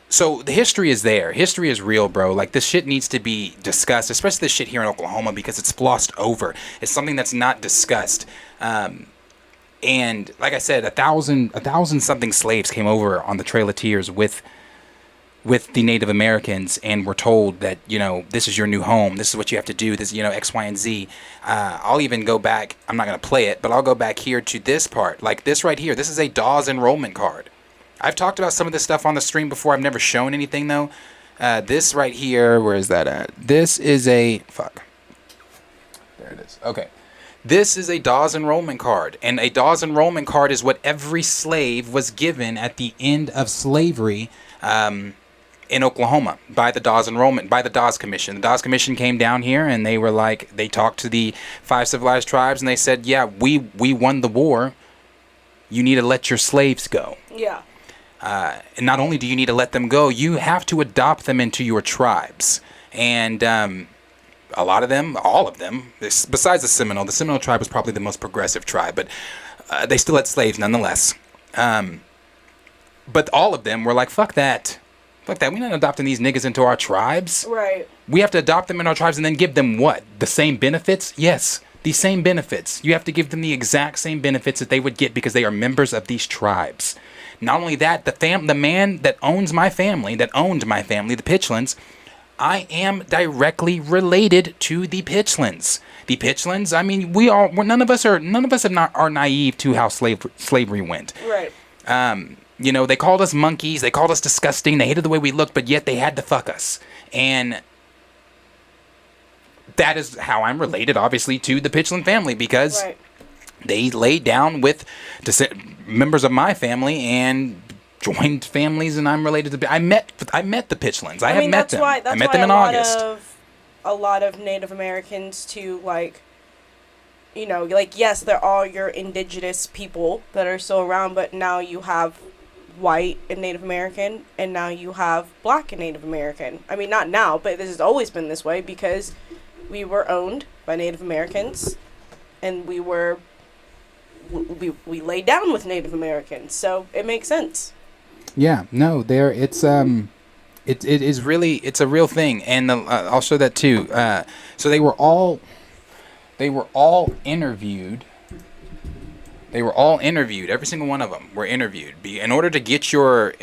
so the history is there. History is real, bro. Like, this shit needs to be discussed, especially this shit here in Oklahoma, because it's glossed over. It's something that's not discussed. And like I said, 1,000 something slaves came over on the Trail of Tears with the Native Americans and were told that, this is your new home. This is what you have to do. This, X, Y, and Z. I'll even go back. I'm not going to play it, but I'll go back here to this part. Like this right here. This is a Dawes enrollment card. I've talked about some of this stuff on the stream before. I've never shown anything, though. This right here, where is that at? This is a... Fuck. There it is. Okay. This is a Dawes enrollment card, and a Dawes enrollment card is what every slave was given at the end of slavery in Oklahoma by the Dawes Commission. The Dawes Commission came down here, and they were like, they talked to the 5 civilized tribes, and they said, yeah, we won the war. You need to let your slaves go. Yeah. And not only do you need to let them go, you have to adopt them into your tribes. And a lot of them, all of them, besides the Seminole tribe was probably the most progressive tribe, but they still had slaves nonetheless. But all of them were like, fuck that. Fuck that. We're not adopting these niggas into our tribes. Right. We have to adopt them in our tribes and then give them what? The same benefits? Yes. The same benefits. You have to give them the exact same benefits that they would get because they are members of these tribes. Not only that, the man that owned my family, the Pitchlands, I am directly related to the Pitchlands. The Pitchlands, I mean, none of us are naive to how slavery went. Right. You know, they called us monkeys, they called us disgusting, they hated the way we looked, but yet they had to fuck us. And that is how I'm related, obviously, to the Pitchland family, because they laid down with members of my family and joined families, and I'm related to. I met the Pitchlands. I have met them. I met them in August. A lot of Native Americans too, like, you know, like, yes, they're all your indigenous people that are still around, but now you have white and Native American, and now you have black and Native American. I mean, not now, but this has always been this way because we were owned by Native Americans, and we laid down with Native Americans, so it makes sense. Yeah, no, it's a real thing, and I'll show that too. So they were all interviewed. They were all interviewed. Every single one of them were interviewed. In order to get your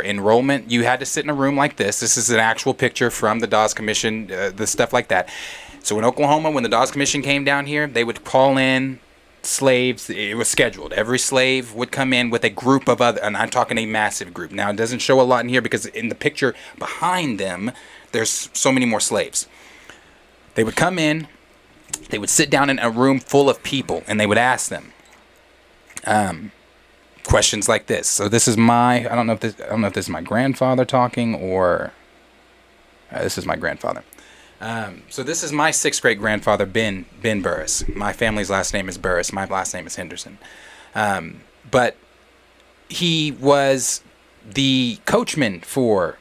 enrollment, you had to sit in a room like this. This is an actual picture from the Dawes Commission, the stuff like that. So in Oklahoma, when the Dawes Commission came down here, they would call in slaves. It was scheduled. Every slave would come in with a group of other, and I'm talking a massive group. Now, it doesn't show a lot in here because in the picture behind them, there's so many more slaves. They would come in, they would sit down in a room full of people, and they would ask them questions like this. So this is I don't know if this is my grandfather talking, or this is my grandfather. So this is my 6th great grandfather, Ben Burris. My family's last name is Burris. My last name is Henderson. But he was the coachman for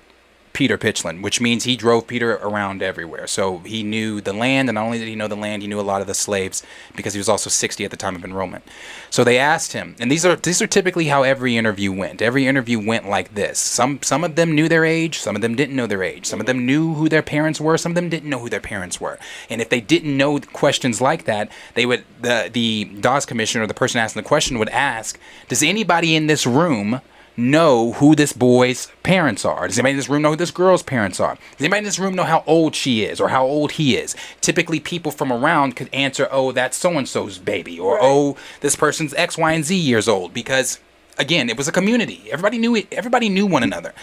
Peter Pitchland, which means he drove Peter around everywhere. So he knew the land, and not only did he know the land, he knew a lot of the slaves because he was also 60 at the time of enrollment. So they asked him, and these are typically how every interview went. Every interview went like this. Some of them knew their age, some of them didn't know their age. Some of them knew who their parents were, some of them didn't know who their parents were. And if they didn't know questions like that, they would the Dawes Commission or the person asking the question would ask, does anybody in this room know who this boy's parents are? Does anybody in this room know who this girl's parents are? Does anybody in this room know how old she is or how old he is? Typically, people from around could answer, oh, that's so-and-so's baby, or oh, this person's X, Y, and Z years old, because again, it was a community. Everybody knew it. Everybody knew one another.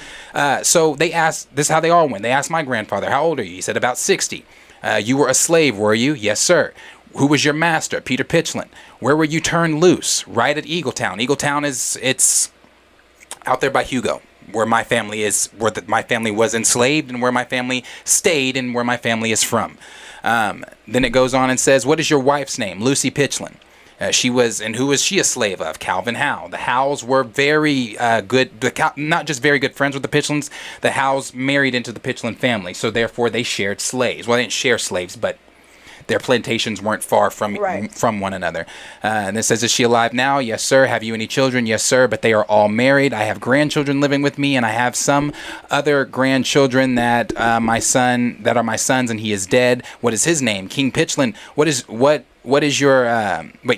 So they asked, this is how they all went. They asked my grandfather, how old are you? He said about 60. You were a slave, were you? Yes, sir. Who was your master? Peter Pitchland. Where were you turned loose? Right at Eagletown. Eagletown it's out there by Hugo, where my family is, my family was enslaved, and where my family stayed, and where my family is from. Then it goes on and says, what is your wife's name? Lucy Pitchland. She was, and who was she a slave of? Calvin Howe. The Howes were very good, not just very good friends with the Pitchlands. The Howes married into the Pitchland family, so therefore they shared slaves. Well, they didn't share slaves, but their plantations weren't far from one another. And it says, is she alive now? Yes, sir. Have you any children? Yes, sir. But they are all married. I have grandchildren living with me, and I have some other grandchildren that are my sons, and he is dead. What is his name? King Pitchland. What is your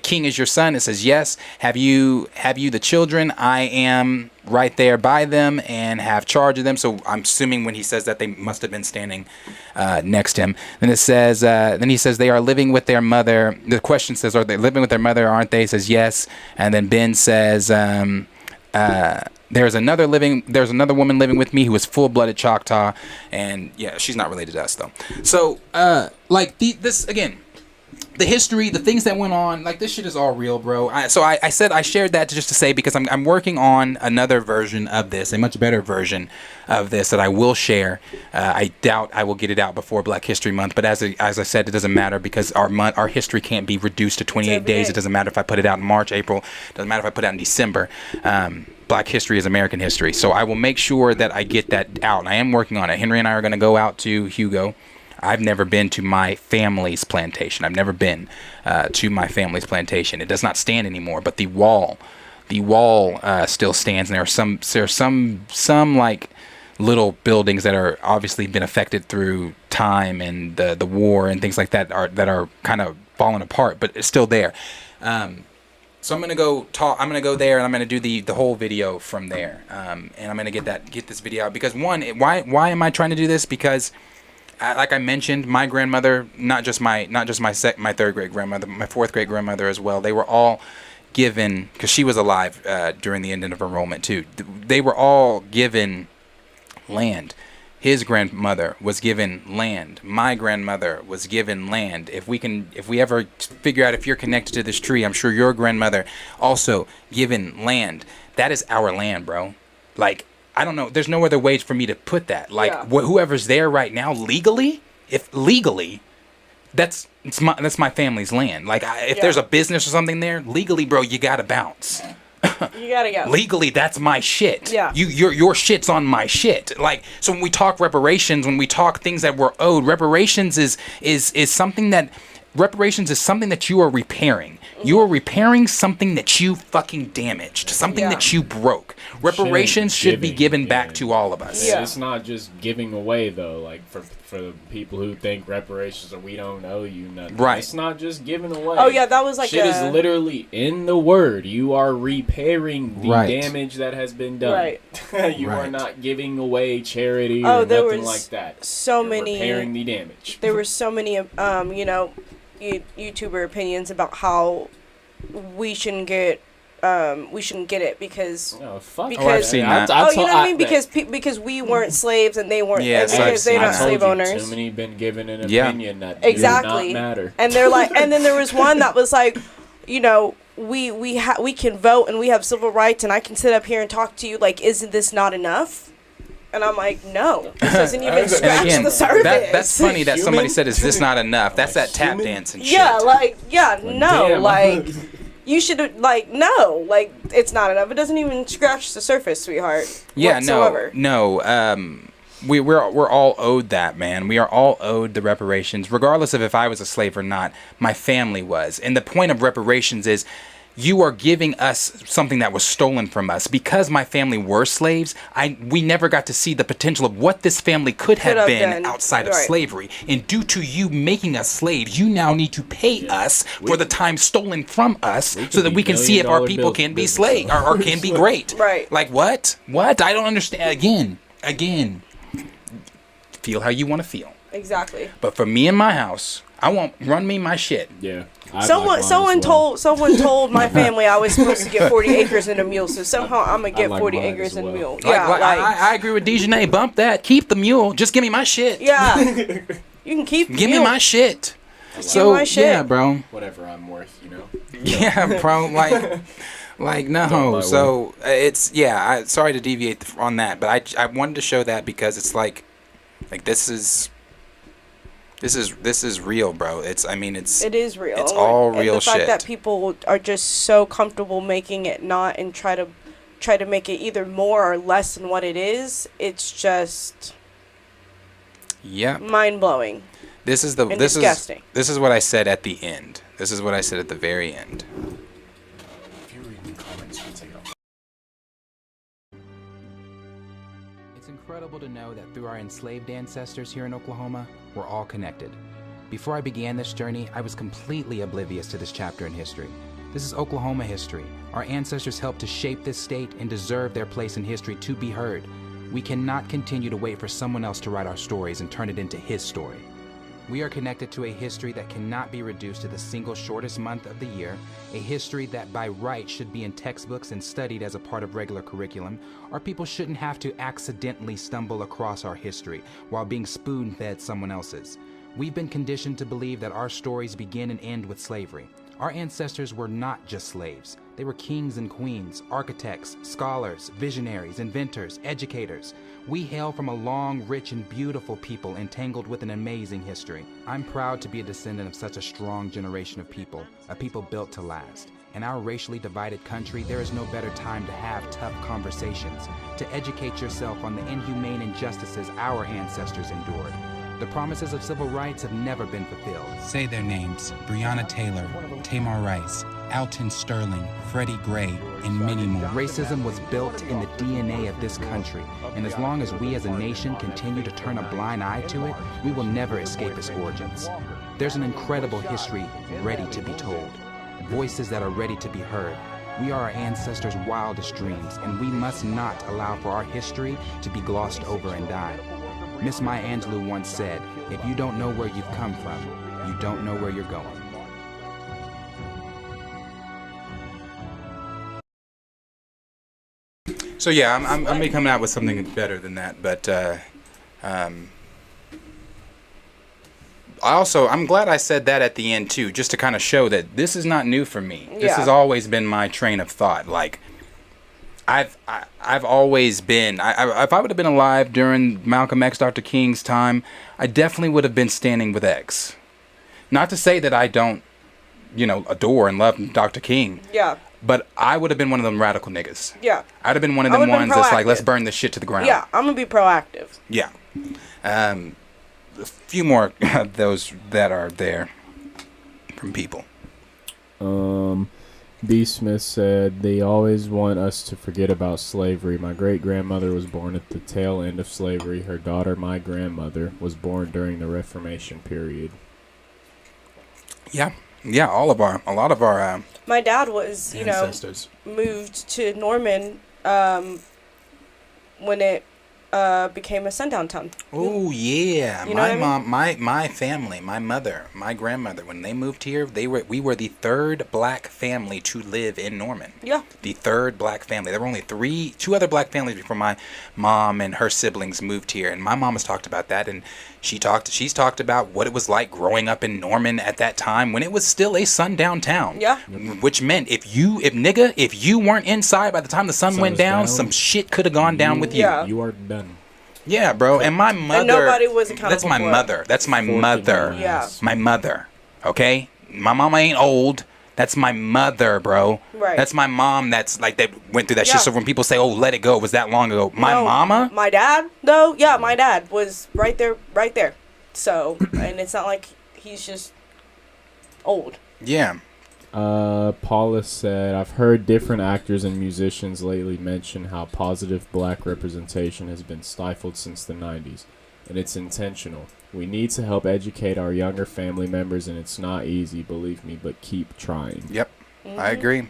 King is your son? It says, yes. Have you the children? I am right there by them and have charge of them. So I'm assuming when he says that, they must have been standing next to him. Then it says, then he says they are living with their mother. The question says, are they living with their mother? Aren't they? He says, yes. And then Ben says, There's another woman living with me who is full-blooded Choctaw, and yeah, she's not related to us though. So, this again, the history, the things that went on, like this shit is all real, bro. I said I shared that just to say because I'm working on another version of this, a much better version of this that I will share. I doubt I will get it out before Black History Month, but as I said, it doesn't matter because our history can't be reduced to 28 days. It doesn't matter if I put it out in March, April. It doesn't matter if I put it out in December. Black history is American history, so I will make sure that I get that out. And I am working on it. Henry and I are going to go out to Hugo. I've never been to my family's plantation. I've never been to my family's plantation. It does not stand anymore, but the wall still stands. And there are some like little buildings that are obviously been affected through time and the war and things like that are kind of falling apart, but it's still there. So I'm gonna go there, and I'm gonna do the whole video from there, and I'm gonna get this video out because why am I trying to do this? Because like I mentioned, my grandmother, not just my third great grandmother, my fourth great grandmother as well. They were all given, because she was alive during the ending of enrollment too. They were all given land. His grandmother was given land. My grandmother was given land. If we ever figure out if you're connected to this tree, I'm sure your grandmother also given land. That is our land, bro. Like, I don't know. There's no other way for me to put that. Like, whoever's there right now, legally, that's my family's land. Like, if there's a business or something there, legally, bro, you gotta bounce. You gotta go. Legally, that's my shit. Yeah. Your shit's on my shit. Like, so when we talk reparations, when we talk things that we're owed, reparations is something that you are repairing. You are repairing something that you fucking damaged, something that you broke. Reparations should be given back to all of us. Yeah. It's not just giving away though, like for the people who think reparations or we don't owe you nothing. Right. It's not just giving away. Oh yeah, that was like shit is literally in the word. You are repairing the damage that has been done. Right. You are not giving away charity or nothing like that. So You're many repairing the damage. There were so many YouTuber opinions about how we shouldn't get it because I've seen that. You know what I mean? Because we weren't slaves and they weren't. Because they're not slave owners. Too many been given an opinion that exactly do not matter. And they're like, and then there was one that was like, you know, we can vote and we have civil rights and I can sit up here and talk to you. Like, isn't this not enough? And I'm like, no, this doesn't even scratch the surface. That's funny that somebody said, "Is this not enough?" That's that tap dance and shit. You should no, like it's not enough. It doesn't even scratch the surface, sweetheart. Yeah, whatsoever. no. We're all owed that, man. We are all owed the reparations, regardless of if I was a slave or not. My family was, and the point of reparations is, you are giving us something that was stolen from us. Because my family were slaves, we never got to see the potential of what this family could have been outside of slavery. And due to you making us slaves, you now need to pay us for the time stolen from us so that we can see if our people can be slaves or can be great. Right. Like what? What? I don't understand. Again, feel how you want to feel. Exactly. But for me and my house, I want run me my shit. Yeah. Someone told my family I was supposed to get 40 acres and a mule, so somehow I'm gonna get 40 acres and a mule. I agree with Dejanay. Bump that. Keep the mule. Just give me my shit. Yeah. You can keep the Give mule. me my shit. So my shit. Yeah, bro. Whatever I'm worth, you know. Yeah, bro. Like no. So it's sorry to deviate on that, but I wanted to show that because it's like this is real, bro. It is real. It's all real and the fact shit. that people are just so comfortable making it not and try to make it either more or less than what it is. It's just mind blowing. This is disgusting. This is what I said at the end. This is what I said at the very end. If you read the comments, you can take it off. It's incredible to know that through our enslaved ancestors here in Oklahoma, we're all connected. Before I began this journey, I was completely oblivious to this chapter in history. This is Oklahoma history. Our ancestors helped to shape this state and deserve their place in history to be heard. We cannot continue to wait for someone else to write our stories and turn it into his story. We are connected to a history that cannot be reduced to the single shortest month of the year, a history that by right should be in textbooks and studied as a part of regular curriculum. Our people shouldn't have to accidentally stumble across our history while being spoon-fed someone else's. We've been conditioned to believe that our stories begin and end with slavery. Our ancestors were not just slaves. They were kings and queens, architects, scholars, visionaries, inventors, educators. We hail from a long, rich, and beautiful people entangled with an amazing history. I'm proud to be a descendant of such a strong generation of people, a people built to last. In our racially divided country, there is no better time to have tough conversations, to educate yourself on the inhumane injustices our ancestors endured. The promises of civil rights have never been fulfilled. Say their names: Breonna Taylor, Tamar Rice, Alton Sterling, Freddie Gray, and many more. Racism was built in the DNA of this country, and as long as we as a nation continue to turn a blind eye to it, we will never escape its origins. There's an incredible history ready to be told, voices that are ready to be heard. We are our ancestors' wildest dreams, and we must not allow for our history to be glossed over and die. Miss Maya Angelou once said, "If you don't know where you've come from, you don't know where you're going." So yeah, I'm be coming out with something better than that, but I'm glad I said that at the end too, just to kind of show that this is not new for me. This has always been my train of thought. Like, I've always been. If I would have been alive during Malcolm X, Dr. King's time, I definitely would have been standing with X. Not to say that I don't, adore and love Dr. King. Yeah. But I would have been one of them radical niggas. Yeah. I'd have been one of them ones that's like, let's burn this shit to the ground. Yeah, I'm gonna be proactive. Yeah. A few more of those that are there from people. B. Smith said, they always want us to forget about slavery. My great-grandmother was born at the tail end of slavery. Her daughter, my grandmother, was born during the Reformation period. Yeah. Yeah, a lot of our my dad was, ancestors. Moved to Norman when it became a sundown town. Oh yeah, you know my what mom, I mean? my family, my mother, my grandmother, when they moved here, we were the third black family to live in Norman. Yeah. The third black family. There were only two other black families before my mom and her siblings moved here, and my mom has talked about that, and she's talked about what it was like growing up in Norman at that time when it was still a sundown town. Yeah. Which meant if you weren't inside by the time the sun went down, some shit could have gone down with you. Yeah. You are done. Yeah, bro. And my mother. And nobody was accountable. That's my mother. That's my mother. Yeah. My mother. Okay? My mama ain't old. That's my mother, bro. Right. That's my mom. That's like, they went through that shit. So when people say, "Oh, let it go," it was that long ago. My mama. My dad, though. Yeah, my dad was right there. So, and it's not like he's just old. Yeah. Paula said, I've heard different actors and musicians lately mention how positive black representation has been stifled since the 90s, and it's intentional. We need to help educate our younger family members, and it's not easy, believe me, but keep trying. Yep. I agree.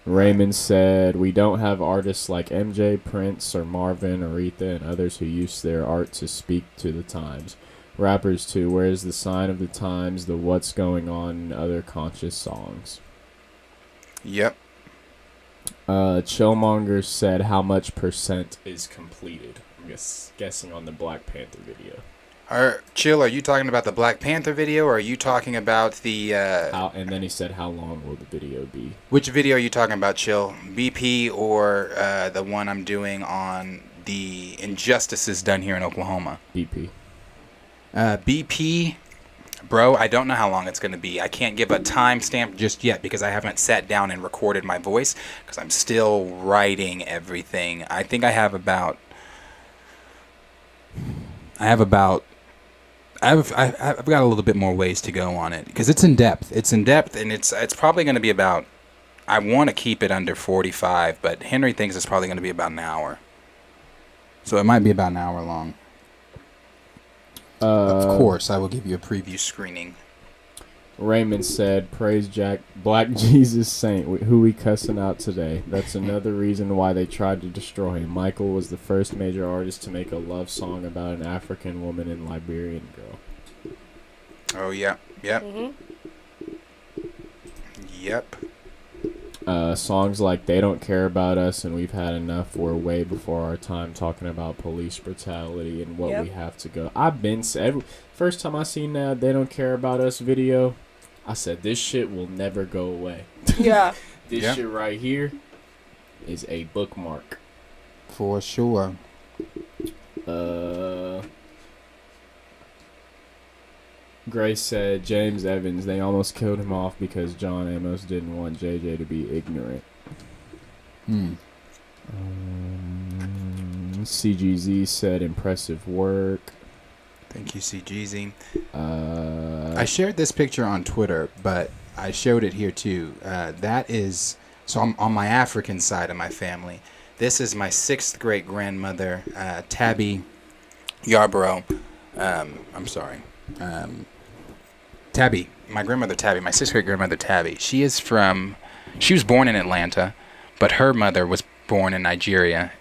Raymond said, we don't have artists like MJ, Prince, or Marvin, Aretha, and others who use their art to speak to the times. Rappers too, where's the sign of the times, the what's going on, and other conscious songs? Yep. Chillmonger said, how much percent is completed? I'm guessing on the Black Panther video. Chill, are you talking about the Black Panther video, or are you talking about the... and then he said, how long will the video be? Which video are you talking about, Chill? BP or the one I'm doing on the injustices done here in Oklahoma? BP. BP, bro, I don't know how long it's going to be. I can't give a timestamp just yet because I haven't sat down and recorded my voice because I'm still writing everything. I think I've got a little bit more ways to go on it because it's in depth. And it's probably going to be about, I want to keep it under 45, but Henry thinks it's probably going to be about an hour. So it might be about an hour long. Of course, I will give you a preview screening. Raymond said, "Praise Jack, Black Jesus Saint, who we cussing out today. That's another reason why they tried to destroy him. Michael was the first major artist to make a love song about an African woman and Liberian girl." Oh, yeah. Yep. Mm-hmm. Yep. Songs like "They Don't Care About Us" and "We've Had Enough" were way before our time, talking about police brutality and what we have to go. I've been first time I seen that "They Don't Care About Us" video, I said this shit will never go away. Yeah. This shit right here is a bookmark for sure. Grace said James Evans, they almost killed him off because John Amos didn't want JJ to be ignorant. CGZ said impressive work. Thank you, CGZ. I shared this picture on Twitter, but I showed it here too. That is, so I'm on my African side of my family. This is my 6th great grandmother, Tabby Yarborough. Tabby, my grandmother Tabby, my 6th great grandmother Tabby. She was born in Atlanta, but her mother was born in Nigeria,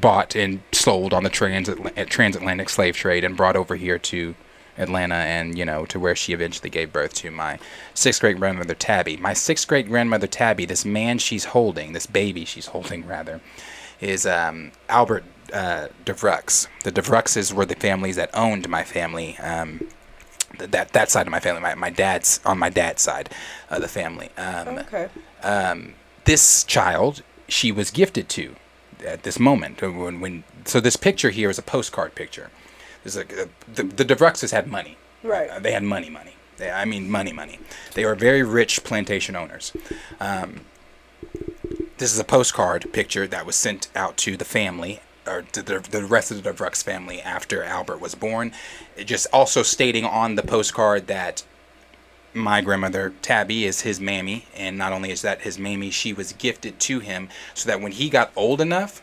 bought and sold on the transatlantic slave trade and brought over here to Atlanta and, to where she eventually gave birth to my 6th great grandmother Tabby. My 6th great grandmother Tabby, this baby she's holding, is Albert DeVrux. The DeVruxes were the families that owned my family. That side of my family, my dad's side of the family. Okay. This child, she was gifted to at this moment. So this picture here is a postcard picture. The DeVruxes had money. Right. They had money. Money. They were very rich plantation owners. This is a postcard picture that was sent out to the family, or to the rest of the DeVrux family after Albert was born. It just also stating on the postcard that my grandmother Tabby is his mammy, and not only is that his mammy, she was gifted to him so that when he got old enough,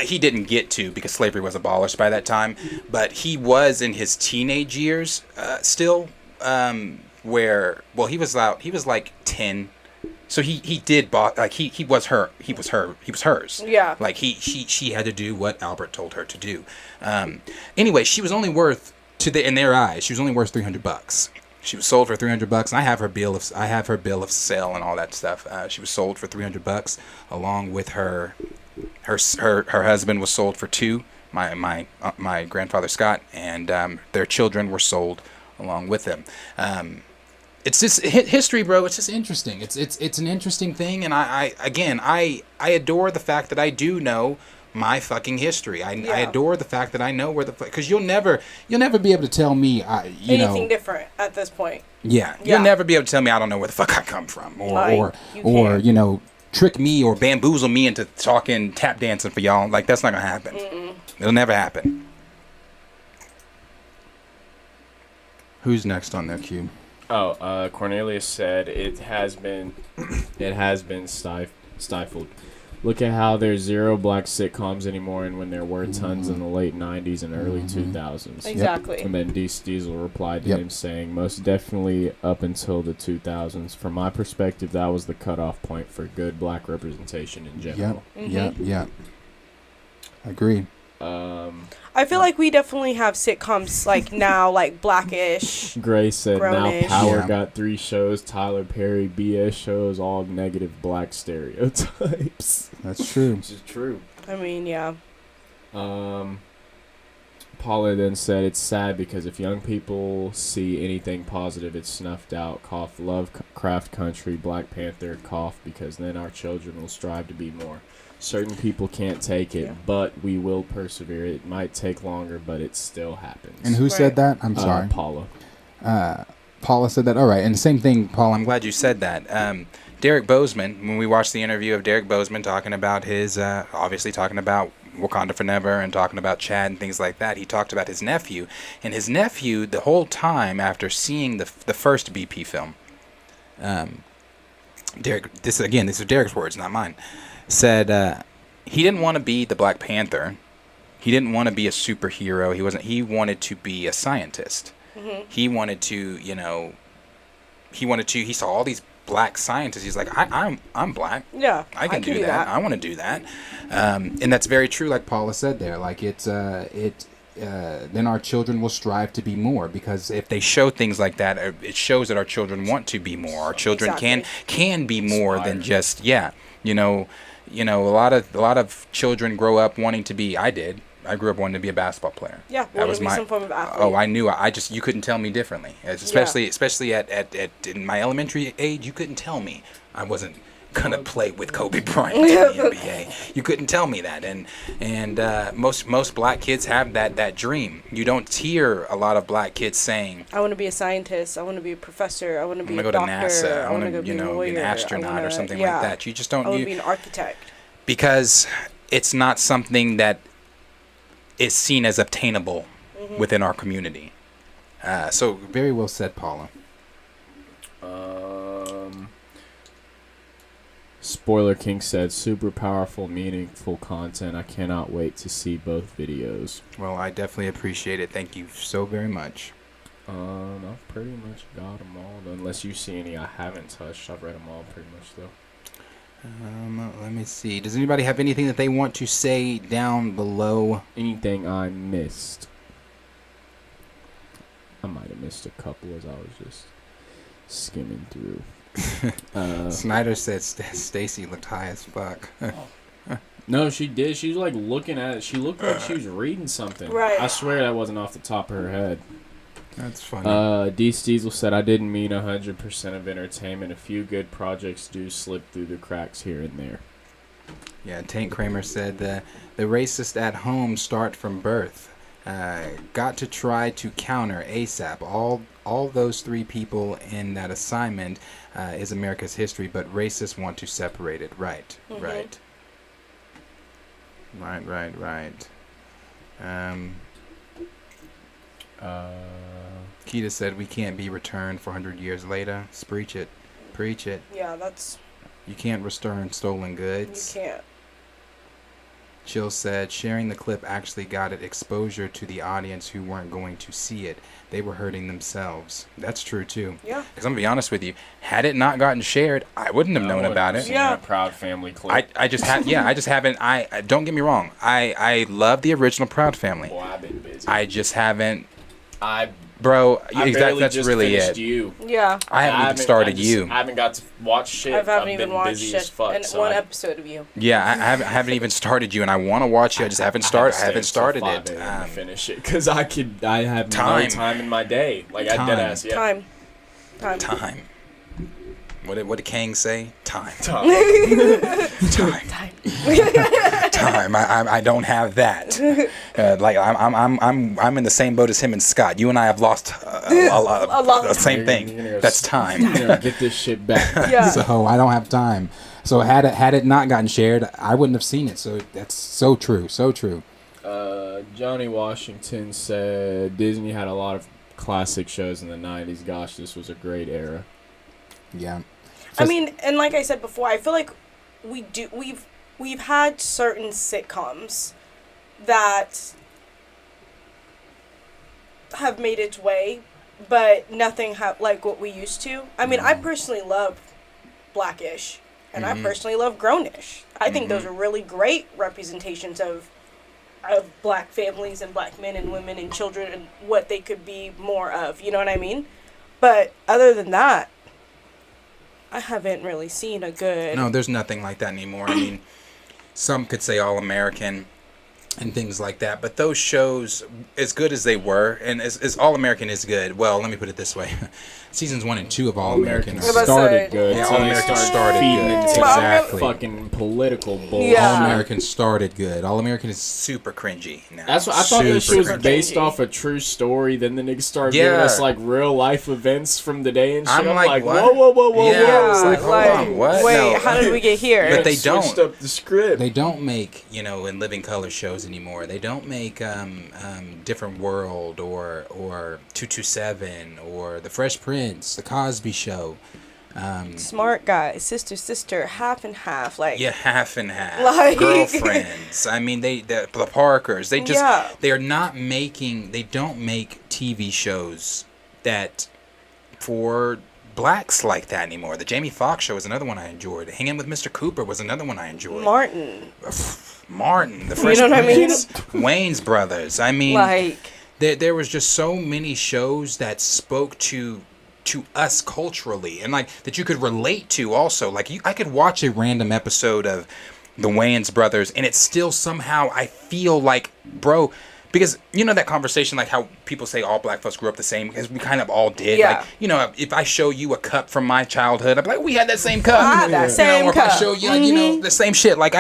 he didn't get to, because slavery was abolished by that time, but he was in his teenage years still, he was like 10. So he did he was hers. Yeah. Like she had to do what Albert told her to do. Anyway, she was only worth in their eyes, she was only worth $300. She was sold for $300, and I have her bill of sale and all that stuff. She was sold for $300, along with her husband was sold for $2. My grandfather Scott, and their children were sold along with them. It's just history, bro. It's just interesting. It's an interesting thing, and I adore the fact that I do know my fucking history. I adore the fact that I know where because you'll never be able to tell me anything different at this point. Yeah, you'll never be able to tell me I don't know where the fuck I come from, or trick me or bamboozle me into talking tap dancing for y'all. Like, that's not gonna happen. It'll never happen. Who's next on their queue? Cornelius said it has been stifled. Look at how there's 0 black sitcoms anymore, and when there were tons in the late 90s and early 2000s. Exactly. And then D. Stiesel replied to him saying, most definitely up until the 2000s. From my perspective, that was the cutoff point for good black representation in general. Yep. Agree. I feel like we definitely have sitcoms like now, like Blackish. Gray said, Grownish. now Power got 3 shows, Tyler Perry, BS shows, all negative black stereotypes. That's true. Which is true. I mean, yeah. Paula then said, it's sad because if young people see anything positive, it's snuffed out. Cough, love, craft country, Black Panther, cough, because then our children will strive to be more. Certain people can't take it, but we will persevere. It might take longer, but it still happens. And who said that? I'm sorry. Paula. Paula said that. All right. And the same thing, Paul, I'm glad you said that. Derek Bozeman, when we watched the interview of Derek Bozeman talking about his, obviously talking about Wakanda Forever and talking about Chad and things like that, he talked about his nephew. And his nephew, the whole time after seeing the first BP film, Derek, this is Derek's words, not mine, said he didn't want to be the Black Panther. He didn't want to be a superhero. He wanted to be a scientist. Mm-hmm. He wanted to, he saw all these black scientists. He's like, I'm black. Yeah, I can do that. I want to do that. And that's very true, like Paula said there. Like then our children will strive to be more, because if they show things like that, it shows that our children want to be more. Our children can be more than just a lot of children grow up wanting to be. I grew up wanting to be a basketball player. Yeah, that was some form of athlete. Oh, I knew. You couldn't tell me differently. Especially at in my elementary age, you couldn't tell me I wasn't gonna play with Kobe Bryant in the NBA. You couldn't tell me that. And most black kids have that dream. You don't hear a lot of black kids saying, I want to be a scientist. I want to be a professor. I want to be a go doctor. to NASA. I want to be a lawyer. be an astronaut or something like that. You just don't. I want to be an architect. Because it's not something that is seen as obtainable within our community. So very well said, Paula. Spoiler King said, super powerful, meaningful content. I cannot wait to see both videos. Well, I definitely appreciate it. Thank you so very much. I've pretty much got them all. Unless you see any I haven't touched. I've read them all pretty much, though. Let me see. Does anybody have anything that they want to say down below? Anything I missed? I might have missed a couple as I was just skimming through. Snyder said Stacy looked high as fuck. No, she did. She was like looking at it. She looked like she was reading something. Right. I swear that wasn't off the top of her head. That's funny. D. Stiesel said, I didn't mean 100% of entertainment. A few good projects do slip through the cracks here and there. Yeah, Tank Kramer said, the racists at home start from birth. Got to try to counter ASAP. All those three people in that assignment is America's history, but racists want to separate it. Right. Right. Keita said, we can't be returned 400 years later. Preach it. Yeah, that's... You can't return stolen goods. You can't. Chill said, sharing the clip actually got it exposure to the audience who weren't going to see it. They were hurting themselves. That's true, too. Yeah. Because I'm going to be honest with you. Had it not gotten shared, I wouldn't have known about it. Yeah. A Proud Family clip. I just haven't. Don't get me wrong. I love the original Proud Family. Boy, I've been busy. I just haven't. I Bro, that's just really it. You. Yeah. I haven't even started you. I haven't got to watch shit. I haven't I've even been watched busy shit as fuck, in so one episode of you. Yeah, I haven't even started you, and I want to watch you. I just haven't started. I haven't started it. To finish it because I have no time in my day. Like I dead ass. Yeah. Time. What did Kang say? Time. Time. I don't have that. I'm in the same boat as him and Scott. You and I have lost a lot. The same thing. That's time. Get this shit back. Yeah. So I don't have time. So had it not gotten shared, I wouldn't have seen it. So that's so true. So true. Johnny Washington said Disney had a lot of classic shows in the 90s. Gosh, this was a great era. Yeah. I mean, and like I said before, I feel like we've had certain sitcoms that have made its way, but nothing like what we used to. I mean, I personally love Blackish, and I personally love Grownish. I think those are really great representations of black families and black men and women and children and what they could be more of. You know what I mean? But other than that, I haven't really seen a good... No, there's nothing like that anymore. I mean, some could say All-American and things like that, but those shows, as good as they were, and as All-American is good, well, let me put it this way. Seasons 1 and 2 of All-American started good. Yeah, All-American started good. Exactly. Fucking political bullshit. Yeah. All-American started good. All-American is super cringy now. That's what I thought. This shit was based off a true story. Then the niggas started giving us like real life events from the day and shit. I'm like, whoa. Yeah, I was like, hold on, what? Wait, no. how did we get here? But they don't. Switched up the script. They don't make, in Living Color shows anymore. They don't make Different World or 227 or The Fresh Prince, The Cosby Show. Smart Guy, Sister, Half and Half, like half and half. Like, Girlfriends. I mean, the Parkers. They just they don't make TV shows that for blacks like that anymore. The Jamie Foxx show was another one I enjoyed. Hanging with Mr. Cooper was another one I enjoyed. Martin, the Fresh Prince, Wayne's Brothers. I mean, like there was just so many shows that spoke to us culturally, and like that you could relate to also. Like I could watch a random episode of the Wayans brothers and it's still somehow I feel like, bro, because you know that conversation, like how people say all black folks grew up the same, because we kind of all did. Yeah. Like, you know, if I show you a cup from my childhood, I'm like, we had that same cup. I had that same or if cup. I show you, you know, the same shit. Like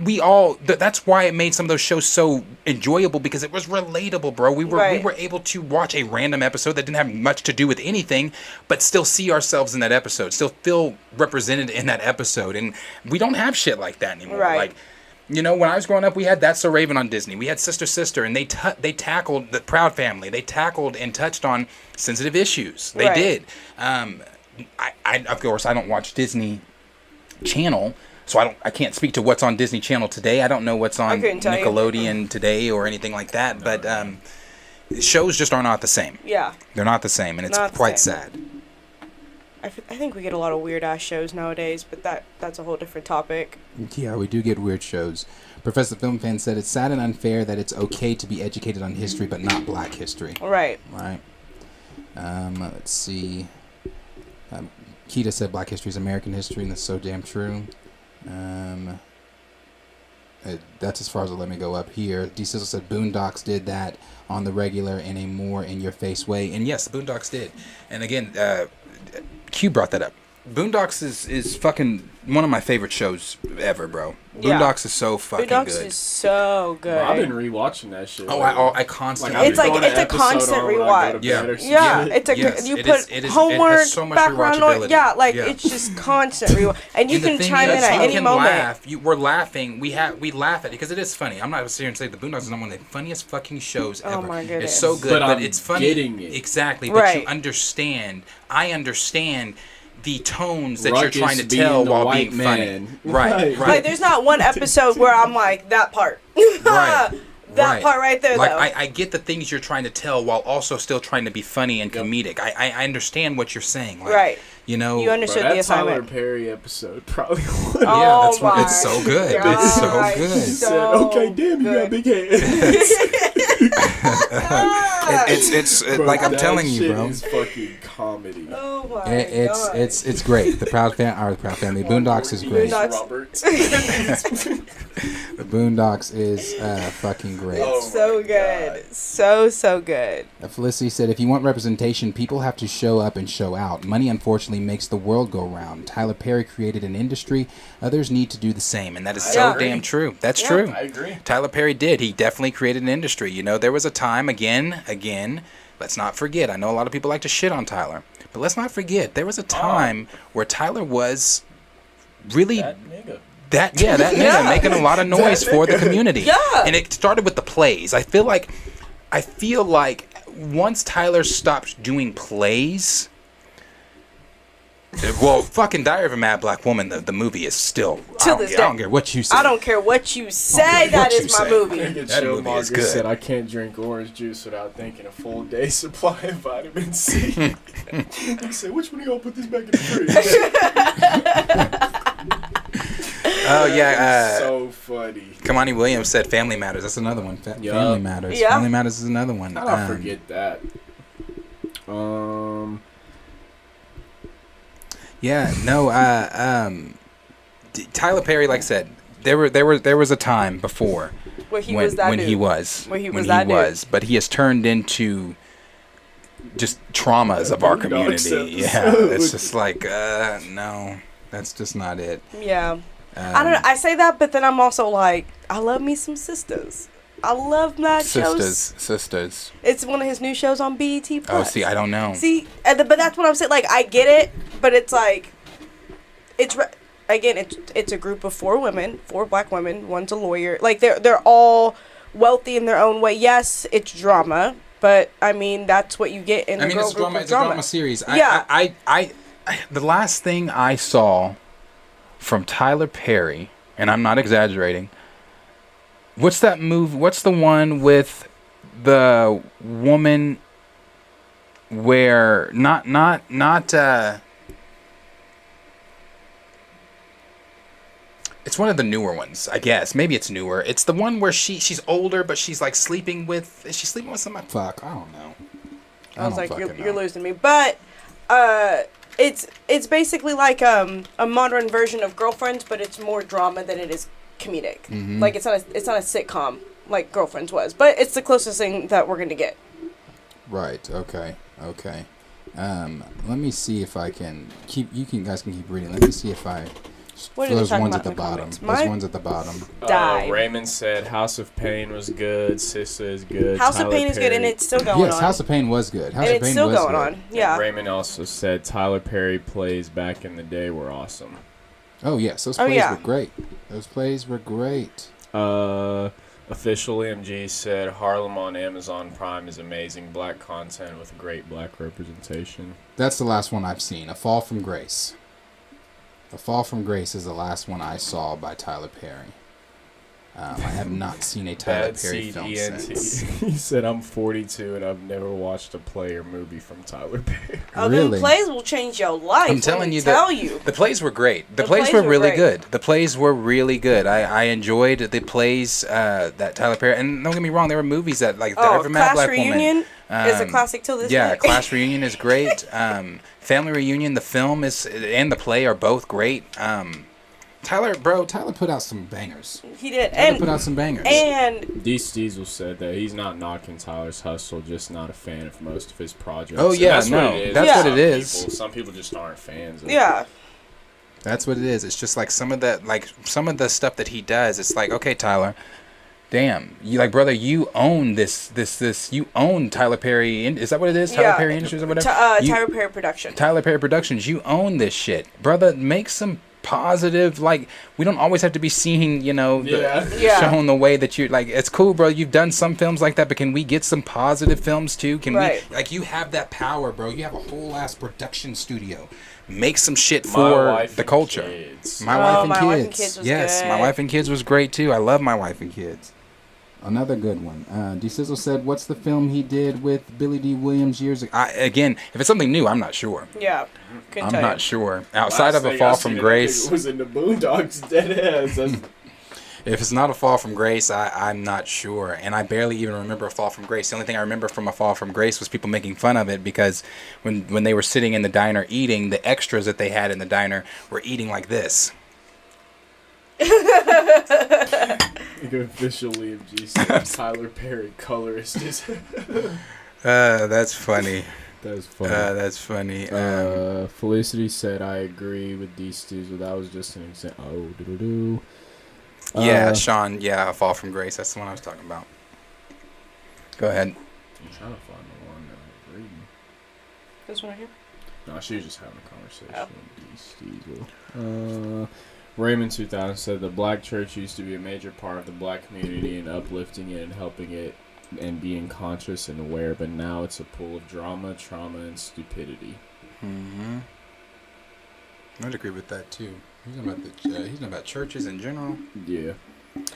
we all. That's why it made some of those shows so enjoyable, because it was relatable, bro. We were able to watch a random episode that didn't have much to do with anything, but still see ourselves in that episode, still feel represented in that episode, and we don't have shit like that anymore. Right. Like, you know, when I was growing up, we had That's So Raven on Disney. We had Sister Sister, and they tackled the Proud Family. They tackled and touched on sensitive issues. They did. I of course I don't watch Disney Channel, so I can't speak to what's on Disney Channel today. I don't know what's on Nickelodeon today or anything like that. But shows just are not the same. Yeah. They're not the same, and it's quite sad. I think we get a lot of weird ass shows nowadays, but that's a whole different topic. Yeah, we do get weird shows. Professor Film Fan said it's sad and unfair that it's okay to be educated on history, but not black history. Right. Right. Let's see. Keita said black history is American history, and that's so damn true. That's as far as it'll let me go up here. D. Sizzle said Boondocks did that on the regular in a more in-your-face way. And yes, Boondocks did. And again, Q brought that up. Boondocks is fucking one of my favorite shows ever, bro. Boondocks is so fucking good. Boondocks is so good. I've been rewatching that shit. I constantly. It's a constant rewatch. Yeah. It's a you it put is, homework, it has so much background noise. rewatchability. Yeah, it's just constant rewatch, and you can the thing chime in is, at you any can moment. Laugh. We're laughing. We laugh at it because it is funny. I'm not sitting here and say the Boondocks is not one of the funniest fucking shows ever. Oh my goodness. It's so good, but it's funny. Getting it. Exactly, but you understand. I understand the tones that you're trying to tell while being funny. Right. Like, there's not one episode where I'm like, that part. That part right there, like, though. I get the things you're trying to tell while also still trying to be funny and comedic. I understand what you're saying. Like, right. You know, you understood the assignment. Tyler Perry episode probably. Yeah, that's what. It's so good. God. It's so good. He said, "Okay, damn, you got big hands." It's like I'm telling you, bro. It's fucking comedy. Oh my God. It's great. The Proud Family. Boondocks is great. The Boondocks is fucking great. It's so good. So good. Felicity said, if you want representation, people have to show up and show out. Money, unfortunately, makes the world go round. Tyler Perry created an industry. Others need to do the same. And that is so damn true. That's true. I agree. Tyler Perry did. He definitely created an industry. You know, there was a time, again, let's not forget. I know a lot of people like to shit on Tyler. But let's not forget, there was a time where Tyler was really... That nigga making a lot of noise for the community. Yeah. And it started with the plays. I feel like once Tyler stopped doing plays, well, fucking Diary of a Mad Black Woman, the movie is still. I don't care what you say. I don't care what you say. That is my movie. That movie is good. Said I can't drink orange juice without thinking a full day supply of vitamin C. He said, "Which one of y'all put this back in the fridge?" Oh yeah, so funny. Kamani Williams said Family Matters. That's another one. Family Matters. Yeah. Family Matters is another one. How did I forget that? Yeah, no, Tyler Perry, like I said, there was a time before when he was, but he has turned into just traumas of our community. Yeah, it's just like no, that's just not it. Yeah. I don't know. I say that, but then I'm also like, I love me some Sisters. I love that show. Sisters. It's one of his new shows on BET Plus. Oh, see, I don't know. See, but that's what I'm saying. Like, I get it, but it's like, it's a group of 4 women, 4 black women. One's a lawyer. Like, they're all wealthy in their own way. Yes, it's drama, but I mean that's what you get in. It's a drama series. Yeah. I the last thing I saw from Tyler Perry, and I'm not exaggerating, what's that movie? What's the one with the woman where not it's one of the newer ones, I guess. Maybe it's newer. It's the one where she's older, but she's like sleeping with. Is she sleeping with somebody? Fuck, I don't know. I was like, you're losing me. But it's basically like a modern version of Girlfriends, but it's more drama than it is comedic. Mhm. Like it's not a sitcom like Girlfriends was, but it's the closest thing that we're gonna get. Right. Okay. Let me see if I can keep. Guys can keep reading. Let me see if I. What are they Those talking ones about at the in the bottom. comments? Those My- ones at the bottom. Died. Raymond said House of Pain was good. Sissa is good. House of Tyler Pain is good, and Perry- it's still going Yes, on. House of Pain was good. House And of it's Pain still was going good. on. Yeah. And Raymond also said Tyler Perry plays back in the day were awesome. Oh yes, those Oh, plays yeah. were great. Those plays were great. Official MG said Harlem on Amazon Prime is amazing black content with great black representation. That's the last one I've seen. A Fall from Grace. A Fall from Grace is the last one I saw by Tyler Perry. I have not seen a Tyler Bad Perry Seed film ENT. since. He said I'm 42 and I've never watched a play or movie from Tyler Perry. Oh, Really? them plays will change your life. I'm telling you tell you, the plays were great. The plays plays were were really great. good. The plays were really good. I enjoyed the plays that Tyler Perry. And don't get me wrong, there were movies that like Oh, Every Mad Class Black Reunion Woman is a classic till this Yeah, day. Class Reunion is great. Family Reunion, the film is and the play are both great. Tyler put out some bangers. He did. Tyler And put out some bangers. And D. Steezel said that he's not knocking Tyler's hustle, just not a fan of most of his projects. Oh, And yeah, that's no, what it is. that's for what it some is. people. Some people just aren't fans of yeah. That's what it is. It's just like some of the stuff that he does. It's like, okay, Tyler, damn, you like, brother, you own this. You own Tyler Perry. Is that what it is? Tyler Yeah. Perry Industries or whatever. Tyler Perry Production. Tyler Perry Productions. You own this shit, brother. Make some positive. Like, we don't always have to be seeing, showing the way that you like. It's cool, bro. You've done some films like that, but can we get some positive films too? Can Right. we? Like, you have that power, bro. You have a whole ass production studio. Make some shit My for Wife the and culture. Kids. My Wife and My Kids. Wife and Kids was yes, good. My Wife and Kids was great too. I love My Wife and Kids. Another good one. D. Sizzle said, "What's the film he did with Billy D. Williams years ago?" Again, if it's something new, I'm not sure. Yeah. Couldn't I'm tell not you. sure. Outside Last of A thing Fall I from seen of that Grace, nigga was in the Boondocks Dead Ass. if it's not A Fall from Grace, I'm not sure. And I barely even remember A Fall from Grace. The only thing I remember from A Fall from Grace was people making fun of it because when they were sitting in the diner eating, the extras that they had in the diner were eating like this. Officially MG said Tyler Perry colorist is. That's funny. That's funny. That's funny. Felicity said, I agree with these Steezel. That was just an example. Oh, doo-doo-doo. Yeah, Sean. Yeah, A Fall from Grace. That's the one I was talking about. Go ahead. I'm trying to find the one that I was reading. This one right here? No, she was just having a conversation with these Steezel. Raymond 2000 said the black church used to be a major part of the black community and uplifting it and helping it and being conscious and aware, but now it's a pool of drama, trauma, and stupidity. Mm-hmm. I'd agree with that too. He's talking about churches in general. Yeah.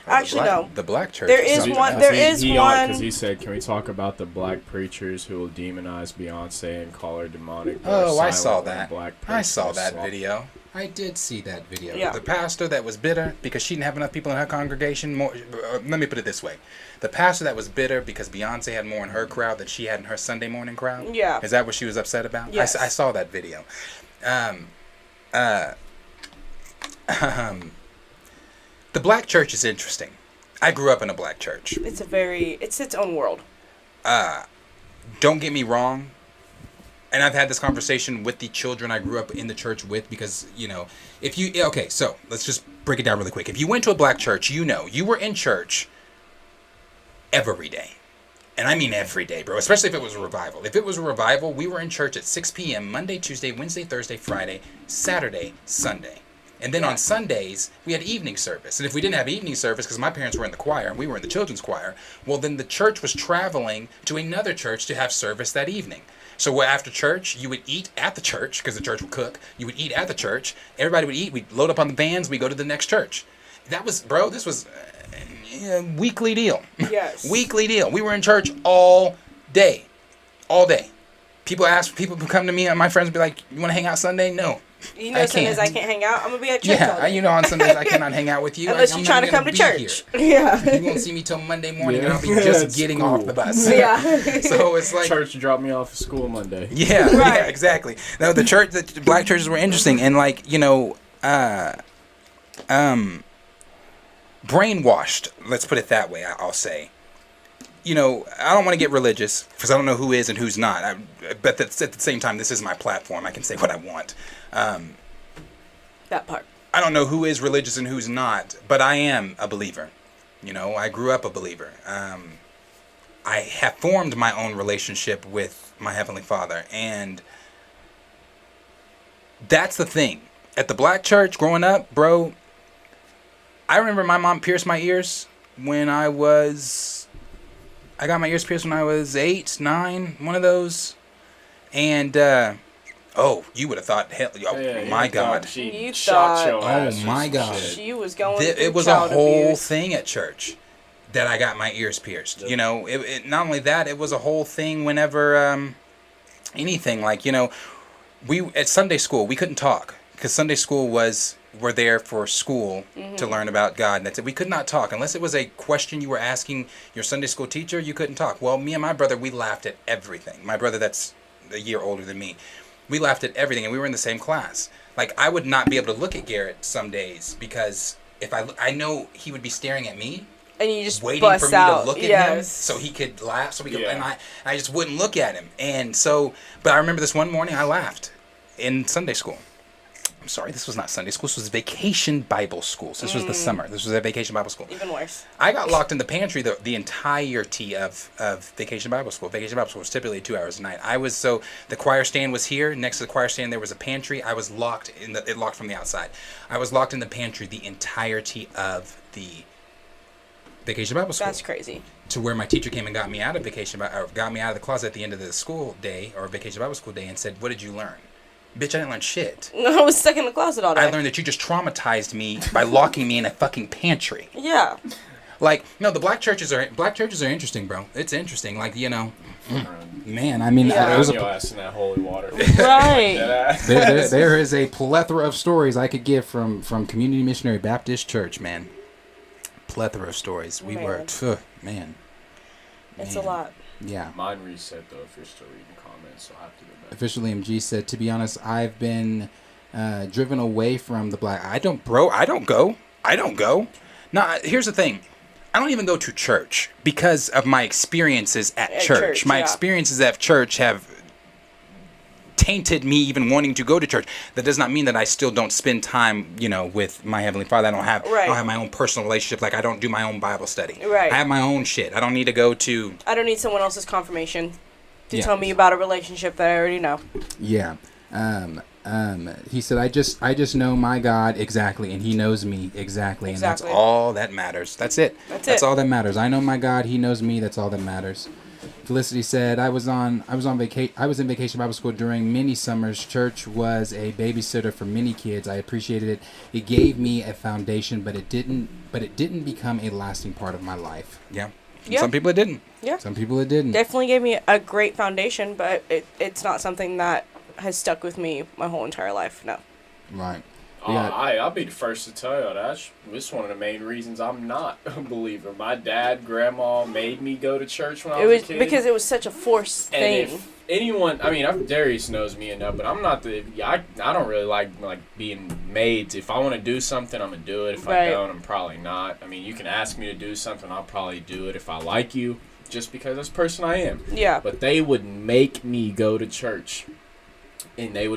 Actually, no. The black church. There is one. There is one. Because he said, "Can we talk about the black preachers who will demonize Beyonce and call her demonic?" but Oh, are I saw silent when a that. black I person saw is that slaughtered? video. I did see that video. Yeah. The pastor that was bitter because she didn't have enough people in her congregation. Let me put it this way: the pastor that was bitter because Beyonce had more in her crowd than she had in her Sunday morning crowd. Yeah. Is that what she was upset about? Yes. I saw that video. The black church is interesting. I grew up in a black church. It's its own world. Don't get me wrong. And I've had this conversation with the children I grew up in the church with because, okay, so let's just break it down really quick. If you went to a black church, you were in church every day. And I mean every day, bro, especially if it was a revival. If it was a revival, we were in church at 6 p.m. Monday, Tuesday, Wednesday, Thursday, Friday, Saturday, Sunday. And then on Sundays, we had evening service. And if we didn't have evening service, because my parents were in the choir and we were in the children's choir, well, then the church was traveling to another church to have service that evening. So after church, you would eat at the church, because the church would cook. You would eat at the church. Everybody would eat. We'd load up on the vans. We'd go to the next church. This was a weekly deal. Yes. Weekly deal. We were in church all day. All day. People come to me and my friends be like, "You want to hang out Sunday?" No. You know, Sundays I can't hang out. I'm gonna be at church. all day. You know, on Sundays I cannot hang out with you unless you're trying to come to church. Yeah, you won't see me till Monday morning, and I'll be just getting off the bus. Yeah. So it's like church dropped me off at school Monday. Yeah, yeah, exactly. No, the black churches were interesting, and like brainwashed. Let's put it that way. I'll say. I don't want to get religious because I don't know who is and who's not. But at the same time, this is my platform. I can say what I want. That part. I don't know who is religious and who's not, but I am a believer. I grew up a believer. I have formed my own relationship with my Heavenly Father, and that's the thing. At the black church growing up, bro, I remember my mom pierced my ears when I got my ears pierced when I was 8, 9, one of those. And, you would have thought, my God. You thought, oh, my God. She was going It was a whole thing at church that I got my ears pierced. It not only that, it was a whole thing whenever, anything. Like, we, at Sunday school, we couldn't talk. Because Sunday school we're there for school to learn about God. And that's it. We could not talk. Unless it was a question you were asking your Sunday school teacher, you couldn't talk. Well, me and my brother, we laughed at everything. My brother, that's a year older than me. We laughed at everything, and we were in the same class. Like, I would not be able to look at Garrett some days because if I know he would be staring at me. And you just waiting bust for me out. to look at him so he could laugh. And I just wouldn't look at him. And so, but I remember this one morning I laughed in Sunday school. I'm sorry, this was not Sunday school. This was vacation Bible school. So this was the summer. This was a vacation Bible school. Even worse. I got locked in the pantry the entirety of vacation Bible school. Vacation Bible school was typically 2 hours a night. The choir stand was here. Next to the choir stand there was a pantry. I was locked it locked from the outside. I was locked in the pantry the entirety of the vacation Bible school. That's crazy. To where my teacher came and got me out of got me out of the closet at the end of the school day or vacation Bible school day and said, "What did you learn?" Bitch, I didn't learn shit. No, I was stuck in the closet all day. I learned that you just traumatized me by locking me in a fucking pantry. Yeah. Like, no, the black churches are interesting, bro. It's interesting. Like, man, I mean, there's your ass in that holy water. Right. there is a plethora of stories I could give from Community Missionary Baptist Church, man. Plethora of stories. We were, man. It's a lot. Yeah. Mine reset though. If you're still reading comments, so I have to go back. Official MG said, "To be honest, I've been driven away from the black." I don't go. Now, here's the thing. I don't even go to church because of my experiences at church. My experiences at church have tainted me even wanting to go to church. That does not mean that I still don't spend time, with my Heavenly Father. I don't have my own personal relationship. Like, I don't do my own Bible study. Right. I have my own shit. I don't need to go to... I don't need someone else's confirmation to tell me about a relationship that I already know. Yeah. He said, I just know my God exactly, and he knows me exactly. And that's all that matters. That's it. That's all that matters. I know my God, he knows me, that's all that matters. Felicity said, I was in vacation Bible school during many summers. Church was a babysitter for many kids. I appreciated it. It gave me a foundation, but it didn't become a lasting part of my life. Yeah. Some people it didn't. Yeah. Some people it didn't. Definitely gave me a great foundation, but it's not something that has stuck with me my whole entire life. No. Right. I'll be the first to tell you that's one of the main reasons I'm not a believer. My dad, grandma made me go to church when I was a kid. Because it was such a forced thing. If anyone, Darius knows me enough, but I'm not I don't really like being made. If I want to do something, I'm gonna do it. If I don't, I'm probably not. You can ask me to do something, I'll probably do it if I like you, just because that's the person I am. Yeah. But they would make me go to church. And they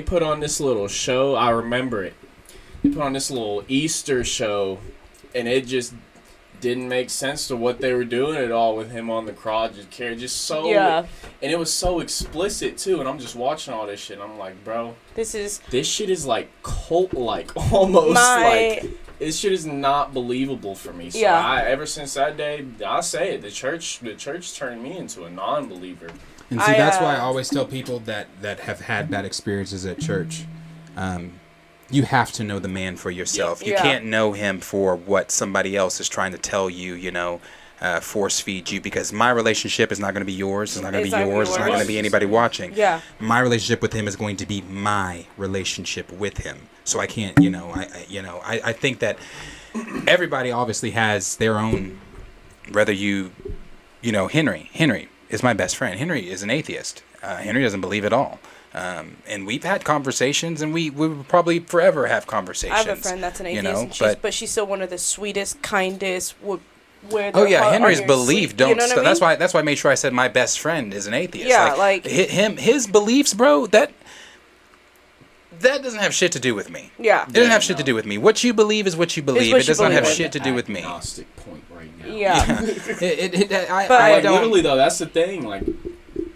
put on this little show. I remember it. They put on this little Easter show, and it just didn't make sense to what they were doing at all with him on the cross. And it was so explicit too. And I'm just watching all this shit. And I'm like, bro, this shit is like cult-like almost. This shit is not believable for me. So ever since that day, I say it. The church turned me into a non-believer. And see, that's why I always tell people that have had bad experiences at church, you have to know the man for yourself. You can't know him for what somebody else is trying to tell you, force feed you, because my relationship is not going to be yours. It's not going to be yours. It's not going to be anybody watching. Yeah. My relationship with him is going to be my relationship with him. So I can't, I think that everybody obviously has their own, whether Henry is my best friend. Henry is an atheist. Henry doesn't believe at all. And we've had conversations, and we will probably forever have conversations. I have a friend that's an atheist, but she's still one of the sweetest, kindest. Henry's belief don't. That's why I made sure I said my best friend is an atheist. Yeah, his beliefs, bro. That doesn't have shit to do with me. Yeah, it doesn't have shit to do with me. What you believe is what you believe. It does not have shit to do with me. Agnostic point right now. Yeah. Literally though, that's the thing. Like,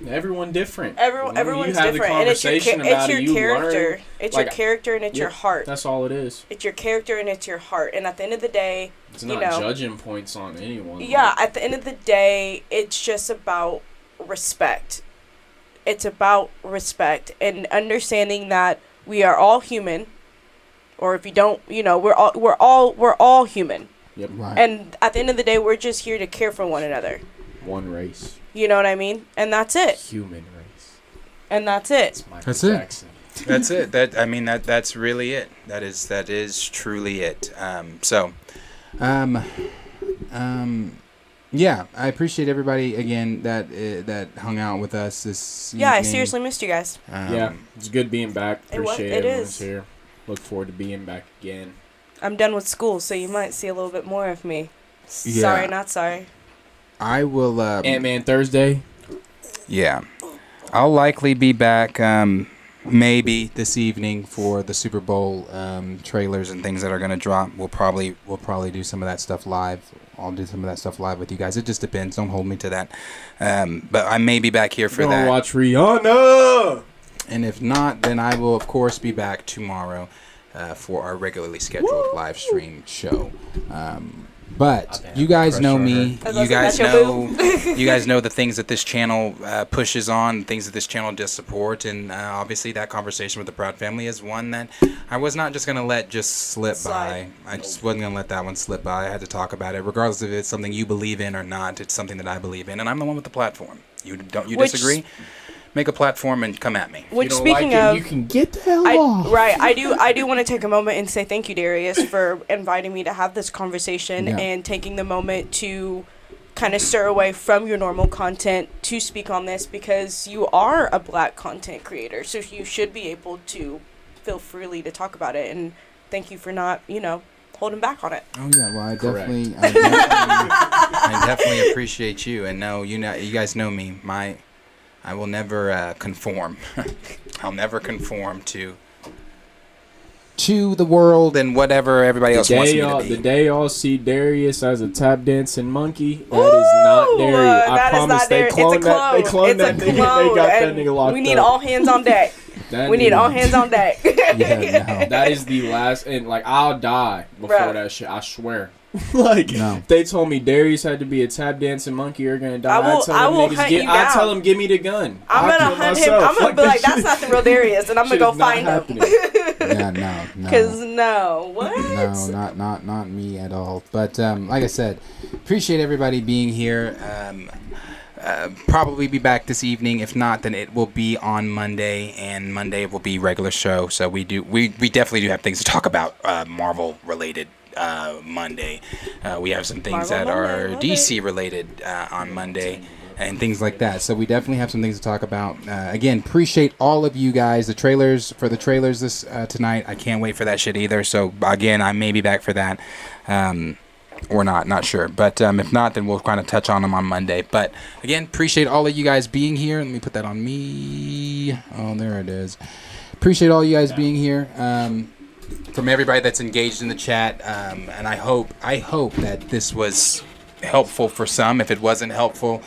everyone different. Everyone's different, and it's your character. It's your character, and it's your heart. That's all it is. It's your character, and it's your heart. And at the end of the day, it's not judging points on anyone. Yeah, at the end of the day, it's just about respect. It's about respect and understanding that we are all human, or if you don't, we're all human. Yep. Right. And at the end of the day, we're just here to care for one another. One race. You know what I mean? And that's it. Human race. And that's it. That's it. That's it. That's really it. That is truly it. Yeah, I appreciate everybody again that hung out with us this evening. I seriously missed you guys. It's good being back. Appreciate it everyone's is. here. Look forward to being back again. I'm done with school, so you might see a little bit more of me. Yeah. Sorry, not sorry. I will. Ant-Man Thursday. Yeah, I'll likely be back. Maybe this evening for the Super Bowl trailers and things that are gonna drop. We'll probably do some of that stuff live. I'll do some of that stuff live with you guys. It just depends. Don't hold me to that. But I may be back here for that. Watch Rihanna. And if not, then I will of course be back tomorrow for our regularly scheduled live stream show. But you guys know me. You guys know the things that this channel pushes on, things that this channel does support, and obviously that conversation with the Proud Family is one that I was not just gonna let just slip by. I just wasn't gonna let that one slip by. I had to talk about it, regardless if it's something you believe in or not. It's something that I believe in, and I'm the one with the platform. You disagree? Make a platform and come at me. Which, speaking of, you can get the hell off. Right, I do want to take a moment and say thank you, Darius, for inviting me to have this conversation and taking the moment to kind of stir away from your normal content to speak on this, because you are a Black content creator, so you should be able to feel freely to talk about it. And thank you for not, holding back on it. Oh yeah, well I definitely appreciate you, and no, you guys know me. I will never conform. I'll never conform to the world and whatever everybody else wants me to be. The day y'all see Darius as a tap dancing monkey, that is not Darius. I promise they cloned that. They cloned that nigga. They got that nigga locked up. We need all hands on deck. All hands on deck. That is the last, and I'll die before that shit. I swear. They told me Darius had to be a tap dancing monkey. You're gonna die. I tell him, give me the gun. I'm gonna hunt him. I'm gonna be like, that's not the real Darius, and I'm gonna go find him. No. Because what? No, not me at all. But like I said, appreciate everybody being here. Probably be back this evening. If not, then it will be on Monday, and Monday will be regular show. So we definitely do have things to talk about, Marvel related. Monday. We have some things that are DC related on Monday and things like that. So we definitely have some things to talk about. Again, appreciate all of you guys. The trailers this tonight. I can't wait for that shit either. So again, I may be back for that. Or not sure. But if not, then we'll kind of touch on them on Monday. But again, appreciate all of you guys being here. Let me put that on me. Oh, there it is. Appreciate all you guys being here. From everybody that's engaged in the chat, and I hope that this was helpful for some. If it wasn't helpful,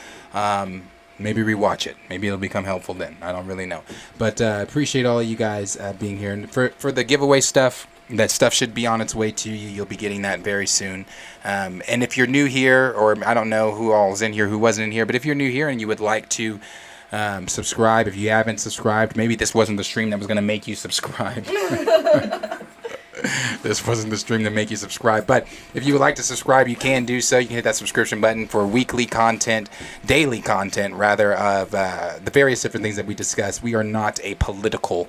maybe rewatch it. Maybe it'll become helpful then. I don't really know. But appreciate all of you guys being here. And for the giveaway stuff, that stuff should be on its way to you. You'll be getting that very soon. And if you're new here, or I don't know who all is in here, who wasn't in here, but if you're new here and you would like to subscribe, if you haven't subscribed, maybe this wasn't the stream that was going to make you subscribe. This wasn't the stream to make you subscribe. But if you would like to subscribe, you can do so. You can hit that subscription button for weekly content, daily content, rather, of the various different things that we discuss. We are not a political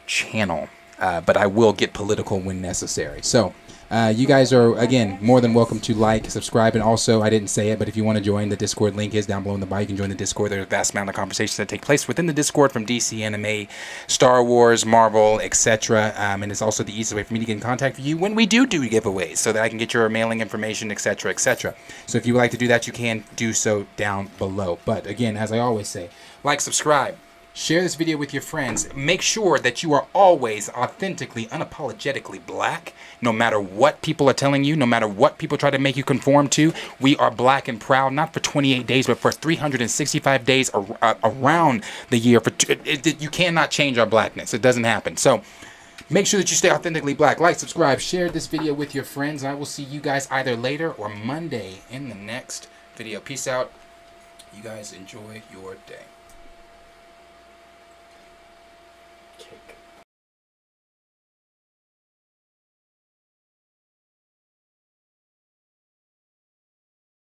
channel, but I will get political when necessary. So you guys are, again, more than welcome to like, subscribe, and also, I didn't say it, but if you want to join, the Discord link is down below in the bio. You can join the Discord. There's a vast amount of conversations that take place within the Discord from DC, anime, Star Wars, Marvel, etc. And it's also the easiest way for me to get in contact with you when we do giveaways, so that I can get your mailing information, etc., etc. So if you would like to do that, you can do so down below. But again, as I always say, like, subscribe, share this video with your friends. Make sure that you are always authentically, unapologetically black, no matter what people are telling you, no matter what people try to make you conform to. We are black and proud, not for 28 days, but for 365 days around the year. You cannot change our blackness. It doesn't happen. So make sure that you stay authentically black. Like, subscribe, share this video with your friends. I will see you guys either later or Monday in the next video. Peace out. You guys enjoy your day. Cake.